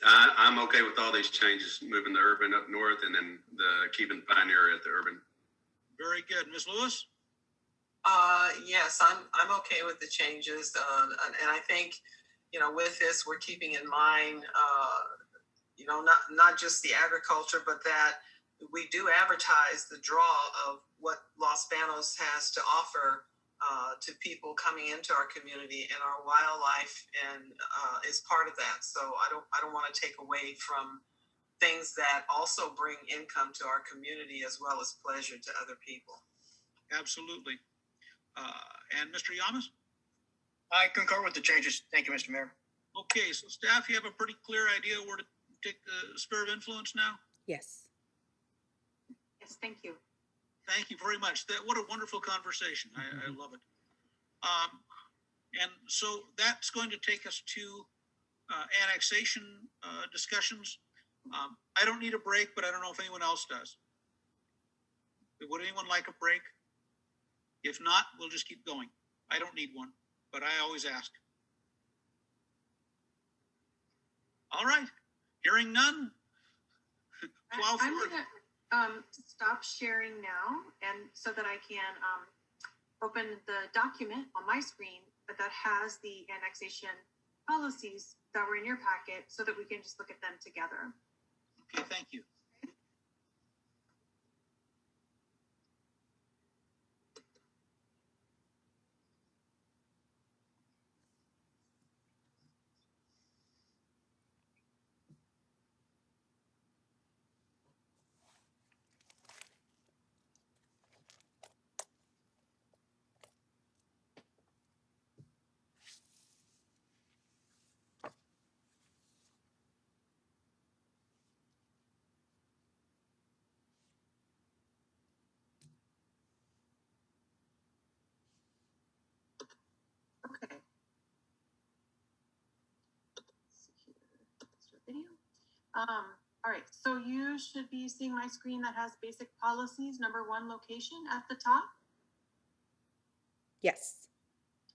I'm okay with all these changes, moving the urban up north and then keeping Pioneer at the urban. Very good. Ms. Lewis? Yes, I'm okay with the changes. And I think, with this, we're keeping in mind, not just the agriculture, but that we do advertise the draw of what Los Banos has to offer to people coming into our community, and our wildlife and is part of that. So I don't want to take away from things that also bring income to our community as well as pleasure to other people. Absolutely. And Mr. Yamas? I concur with the changes. Thank you, Mr. Mayor. Okay, so staff, you have a pretty clear idea where to take the sphere of influence now? Yes. Yes, thank you. Thank you very much. What a wonderful conversation. I love it. And so that's going to take us to annexation discussions. I don't need a break, but I don't know if anyone else does. Would anyone like a break? If not, we'll just keep going. I don't need one, but I always ask. All right, hearing none. Plow I'm forward. gonna stop sharing now, and so that I can open the document on my screen that has the annexation policies that were in your packet, so that we can just look at them together. Okay, thank you. All right, so you should be seeing my screen that has basic policies, number 1 location at the top. Yes.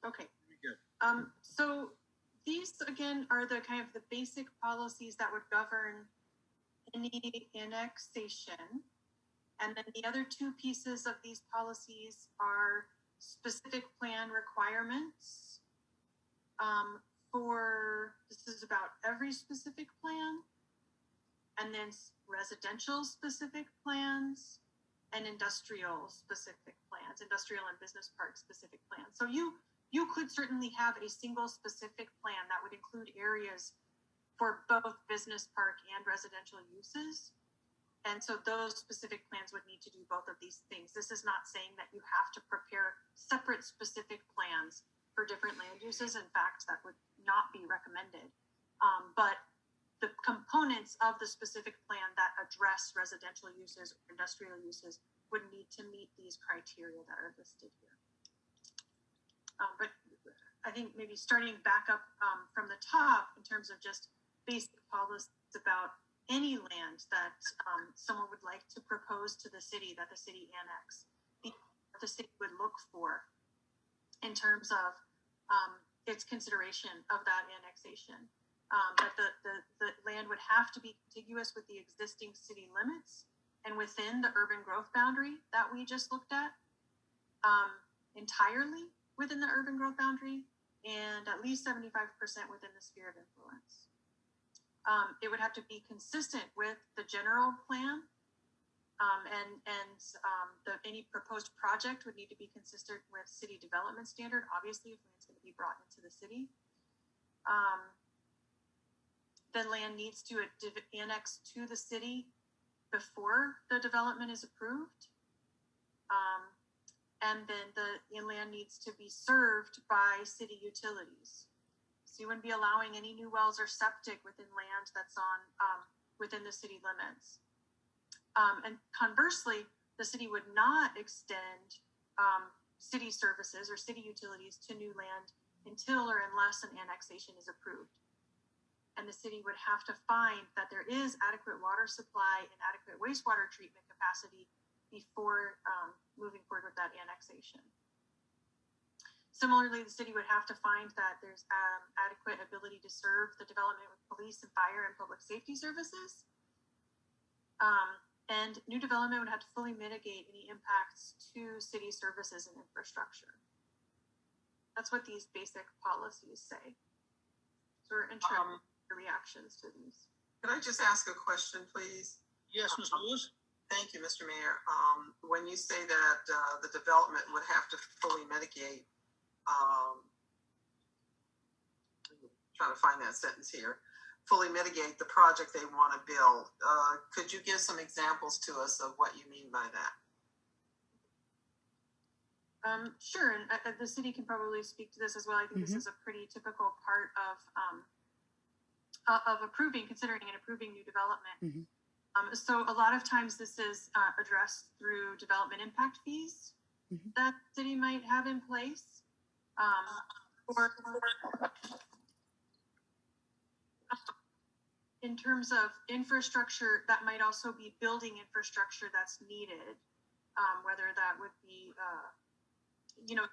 Okay. Very good. So these again are the kind of the basic policies that would govern any annexation. And then the other 2 pieces of these policies are specific plan requirements. This is about every specific plan, and then residential specific plans and industrial specific plans, industrial and business park specific plans. So you could certainly have a single specific plan that would include areas for both business park and residential uses. And so those specific plans would need to do both of these things. This is not saying that you have to prepare separate specific plans for different land uses. In fact, that would not be recommended. But the components of the specific plan that address residential uses or industrial uses would need to meet these criteria that are listed here. But I think maybe starting back up from the top in terms of just basic policies about any land that someone would like to propose to the city that the city annex, what the city would look for in terms of its consideration of that annexation. That the land would have to be contiguous with the existing city limits and within the urban growth boundary that we just looked at, entirely within the urban growth boundary, and at least 75% within the sphere of influence. It would have to be consistent with the general plan, and any proposed project would need to be consistent with city development standard, obviously, if land's going to be brought into the city. Then land needs to annex to the city before the development is approved. And then the land needs to be served by city utilities. So you wouldn't be allowing any new wells or septic within land that's on within the city limits. And conversely, the city would not extend city services or city utilities to new land until or unless an annexation is approved. And the city would have to find that there is adequate water supply and adequate wastewater treatment capacity before moving forward with that annexation. Similarly, the city would have to find that there's adequate ability to serve the development with police and fire and public safety services. And new development would have to fully mitigate any impacts to city services and infrastructure. That's what these basic policies say. So we're interested in the reactions to these. Could I just ask a question, please? Yes, Mr. Lewis? Thank you, Mr. Mayor. When you say that the development would have to fully mitigate, trying to find that sentence here, fully mitigate the project they want to build. Could you give some examples to us of what you mean by that? Sure, and the city can probably speak to this as well. I think this is a pretty typical part of considering and approving new development. So a lot of times this is addressed through development impact fees that the city might have in place. Or in terms of infrastructure, that might also be building infrastructure that's needed, whether that would be,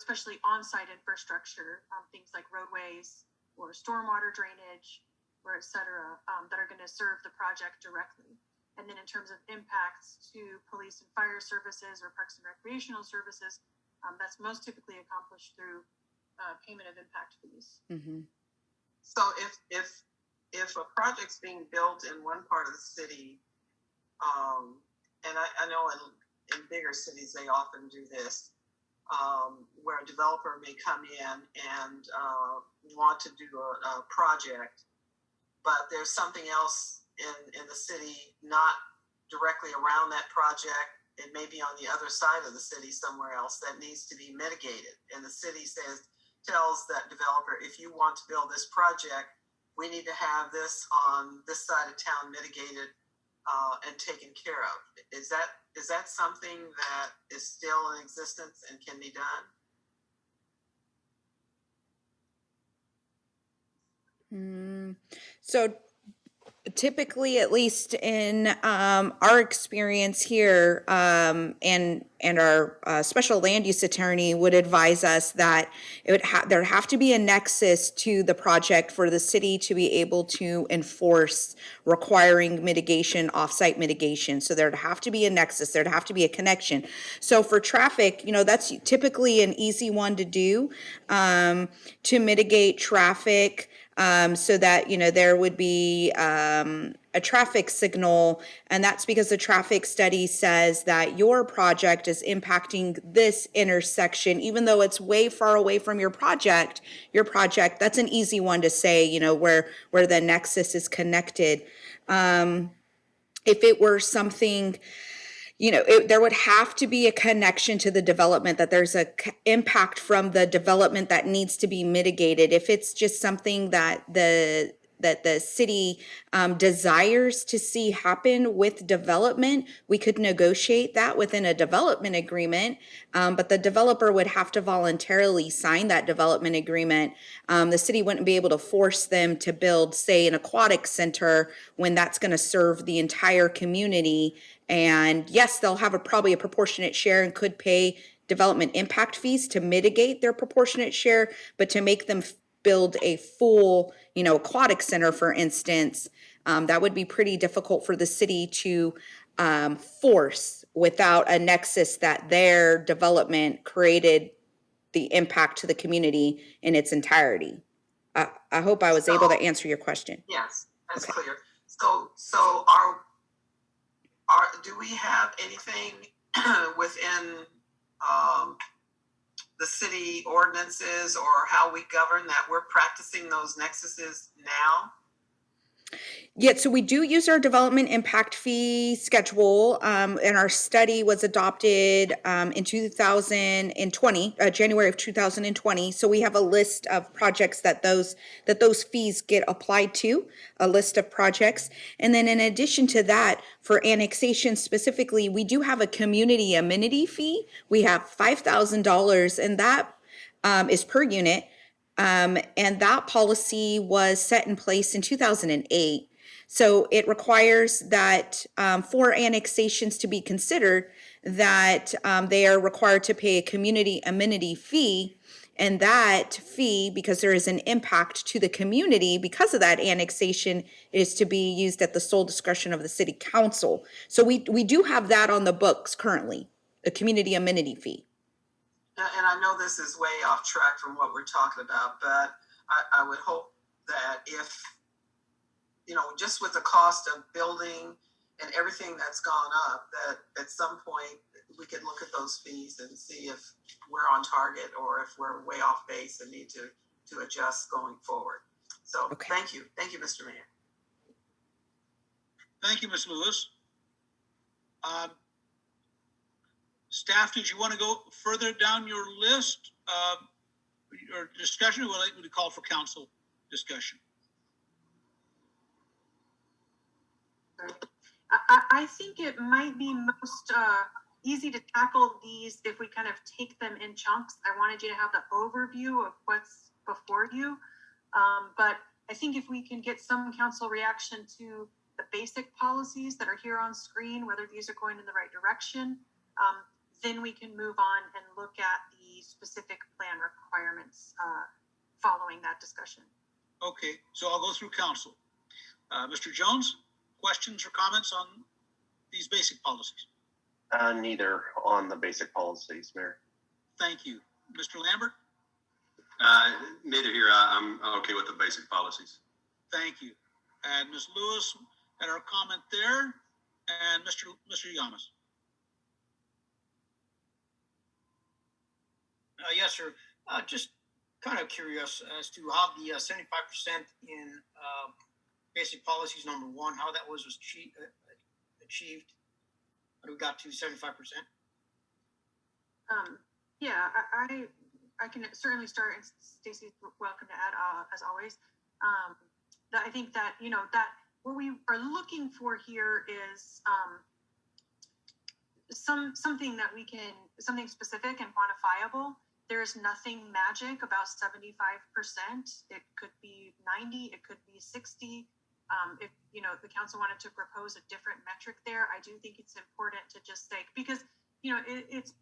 especially on-site infrastructure, things like roadways or stormwater drainage, or et cetera, that are going to serve the project directly. And then in terms of impacts to police and fire services or parks and recreational services, that's most typically accomplished through payment of impact fees. So if a project's being built in one part of the city, and I know in bigger cities they often do this, where a developer may come in and want to do a project, but there's something else in the city not directly around that project. It may be on the other side of the city somewhere else that needs to be mitigated. And the city tells that developer, if you want to build this project, we need to have this on this side of town mitigated and taken care of. Is that something that is still in existence and can be done? So Typically, at least in our experience here, and our special land use attorney would advise us that there'd have to be a nexus to the project for the city to be able to enforce requiring mitigation, offsite mitigation. So there'd have to be a nexus, there'd have to be a connection. So for traffic, that's typically an easy one to do, to mitigate traffic. So that, there would be a traffic signal, and that's because the traffic study says that your project is impacting this intersection, even though it's way far away from your project, that's an easy one to say, where the nexus is connected. If it were something, there would have to be a connection to the development, that there's a impact from the development that needs to be mitigated. If it's just something that the city desires to see happen with development, we could negotiate that within a development agreement, but the developer would have to voluntarily sign that development agreement. The city wouldn't be able to force them to build, say, an aquatic center when that's going to serve the entire community. And yes, they'll have probably a proportionate share and could pay development impact fees to mitigate their proportionate share, but to make them build a full, aquatic center, for instance, that would be pretty difficult for the city to force without a nexus that their development created the impact to the community in its entirety. I hope I was able to answer your question. Yes, that's Okay. clear. So do we have anything within the city ordinances or how we govern that we're practicing those nexuses now? Yeah, so we do use our development impact fee schedule, and our study was adopted in 2020, January of 2020. So we have a list of projects that those fees get applied to, a list of projects. And then in addition to that, for annexation specifically, we do have a community amenity fee. We have $5,000, and that is per unit. And that policy was set in place in 2008. So it requires that for annexations to be considered, that they are required to pay a community amenity fee. And that fee, because there is an impact to the community because of that annexation, is to be used at the sole discretion of the city council. So we do have that on the books currently, a community amenity fee. And I know this is way off track from what we're talking about, but I would hope that if, just with the cost of building and everything that's gone up, that at some point we could look at those fees and see if we're on target or if we're way off base and need to adjust going forward. So Okay. Thank you, Mr. Mayor. Thank you, Ms. Lewis. Staff, did you want to go further down your list, or discussion, or would you call for council discussion? I think it might be most easy to tackle these if we kind of take them in chunks. I wanted you to have the overview of what's before you. But I think if we can get some council reaction to the basic policies that are here on screen, whether these are going in the right direction, then we can move on and look at the specific plan requirements following that discussion. Okay, so I'll go through council. Mr. Jones, questions or comments on these basic policies? Neither on the basic policies, Mayor. Thank you. Mr. Lambert? Neither here. I'm okay with the basic policies. Thank you. And Ms. Lewis had our comment there, and Mr. Yamas. Yes, sir. Just kind of curious as to how the 75% in basic policies number 1, how that was achieved. How we got to 75%? Yeah, I can certainly start, and Stacy's welcome to add as always. That I think that that what we are looking for here is something that we can, something specific and quantifiable. There's nothing magic about 75%. It could be 90, it could be 60. If, you know, the council wanted to propose a different metric there, I do think it's important to just say, because, you know, it's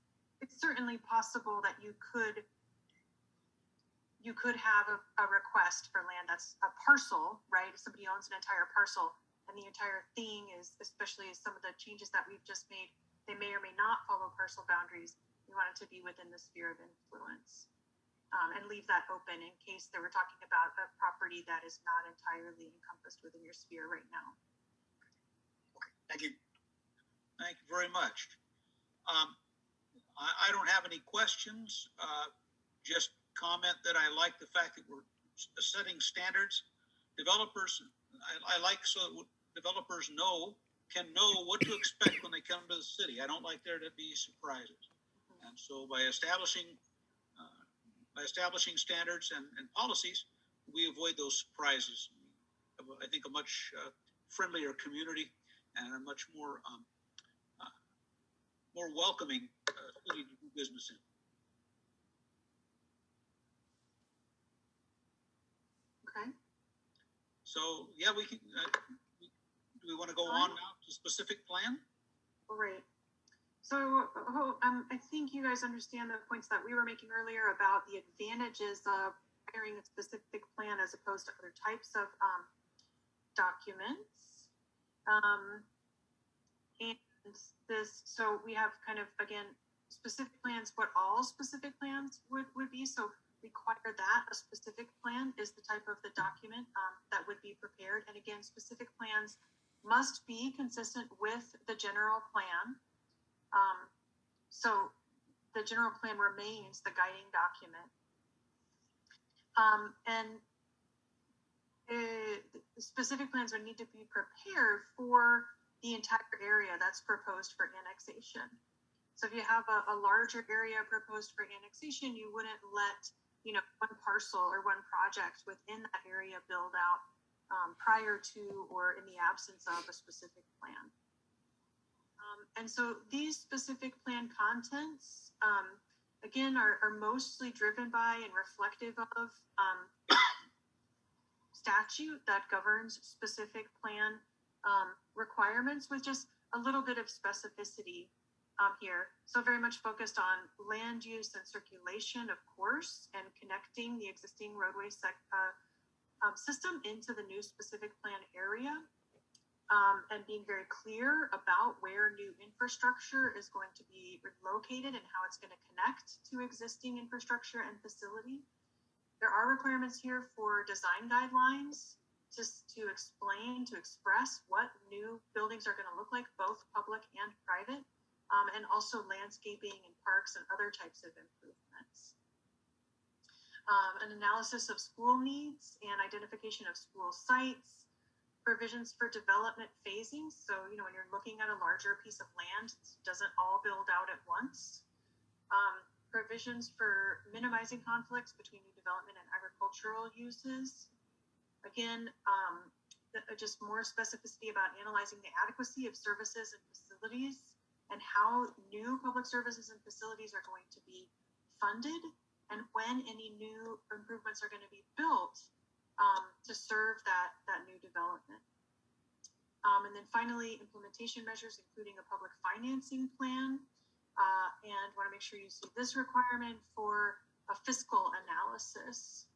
certainly possible that you could have a request for land that's a parcel, right? If somebody owns an entire parcel and the entire thing is, especially some of the changes that we've just made, they may or may not follow parcel boundaries. We want it to be within the sphere of influence, and leave that open in case they were talking about a property that is not entirely encompassed within your sphere right now. Thank you. Thank you very much. I don't have any questions. Just comment that I like the fact that we're setting standards. Developers, I like so that developers can know what to expect when they come to the city. I don't like there to be surprises. And so by establishing standards and policies, we avoid those surprises. I think a much friendlier community and a much more welcoming city to do business in. Okay. So yeah, we can. Do we want to go on now to specific plan? Great. So I think you guys understand the points that we were making earlier about the advantages of preparing a specific plan as opposed to other types of documents. And this, so we have kind of, again, specific plans, what all specific plans would be. So require that a specific plan is the type of the document that would be prepared. And again, specific plans must be consistent with the general plan. So the general plan remains the guiding document. The specific plans would need to be prepared for the entire area that's proposed for annexation. So if you have a larger area proposed for annexation, you wouldn't let, you know, one parcel or one project within that area build out prior to or in the absence of a specific plan. And so these specific plan contents, again, are mostly driven by and reflective of statute that governs specific plan requirements, with just a little bit of specificity here. So very much focused on land use and circulation, of course, and connecting the existing roadway system into the new specific plan area. And being very clear about where new infrastructure is going to be located and how it's going to connect to existing infrastructure and facility. There are requirements here for design guidelines just to explain, to express what new buildings are going to look like, both public and private, and also landscaping and parks and other types of improvements. An analysis of school needs and identification of school sites, provisions for development phasing. So, you know, when you're looking at a larger piece of land, it doesn't all build out at once. Provisions for minimizing conflicts between new development and agricultural uses. Again, just more specificity about analyzing the adequacy of services and facilities and how new public services and facilities are going to be funded and when any new improvements are going to be built to serve that new development. And then finally, implementation measures, including a public financing plan. And want to make sure you see this requirement for a fiscal analysis.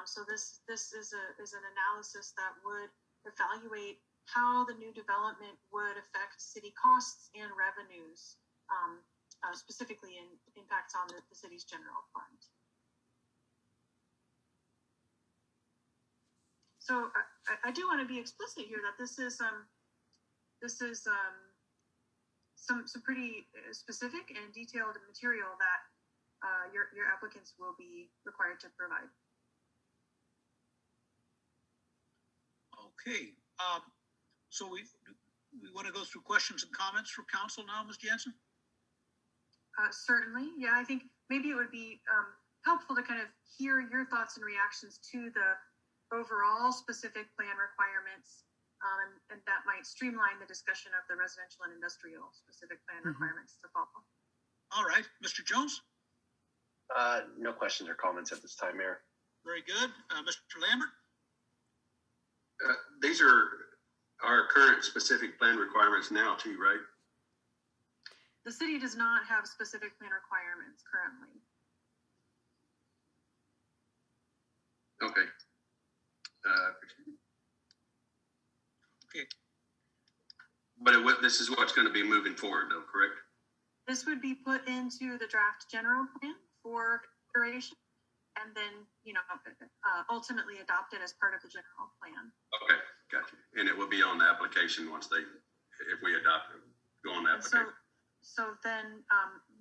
So this is an analysis that would evaluate how the new development would affect city costs and revenues, specifically in impacts on the city's general fund. So I do want to be explicit here that this is some pretty specific and detailed material that your applicants will be required to provide. Okay. So we want to go through questions and comments from council now, Ms. Jensen? Certainly. Yeah, I think maybe it would be helpful to kind of hear your thoughts and reactions to the overall specific plan requirements, and that might streamline the discussion of the residential and industrial specific plan requirements to follow. All right, Mr. Jones? No questions or comments at this time, Mayor. Very good. Mr. Lambert? These are our current specific plan requirements now too, right? The city does not have specific plan requirements currently. Okay. Okay. But this is what's going to be moving forward though, correct? This would be put into the draft general plan for consideration and then, ultimately adopted as part of the general plan. Okay, gotcha. And it will be on the application if we adopt it, go on the And so, application. so then,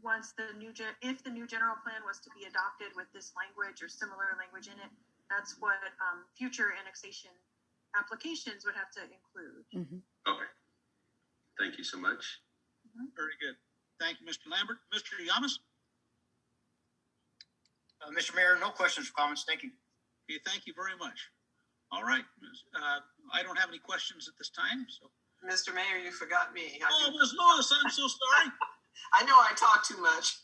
once if the new general plan was to be adopted with this language or similar language in it, that's what, future annexation applications would have to include. Okay. Thank you so much. Very good. Thank you, Mr. Lambert. Mr. Yamas? Mr. Mayor, no questions or comments. Thank you. Okay, thank you very much. All right, I don't have any questions at this time, so. Mr. Mayor, you forgot me. Oh, Ms. Lewis, I'm so sorry. I know I talk too much.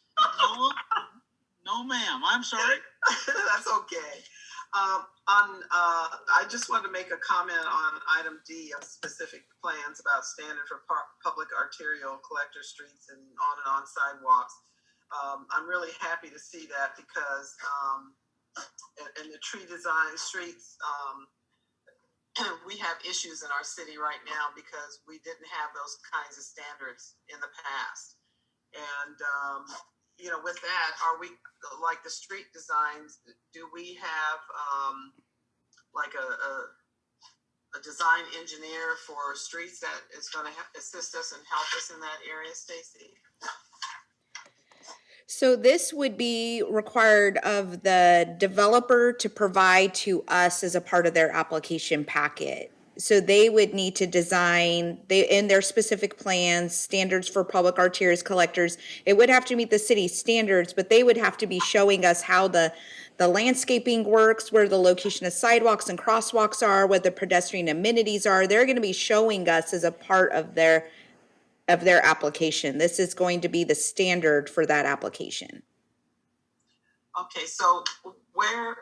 No, ma'am, I'm sorry. That's okay. I just wanted to make a comment on item D of specific plans about standard for public arterial collector streets and on sidewalks. I'm really happy to see that because in the tree design streets, we have issues in our city right now because we didn't have those kinds of standards in the past. And with that, are we, like the street designs, do we have like a design engineer for streets that is going to assist us and help us in that area, Stacy? So this would be required of the developer to provide to us as a part of their application packet. So they would need to design in their specific plans, standards for public arterials collectors. It would have to meet the city standards, but they would have to be showing us how the landscaping works, where the location of sidewalks and crosswalks are, what the pedestrian amenities are. They're going to be showing us as a part of their application. This is going to be the standard for that application. Okay, so where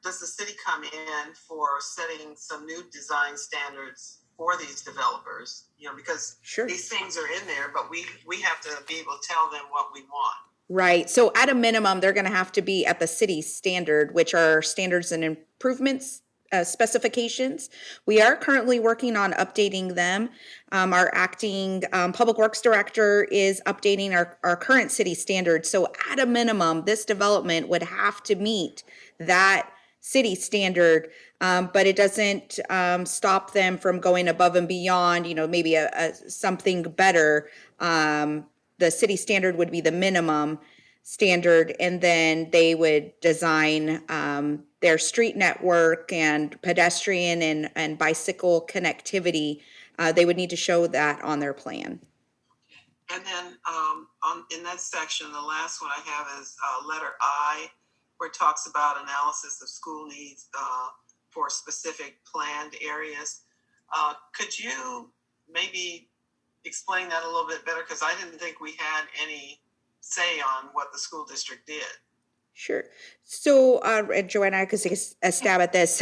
does the city come in for setting some new design standards for these developers? Because Sure. These things are in there, but we have to be able to tell them what we want. Right. So at a minimum, they're going to have to be at the city standard, which are standards and improvements specifications. We are currently working on updating them. Our acting public works director is updating our current city standards. So at a minimum, this development would have to meet that city standard, but it doesn't stop them from going above and beyond, maybe something better. The city standard would be the minimum standard, and then they would design their street network and pedestrian and bicycle connectivity. They would need to show that on their plan. And then in that section, the last one I have is letter I, where it talks about analysis of school needs for specific planned areas. Could you maybe explain that a little bit better? Because I didn't think we had any say on what the school district did. Sure. So, Joanna, I could take a stab at this.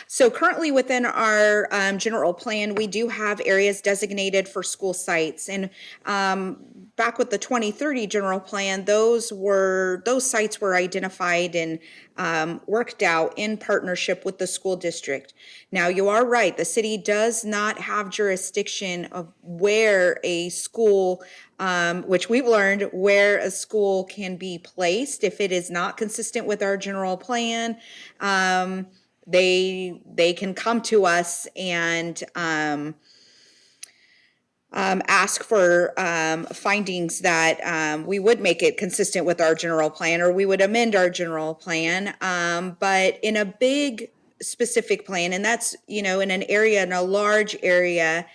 So currently within our general plan, we do have areas designated for school sites. And back with the 2030 general plan, those sites were identified and worked out in partnership with the school district. Now, you are right. The city does not have jurisdiction of where a school, which we've learned, where a school can be placed if it is not consistent with our general plan. They can come to us and ask for findings that we would make it consistent with our general plan, or we would amend our general plan. But in a big specific plan, and that's, in an area, in a large area,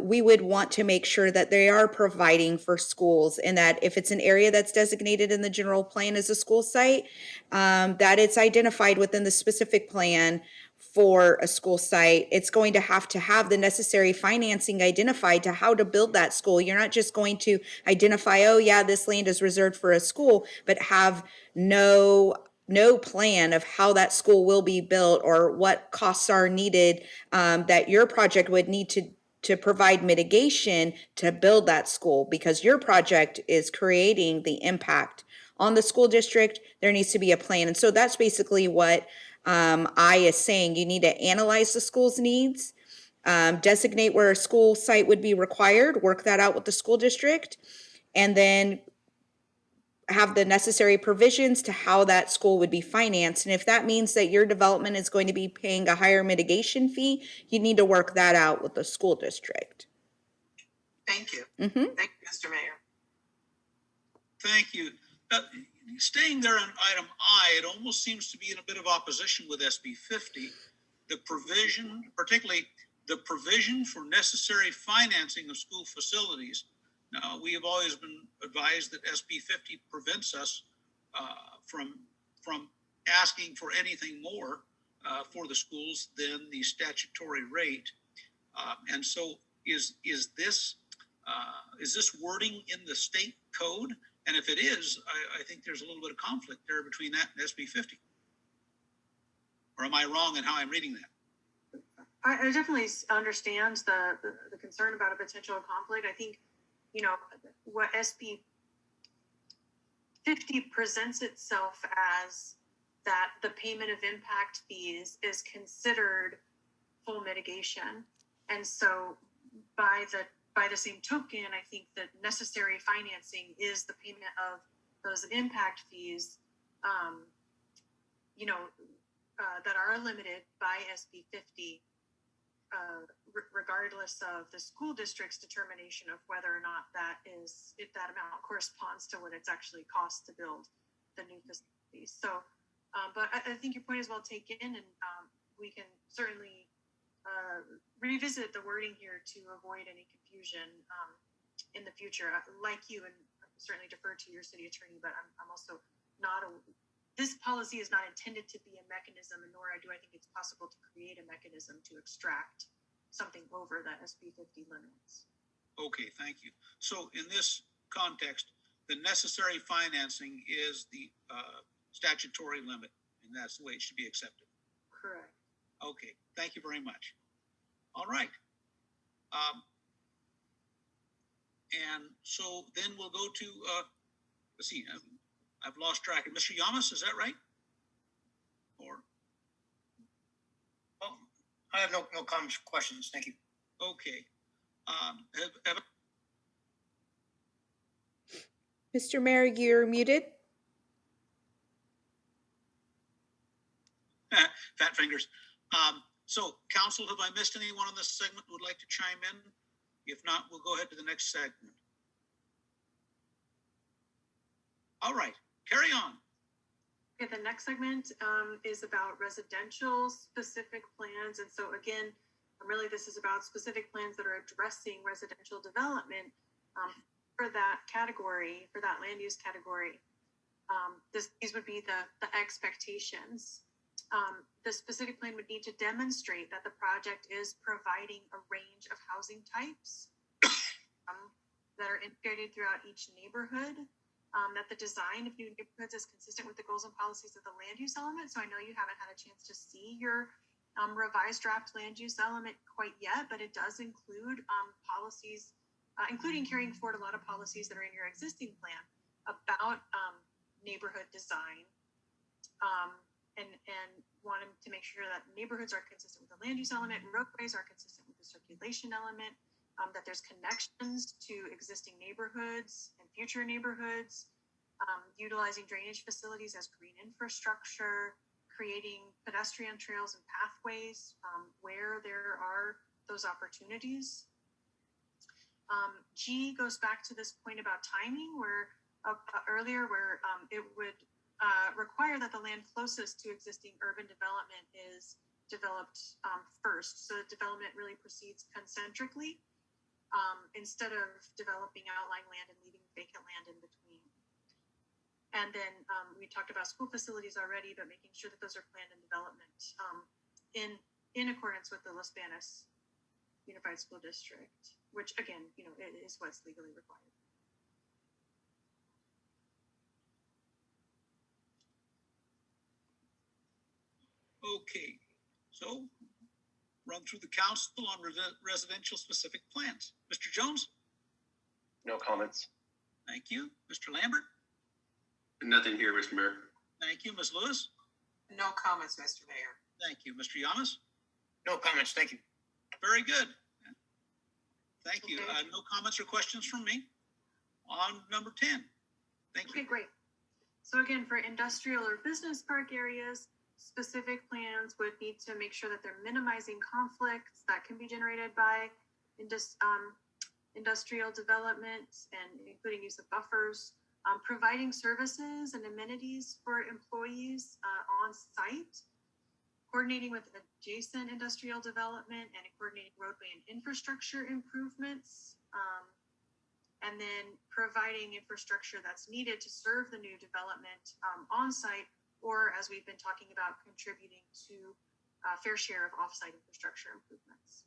we would want to make sure that they are providing for schools, and that if it's an area that's designated in the general plan as a school site, that it's identified within the specific plan for a school site. It's going to have the necessary financing identified to how to build that school. You're not just going to identify, oh yeah, this land is reserved for a school, but have no no plan of how that school will be built or what costs are needed, that your project would need to provide mitigation to build that school, because your project is creating the impact on the school district. There needs to be a plan. And so that's basically what I is saying. You need to analyze the school's needs, designate where a school site would be required, work that out with the school district, and then have the necessary provisions to how that school would be financed. And if that means that your development is going to be paying a higher mitigation fee, you need to work that out with the school district. Thank you. Mm-hmm. Thank you, Mr. Mayor. Thank you. Staying there on item I, it almost seems to be in a bit of opposition with SB 50. The provision, particularly the provision for necessary financing of school facilities. Now, we have always been advised that SB 50 prevents us from asking for anything more for the schools than the statutory rate. And so is this wording in the state code? And if it is, I think there's a little bit of conflict there between that and SB 50. Or am I wrong in how I'm reading that? I definitely understand the concern about a potential conflict. I think, you know, what SB 50 presents itself as, that the payment of impact fees is considered full mitigation. And so by the same token, I think that necessary financing is the payment of those impact fees, that are limited by SB 50, regardless of the school district's determination of whether or not if that amount corresponds to what it's actually cost to build the new facilities. So, but I think your point is well taken, and we can certainly revisit the wording here to avoid any confusion in the future. Like you, and certainly defer to your city attorney, but I'm also not this policy is not intended to be a mechanism, and nor do I think it's possible to create a mechanism to extract something over the SB 50 limits. Okay, thank you. So in this context, the necessary financing is the statutory limit, and that's the way it should be accepted. Correct. Okay, thank you very much. All right. And so then we'll go to, let's see, I've lost track of Mr. Yamas, is that right? Or? Well, I have no comments, questions. Thank you. Okay. Mr. Mayor, you're muted. Fat fingers. So, council, have I missed anyone on this segment who would like to chime in? If not, we'll go ahead to the next segment. All right, carry on. Okay, the next segment is about residential specific plans. And so again, really this is about specific plans that are addressing residential development for that category, for that land use category. These would be the expectations. The specific plan would need to demonstrate that the project is providing a range of housing types that are integrated throughout each neighborhood, that the design of new neighborhoods is consistent with the goals and policies of the land use element. So I know you haven't had a chance to see your revised draft land use element quite yet, but it does include policies, including carrying forward a lot of policies that are in your existing plan about neighborhood design, and wanting to make sure that neighborhoods are consistent with the land use element, and roadways are consistent with the circulation element, that there's connections to existing neighborhoods and future neighborhoods, utilizing drainage facilities as green infrastructure, creating pedestrian trails and pathways where there are those opportunities. G goes back to this point about timing, where earlier, where it would require that the land closest to existing urban development is developed first. So development really proceeds concentrically instead of developing outlying land and leaving vacant land in between. And then we talked about school facilities already, but making sure that those are planned in development in accordance with the Los Banos Unified School District, which again, it is what's legally required. Okay, so run through the council on residential specific plans. Mr. Jones, No comments. thank you. Mr. Lambert, Nothing here, Mr. Mayor. thank you. Ms. Lewis, No comments, Mr. Mayor. thank you. Mr. Yamas, No comments, thank you. very good. Thank you. Okay. No comments or questions from me on number 10. Thank Okay, you. great. So again, for industrial or business park areas, specific plans would need to make sure that they're minimizing conflicts that can be generated by industrial development and including use of buffers, providing services and amenities for employees on site, coordinating with adjacent industrial development and coordinating roadway and infrastructure improvements, and then providing infrastructure that's needed to serve the new development on site, or as we've been talking about, contributing to a fair share of off-site infrastructure improvements.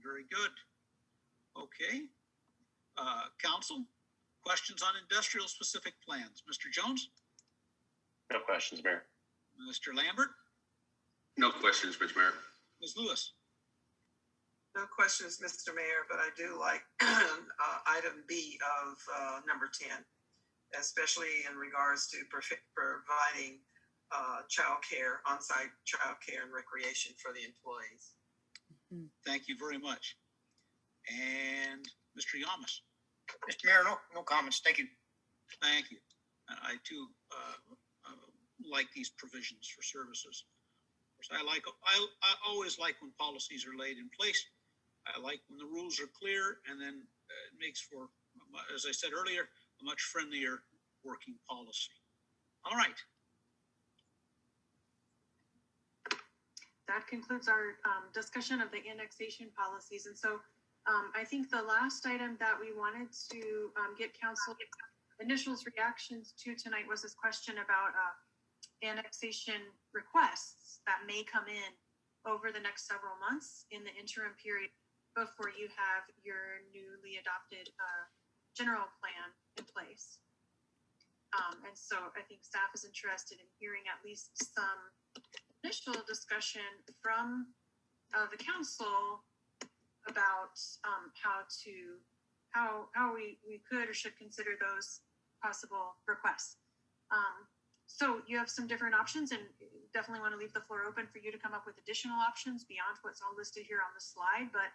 Very good. Okay. Council, questions on industrial specific plans. Mr. Jones, No questions, Mayor. Mr. Lambert, No questions, Mr. Mayor. Ms. Lewis. No questions, Mr. Mayor, but I do like item B of number 10, especially in regards to providing childcare, on-site childcare and recreation for the employees. Thank you very much. And Mr. Yamas, Mr. Mayor, no comments, thank you. thank you. I too like these provisions for services. Of course, I always like when policies are laid in place. I like when the rules are clear, and then it makes for, as I said earlier, a much friendlier working policy. All right. That concludes our discussion of the annexation policies. And so I think the last item that we wanted to get council initials reactions to tonight was this question about annexation requests that may come in over the next several months in the interim period before you have your newly adopted general plan in place. And so I think staff is interested in hearing at least some initial discussion from the council about how we could or should consider those possible requests. So you have some different options, and definitely want to leave the floor open for you to come up with additional options beyond what's all listed here on the slide. But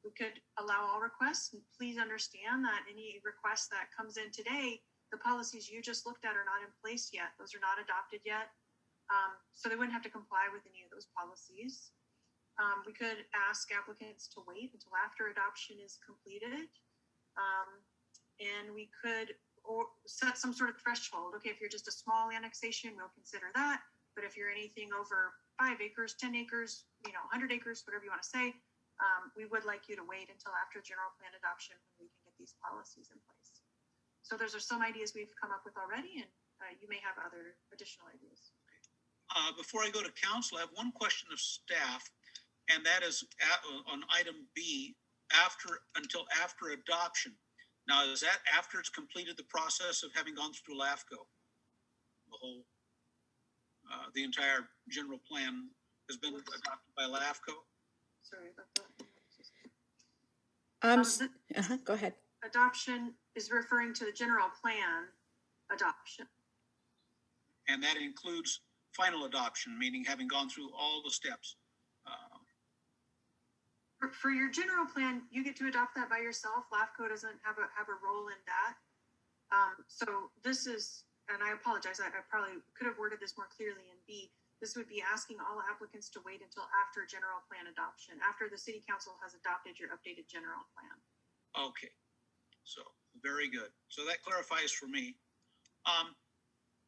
we could allow all requests. And please understand that any request that comes in today, the policies you just looked at are not in place yet. Those are not adopted yet. So they wouldn't have to comply with any of those policies. We could ask applicants to wait until after adoption is completed. And we could set some sort of threshold. Okay, if you're just a small annexation, we'll consider that. But if you're anything over 5 acres, 10 acres, 100 acres, whatever you want to say, we would like you to wait until after general plan adoption when we can get these policies in place. So those are some ideas we've come up with already, and you may have other additional ideas. Before I go to council, I have one question of staff, and that is on item B, until after adoption. Now, is that after it's completed the process of having gone through LAFCO? The entire general plan has been adopted by LAFCO? Sorry about that. Go ahead. Adoption is referring to the general plan adoption. And that includes final adoption, meaning having gone through all the steps. For your general plan, you get to adopt that by yourself. LAFCO doesn't have a role in that. So this is, and I apologize, I probably could have worded this more clearly in B. This would be asking all applicants to wait until after general plan adoption, after the city council has adopted your updated general plan. Okay, so very good. So that clarifies for me.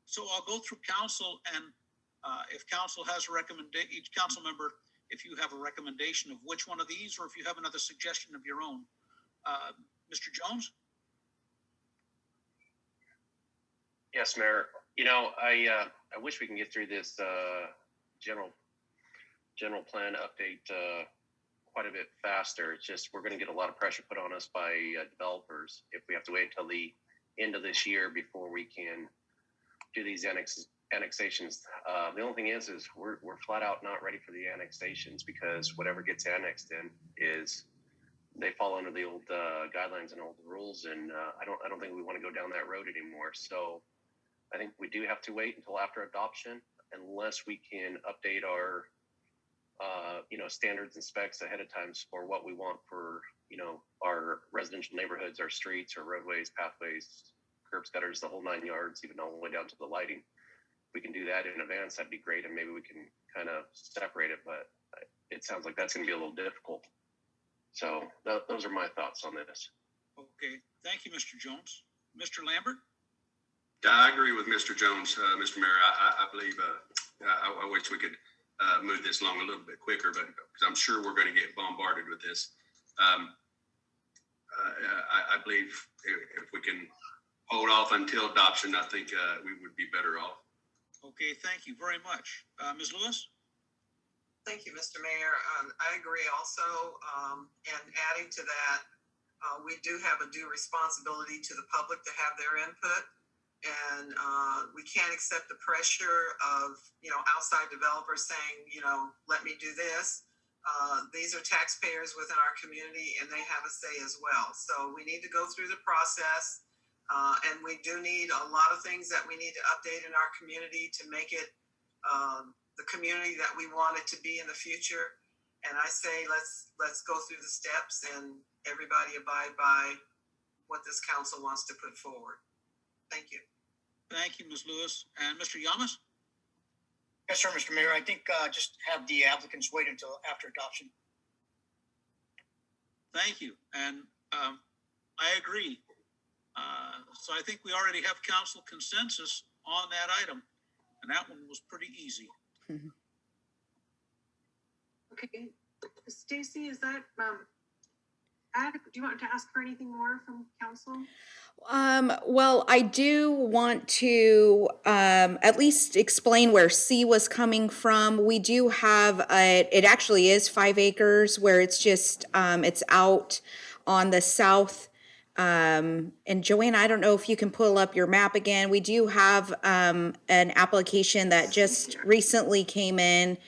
So I'll go through council, and if council has a recommendation, each council member, if you have a recommendation of which one of these, or if you have another suggestion of your own. Mr. Jones? Yes, Mayor. I wish we can get through this general plan update quite a bit faster. It's just we're going to get a lot of pressure put on us by developers if we have to wait until the end of this year before we can do these annexations. The only thing is we're flat out not ready for the annexations because whatever gets annexed in is they fall under the old guidelines and old rules, and I don't think we want to go down that road anymore. So I think we do have to wait until after adoption, unless we can update our standards and specs ahead of time for what we want for our residential neighborhoods, our streets, our roadways, pathways, curbs, gutters, the whole 9 yards, even all the way down to the lighting. If we can do that in advance, that'd be great, and maybe we can kind of separate it, but it sounds like that's going to be a little difficult. So those are my thoughts on this. Okay, thank you, Mr. Jones. Mr. Lambert? I agree with Mr. Jones, Mr. Mayor. I believe I wish we could move this along a little bit quicker, but because I'm sure we're going to get bombarded with this. I believe if we can hold off until adoption, I think we would be better off. Okay, thank you very much. Ms. Lewis? Thank you, Mr. Mayor. I agree also. And adding to that, we do have a due responsibility to the public to have their input. And we can't accept the pressure of, outside developers saying, let me do this. These are taxpayers within our community and they have a say as well. So we need to go through the process. And we do need a lot of things that we need to update in our community to make it the community that we want it to be in the future. And I say, let's go through the steps and everybody abide by what this council wants to put forward. Thank you. Thank you, Ms. Lewis. And Mr. Yamas? Yes, sir, Mr. Mayor. I think just have the applicants wait until after adoption. Thank you. And I agree. So I think we already have council consensus on that item. And that one was pretty easy. Okay, Stacy, is that, do you want to ask for anything more from council? Well, I do want to at least explain where C was coming from. We do have it actually is 5 acres where it's just it's out on the south. And Joanne, I don't know if you can pull up your map again. We do have an application that just recently came in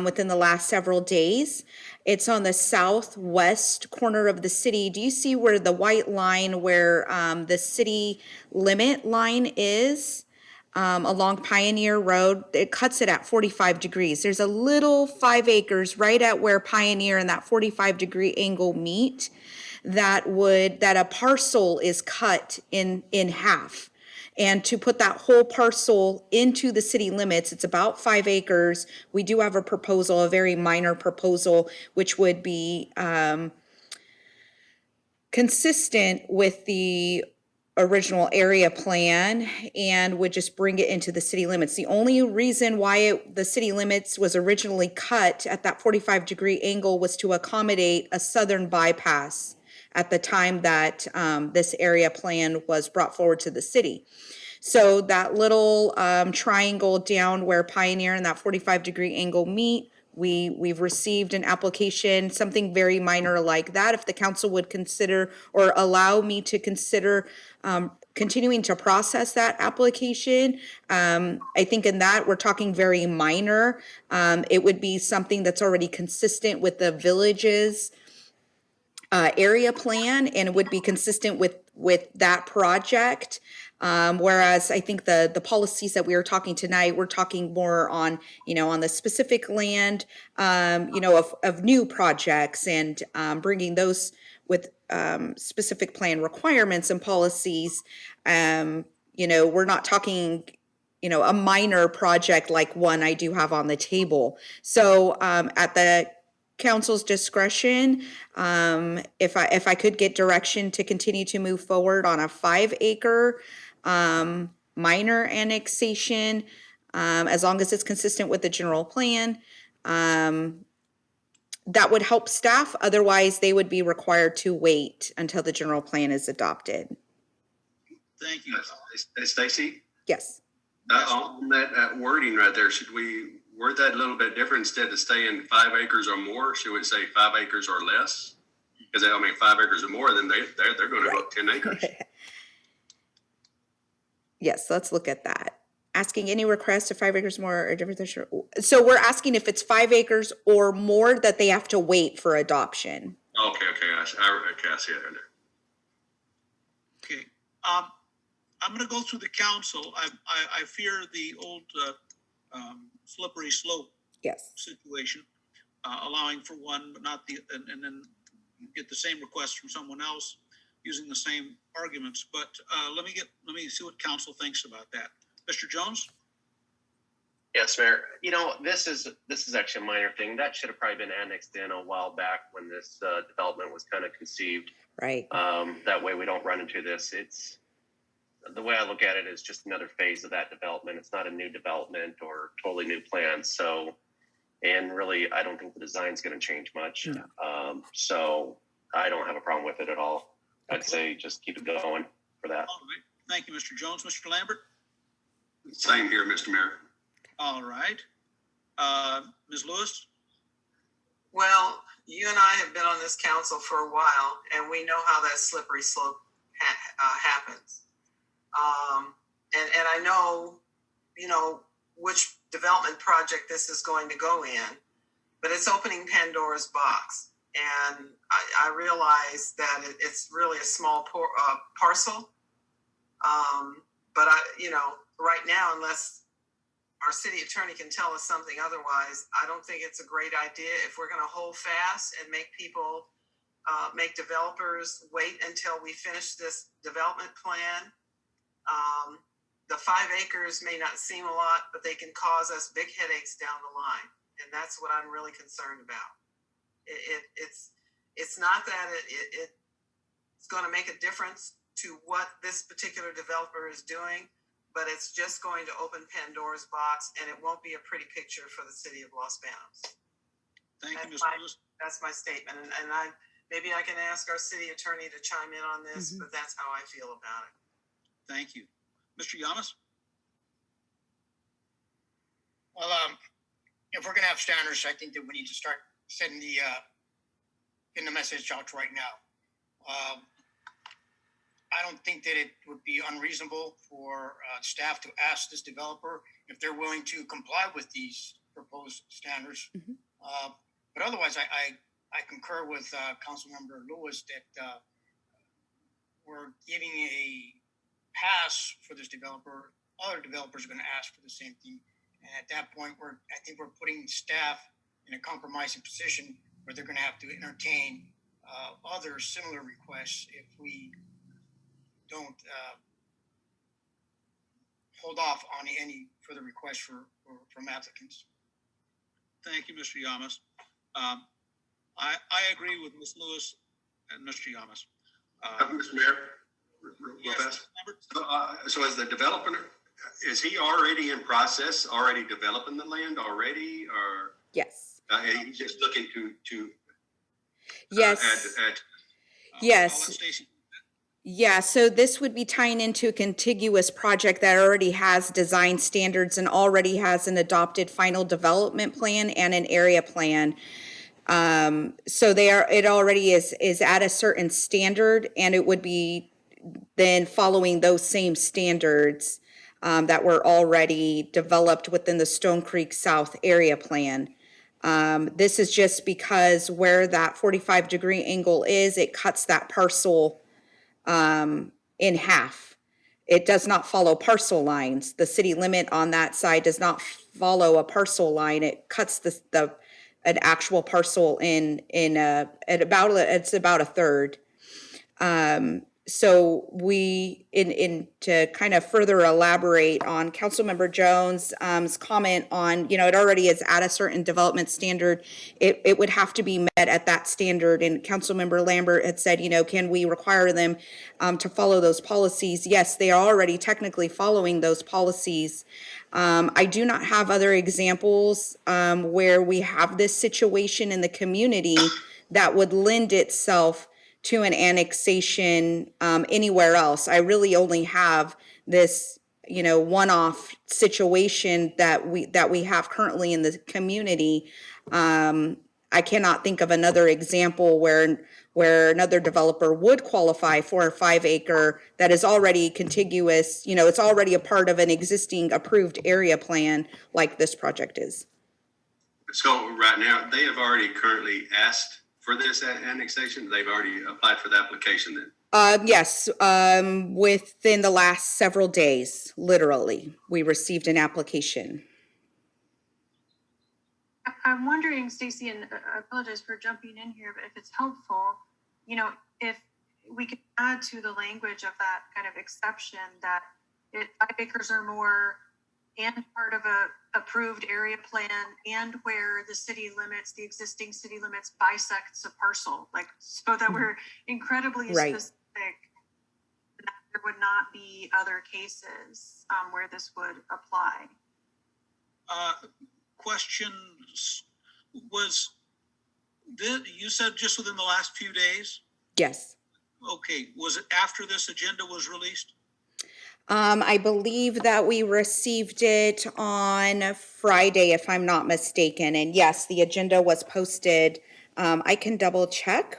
within the last several days. It's on the southwest corner of the city. Do you see where the white line where the city limit line is along Pioneer Road? It cuts it at 45 degrees. There's a little 5 acres right at where Pioneer and that 45-degree angle meet that a parcel is cut in half. And to put that whole parcel into the city limits, it's about 5 acres. We do have a proposal, a very minor proposal, which would be consistent with the original area plan and would just bring it into the city limits. The only reason why the city limits was originally cut at that 45-degree angle was to accommodate a southern bypass at the time that this area plan was brought forward to the city. So that little triangle down where Pioneer and that 45-degree angle meet, we've received an application, something very minor like that. If the council would consider or allow me to consider continuing to process that application, I think in that we're talking very minor. It would be something that's already consistent with the village's area plan, and it would be consistent with that project. Whereas I think the policies that we are talking tonight, we're talking more on, on the specific land, of new projects and bringing those with specific plan requirements and policies. We're not talking, a minor project like one I do have on the table. So at the council's discretion, if I could get direction to continue to move forward on a 5-acre minor annexation, as long as it's consistent with the general plan, that would help staff. Otherwise, they would be required to wait until the general plan is adopted. Thank you. Stacy? Yes. On that wording right there, should we word that a little bit different? Instead of saying 5 acres or more, should we say 5 acres or less? Because 5 acres or more, then they're going to go 10 acres. Yes, let's look at that. asking any request of 5 acres more or different. So we're asking if it's 5 acres or more that they have to wait for adoption. Okay, I see it in there. Okay, I'm gonna go through the council. I fear the old slippery slope Yes. situation, allowing for one, but not the, and then get the same request from someone else using the same arguments. But let me see what council thinks about that. Mr. Jones? Yes, Mayor. You know, this is actually a minor thing. That should have probably been annexed in a while back when this development was kind of conceived. Right. That way we don't run into this. It's the way I look at it is just another phase of that development. It's not a new development or totally new plan. So, and really, I don't think the design's going to change much. No. So I don't have a problem with it at all. I'd Okay. say just keep it going for that. All right. Thank you, Mr. Jones. Mr. Lambert? Same here, Mr. Mayor. All right. Ms. Lewis? Well, you and I have been on this council for a while, and we know how that slippery slope happens. And I know, you know, which development project this is going to go in, but it's opening Pandora's box. And I realize that it's really a small parcel. But right now, unless our city attorney can tell us something otherwise, I don't think it's a great idea if we're going to hold fast and make people, make developers wait until we finish this development plan. The 5 acres may not seem a lot, but they can cause us big headaches down the line. And that's what I'm really concerned about. It's not that it's going to make a difference to what this particular developer is doing, but it's just going to open Pandora's box, and it won't be a pretty picture for the city of Los Banos. Thank you, Ms. Lewis. That's my statement, and maybe I can ask our city attorney to chime in on this, but that's how I feel about it. Thank you. Mr. Yamas? Well, if we're gonna have standards, I think that we need to start sending getting the message out right now. I don't think that it would be unreasonable for staff to ask this developer if they're willing to comply with these proposed standards. But otherwise, I concur with Councilmember Lewis that we're giving a pass for this developer. Other developers are going to ask for the same thing. And at that point, I think we're putting staff in a compromising position where they're going to have to entertain other similar requests if we don't hold off on any further requests from applicants. Thank you, Mr. Yamas. I agree with Ms. Lewis and Mr. Yamas. Mr. Mayor, real Yes, fast. Lambert? So as the developer, is he already in process, already developing the land already, or Yes. he's just looking to Yes. add? Yes. I'll let Stacy. Yeah, so this would be tying into a contiguous project that already has design standards and already has an adopted final development plan and an area plan. So it already is at a certain standard, and it would be then following those same standards that were already developed within the Stone Creek South area plan. This is just because where that 45-degree angle is, it cuts that parcel in half. It does not follow parcel lines. The city limit on that side does not follow a parcel line. It cuts an actual parcel at about a third. So we, to kind of further elaborate on Councilmember Jones' comment on, it already is at a certain development standard. It would have to be met at that standard. And Councilmember Lambert had said, can we require them to follow those policies? Yes, they are already technically following those policies. I do not have other examples where we have this situation in the community that would lend itself to an annexation anywhere else. I really only have this, one-off situation that we have currently in the community. I cannot think of another example where where another developer would qualify for a 5 acre that is already contiguous, it's already a part of an existing approved area plan like this project is. So right now, they have already currently asked for this annexation. They've already applied for the application then. Yes, within the last several days, literally, we received an application. I'm wondering, Stacy, and I apologize for jumping in here, but if it's helpful, if we could add to the language of that kind of exception that 5 acres or more and part of a approved area plan and where the existing city limits bisects a parcel, so that we're incredibly Right. specific, that there would not be other cases where this would apply. Questions you said just within the last few days? Yes. Okay, was it after this agenda was released? I believe that we received it on Friday, if I'm not mistaken. And yes, the agenda was posted. I can double check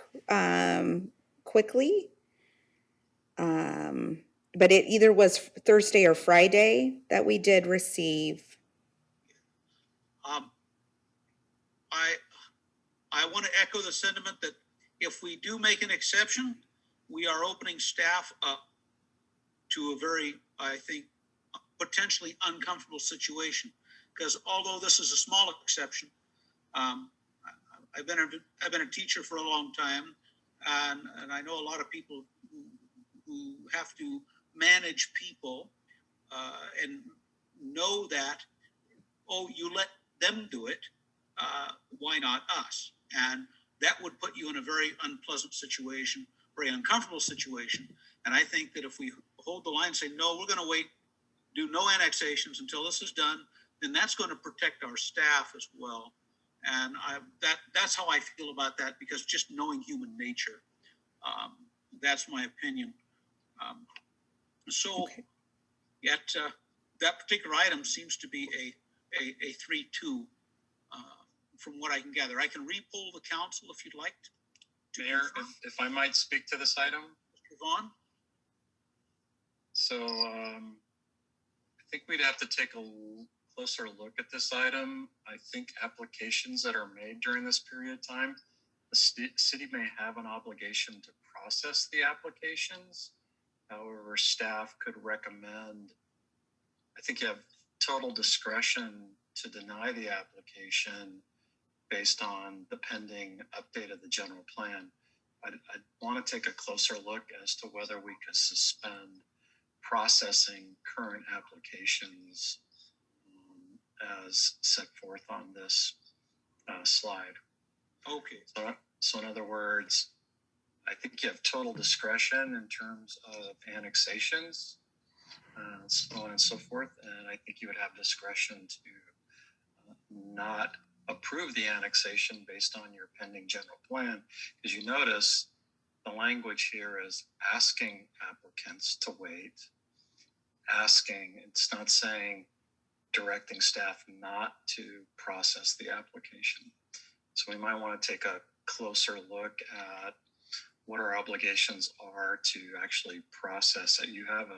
quickly. But it either was Thursday or Friday that we did receive. I want to echo the sentiment that if we do make an exception, we are opening staff up to a very, I think, potentially uncomfortable situation. Because although this is a small exception, I've been a teacher for a long time, and I know a lot of people who have to manage people and know that, you let them do it, why not us? And that would put you in a very unpleasant situation, very uncomfortable situation. And I think that if we hold the line and say, no, we're going to wait, do no annexations until this is done, then that's going to protect our staff as well. And that's how I feel about that, because just knowing human nature, that's my opinion. Okay. Yet that particular item seems to be a 3-2 from what I can gather. I can re-poll the council if you'd like to. Mayor, if I might speak to this item. Mr. Vaughn? So I think we'd have to take a closer look at this item. I think applications that are made during this period of time, the city may have an obligation to process the applications. However, staff could recommend, I think you have total discretion to deny the application based on the pending update of the general plan. I'd want to take a closer look as to whether we could suspend processing current applications as set forth on this slide. Okay. So in other words, I think you have total discretion in terms of annexations, so on and so forth. And I think you would have discretion to not approve the annexation based on your pending general plan. Because you notice the language here is asking applicants to wait, it's not saying directing staff not to process the application. So we might want to take a closer look at what our obligations are to actually process it. You have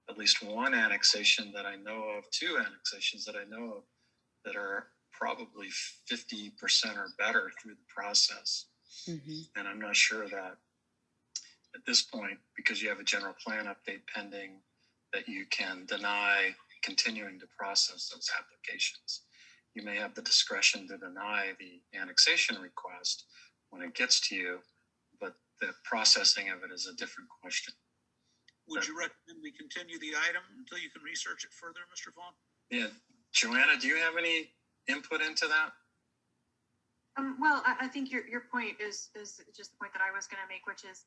at least one annexation that I know of, 2 annexations that I know of that are probably 50% or better through the process. Mm-hmm. And I'm not sure that at this point, because you have a general plan update pending, that you can deny continuing to process those applications. You may have the discretion to deny the annexation request when it gets to you, but the processing of it is a different question. Would you recommend we continue the item until you can research it further, Mr. Vaughn? Yeah. Joanna, do you have any input into that? Well, I think your point is just the point that I was going to make, which is,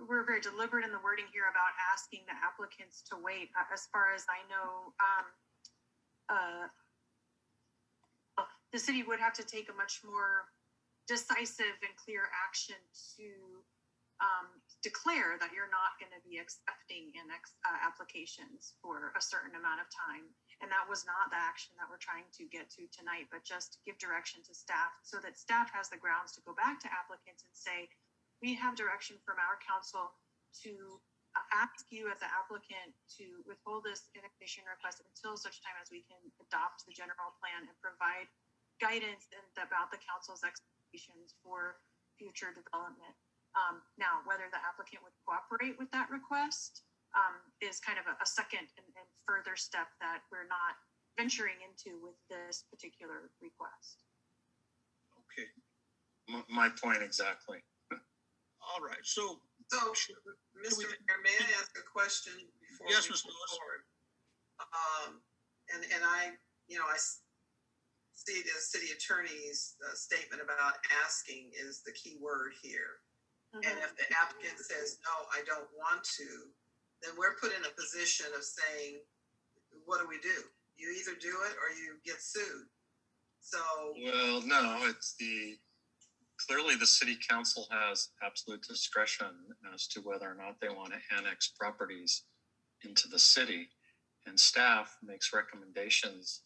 we're very deliberate in the wording here about asking the applicants to wait. As far as I know, the city would have to take a much more decisive and clear action to declare that you're not going to be accepting applications for a certain amount of time. And that was not the action that we're trying to get to tonight, but just give direction to staff so that staff has the grounds to go back to applicants and say, we have direction from our council to ask you as the applicant to withhold this annexation request until such time as we can adopt the general plan and provide guidance about the council's expectations for future development. Now, whether the applicant would cooperate with that request is kind of a second and further step that we're not venturing into with this particular request. Okay, My point exactly. all right, so, So, Mr. Mayor, may I ask a question before Yes, we Ms. move Lewis. forward? And I, I see the city attorney's statement about asking is the key word here. And if the applicant says, no, I don't want to, then we're put in a position of saying, what do we do? You either do it or you get sued. So, Well, no, clearly the city council has absolute discretion as to whether or not they want to annex properties into the city, and staff makes recommendations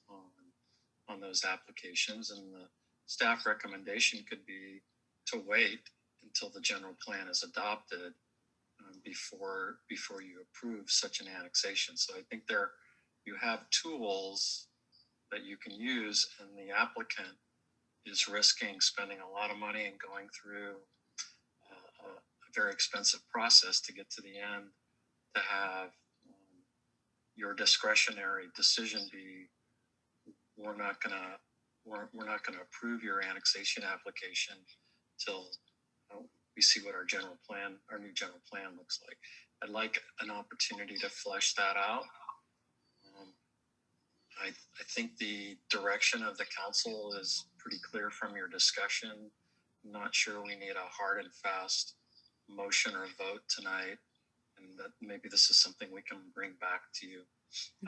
on those applications, and the staff recommendation could be to wait until the general plan is adopted before you approve such an annexation. So I think you have tools that you can use, and the applicant is risking spending a lot of money and going through a very expensive process to get to the end, to have your discretionary decision be, we're not gonna approve your annexation application till we see what our new general plan looks like. I'd like an opportunity to flesh that out. I think the direction of the council is pretty clear from your discussion. I'm not sure we need a hard and fast motion or vote tonight, and that maybe this is something we can bring back to you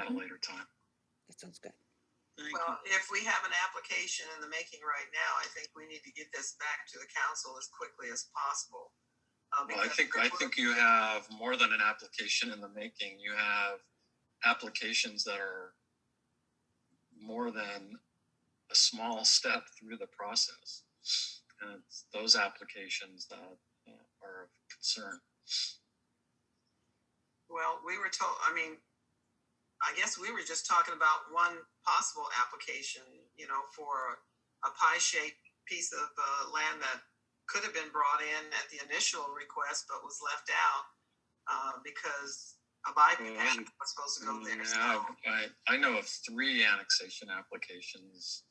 at a later time. That sounds good. thank you. well, if we have an application in the making right now, I think we need to get this back to the council as quickly as possible. Well, I because think you have more than an application in the making. You have applications that are more than a small step through the process, and it's those applications that are of concern. Well, we were told, I guess we were just talking about one possible application, for a pie-shaped piece of land that could have been brought in at the initial request, but was left out because a bypass was supposed to go there. Yeah, So, I know of 3 annexation applications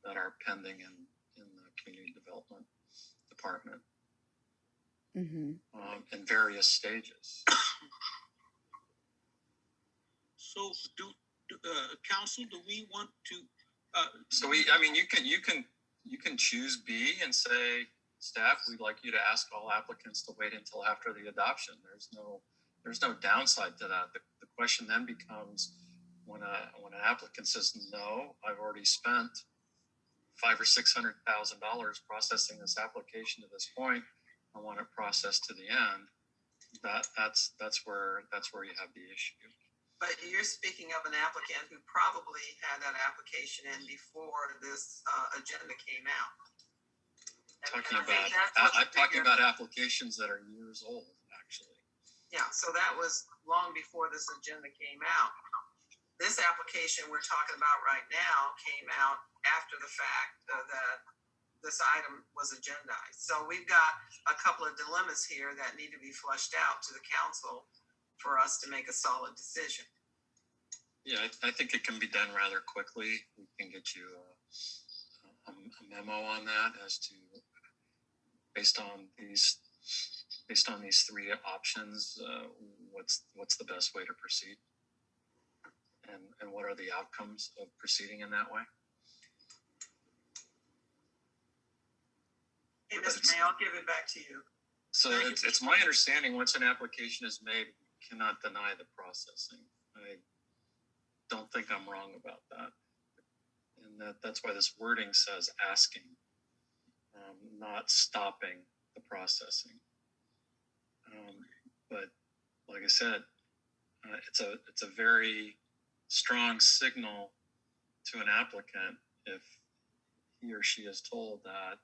that are pending in the community development department Mm-hmm. in various stages. So council, do we want to, So you can choose B and say, staff, we'd like you to ask all applicants to wait until after the adoption. There's no downside to that. The question then becomes when an applicant says, no, I've already spent $500,000 or $600,000 processing this application to this point, I want it processed to the end. That's where you have the issue. but you're speaking of an applicant who probably had that application in before this agenda came out. And I think that's what I'm the talking bigger- about applications that are years old, actually. Yeah, so that was long before this agenda came out. This application we're talking about right now came out after the fact that this item was agendized. So we've got a couple of dilemmas here that need to be flushed out to the council for us to make a solid decision. Yeah, I think it can be done rather quickly. We can get you a memo on that as to based on these 3 options, what's the best way to proceed, and what are the outcomes of proceeding in that way. Hey, Mr. May, I'll give it back to you. So it's my understanding once an application is made, we cannot deny the processing. I don't think I'm wrong about that. And that's why this wording says asking, not stopping the processing. But like I said, it's a very strong signal to an applicant if he or she is told that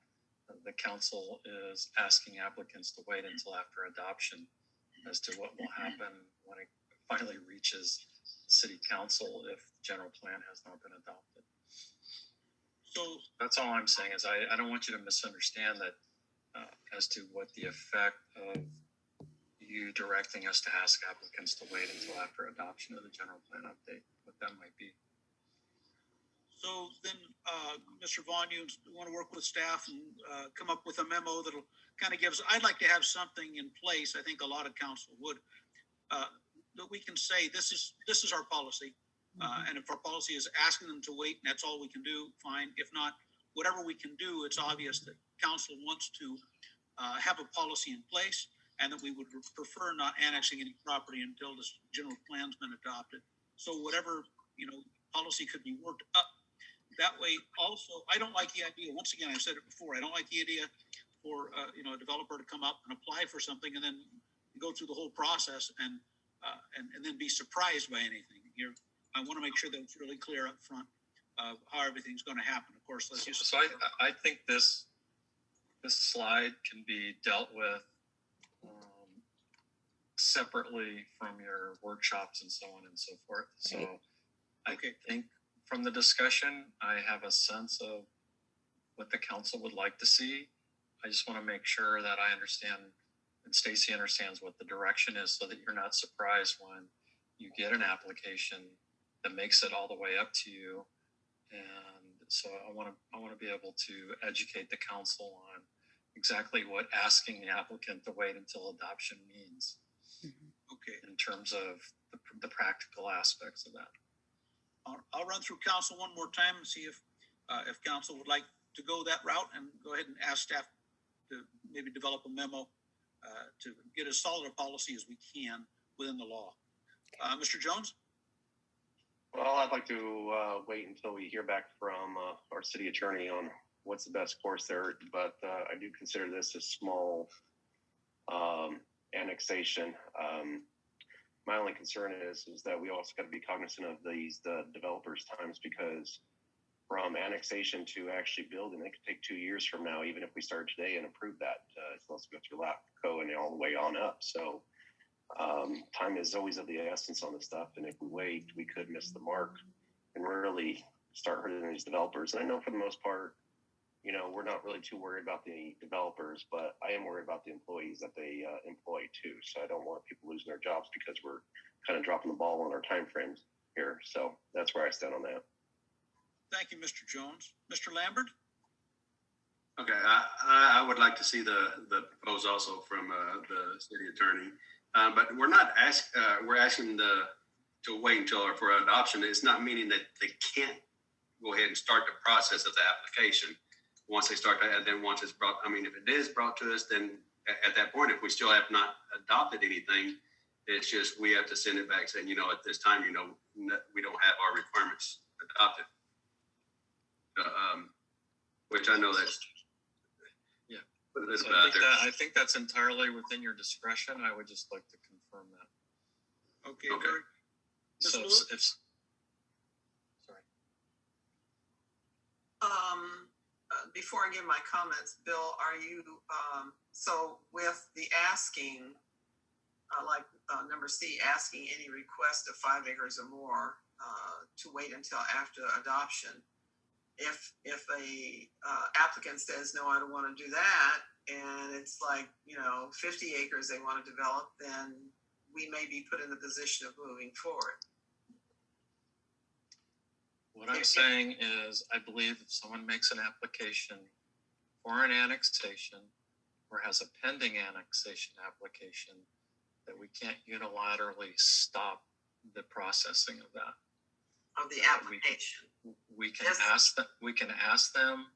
the council is asking applicants to wait until after adoption as to what will happen when it finally reaches city council if the general plan has not been adopted. So, That's all I'm saying is I don't want you to misunderstand that as to what the effect of you directing us to ask applicants to wait until after adoption of the general plan update, what that might be. so then, Mr. Vaughn, you want to work with staff and come up with a memo that'll kind of give us, I'd like to have something in place, I think a lot of council would, that we can say, this is our policy. And if our policy is asking them to wait, and that's all we can do, fine. If not, whatever we can do, it's obvious that council wants to have a policy in place, and that we would prefer not annexing any property until this general plan's been adopted. So whatever, policy could be worked up that way. Also, I don't like the idea, once again, I've said it before, I don't like the idea for, a developer to come up and apply for something and then go through the whole process and then be surprised by anything. I want to make sure that it's really clear up front of how everything's going to happen. Of course, let's just. So I think this slide can be dealt with separately from your workshops and so on and so forth. So I think from the discussion, I have a sense of what the council would like to see. I just want to make sure that I understand and Stacy understands what the direction is so that you're not surprised when you get an application that makes it all the way up to you. And so I want to be able to educate the council on exactly what asking the applicant to wait until adoption means. Okay. In terms of the practical aspects of that. I'll run through council one more time and see if council would like to go that route, and go ahead and ask staff to maybe develop a memo to get as solid a policy as we can within the law. Mr. Jones? Well, I'd like to wait until we hear back from our city attorney on what's the best course there, but I do consider this a small annexation. My only concern is that we also got to be cognizant of the developers' times, because from annexation to actually building, it could take 2 years from now, even if we start today and approve that. It's supposed to go through LAPCO and all the way on up. So time is always of the essence on this stuff. And if we wait, we could miss the mark and really start hurting these developers. And I know for the most part, we're not really too worried about the developers, but I am worried about the employees that they employ too. So I don't want people losing their jobs because we're kind of dropping the ball on our time frames here. So that's where I stand on that. Thank you, Mr. Jones. Mr. Lambert? Okay, I would like to see the proposal also from the city attorney, but we're not we're asking to wait until for adoption. It's not meaning that they can't go ahead and start the process of the application. Once they start that, and then once it's brought, if it is brought to us, then at that point, if we still have not adopted anything, it's just we have to send it back saying, at this time, we don't have our requirements adopted. Which I know that's So I think that's entirely within your discretion. I would just like to confirm that. Okay. Okay. So Ms. if sorry. Before I give my comments, Bill, are you, so with the asking, like number C, asking any request of 5 acres or more to wait until after adoption, if a applicant says, no, I don't want to do that, and it's like, 50 acres they want to develop, then we may be put in the position of moving forward. What I'm saying is, I believe if someone makes an application for an annexation or has a pending annexation application, that we can't unilaterally stop the processing of that. Of the application. We can Yes. ask them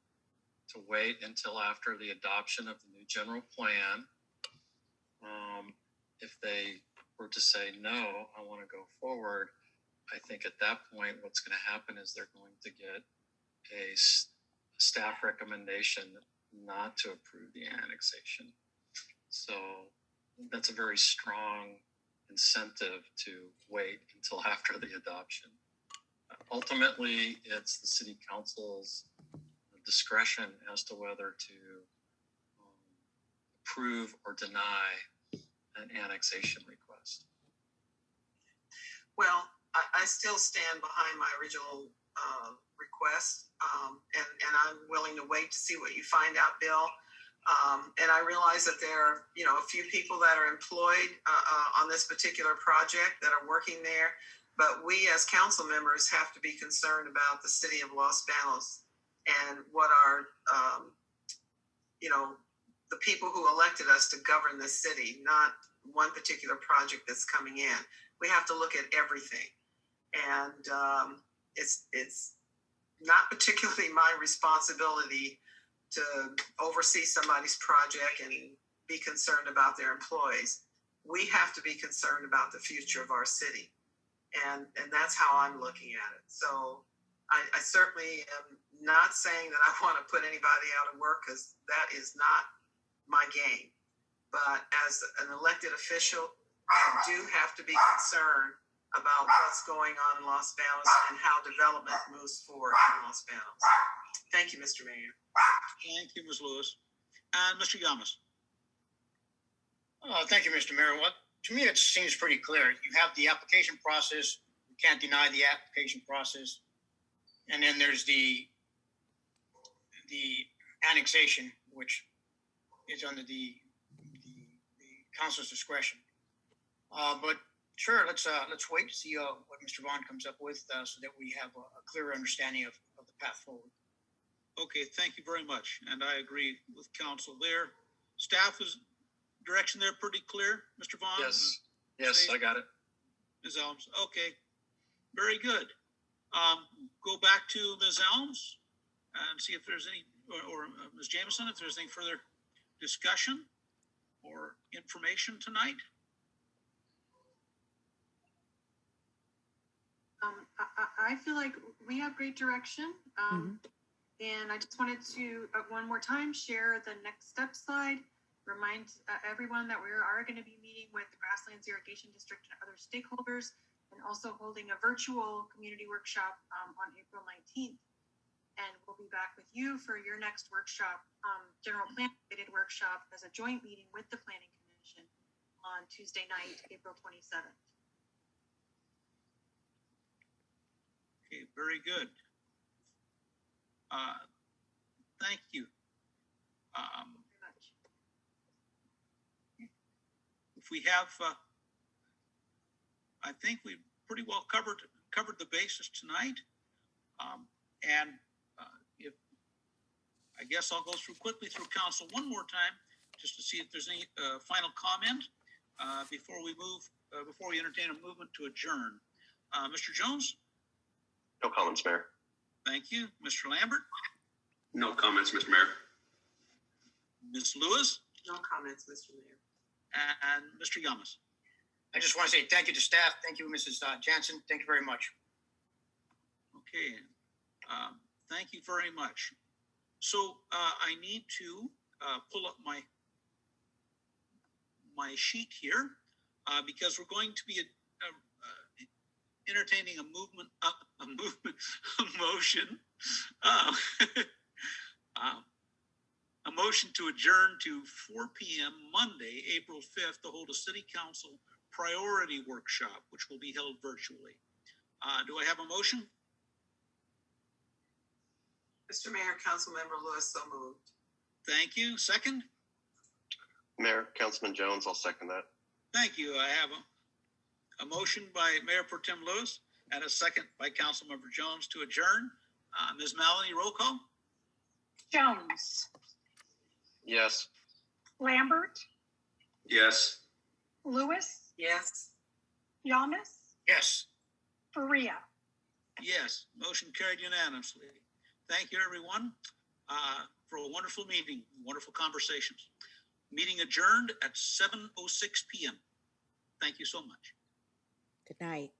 to wait until after the adoption of the new general plan. If they were to say, no, I want to go forward, I think at that point, what's going to happen is they're going to get a staff recommendation not to approve the annexation. So that's a very strong incentive to wait until after the adoption. Ultimately, it's the city council's discretion as to whether to approve or deny an annexation request. Well, I still stand behind my original request, and I'm willing to wait to see what you find out, Bill. And I realize that there are, a few people that are employed on this particular project that are working there, but we as council members have to be concerned about the city of Los Banos and what our, the people who elected us to govern this city, not one particular project that's coming in. We have to look at everything. And it's not particularly my responsibility to oversee somebody's project and be concerned about their employees. We have to be concerned about the future of our city. And that's how I'm looking at it. So I certainly am not saying that I want to put anybody out of work, because that is not my game. But as an elected official, I do have to be concerned about what's going on in Los Banos and how development moves forward in Los Banos. Thank you, Mr. Mayor. Thank you, Ms. Lewis. And Mr. Yamas. Thank you, Mr. Mayor. To me, it seems pretty clear. You have the application process. You can't deny the application process. And then there's the annexation, which is under the council's discretion. But sure, let's wait to see what Mr. Vaughn comes up with, so that we have a clearer understanding of the path forward. Okay, thank you very much. And I agree with council there. Staff is direction there pretty clear, Mr. Vaughn? Yes, I got it. Ms. Elms, okay. Very good. Go back to Ms. Elms and see if there's any, or Ms. Jameson, if there's any further discussion or information tonight. I feel like we have great direction. And I just wanted to, one more time, share the next step slide. Remind everyone that we are going to be meeting with the Grasslands Irrigation District and other stakeholders, and also holding a virtual community workshop on April 19th. And we'll be back with you for your next workshop, general plan related workshop, as a joint meeting with the Planning Commission on Tuesday night, April 27th. Okay, very good. Thank you. Very much. If we have, I think we pretty well covered the basis tonight. And if I guess I'll go quickly through council one more time, just to see if there's any final comment before we entertain a movement to adjourn. Mr. Jones? No comments, Mayor. Thank you. Mr. Lambert? No comments, Mr. Mayor. Ms. Lewis? No comments, Mr. Mayor. And Mr. Yamas? I just want to say thank you to staff. Thank you, Mrs. Jansen. Thank you very much. Okay. Thank you very much. So I need to pull up my sheet here because we're going to be entertaining a motion to adjourn to 4 p.m. Monday, April 5th, to hold a city council priority workshop, which will be held virtually. Do I have a motion? Mr. Mayor, Councilmember Lewis, so moved. Thank you. Second? Mayor, Councilman Jones, I'll second that. Thank you. I have a motion by Mayor Pro Tem Lewis and a second by Councilmember Jones to adjourn. Ms. Maloney, roll call? Jones, Yes. Lambert, Yes. Lewis, Yes. Yamas, Yes. Faria. Yes. Motion carried unanimously. Thank you, everyone, for a wonderful meeting, wonderful conversations. Meeting adjourned at 7:06 p.m. Thank you so much. Good night.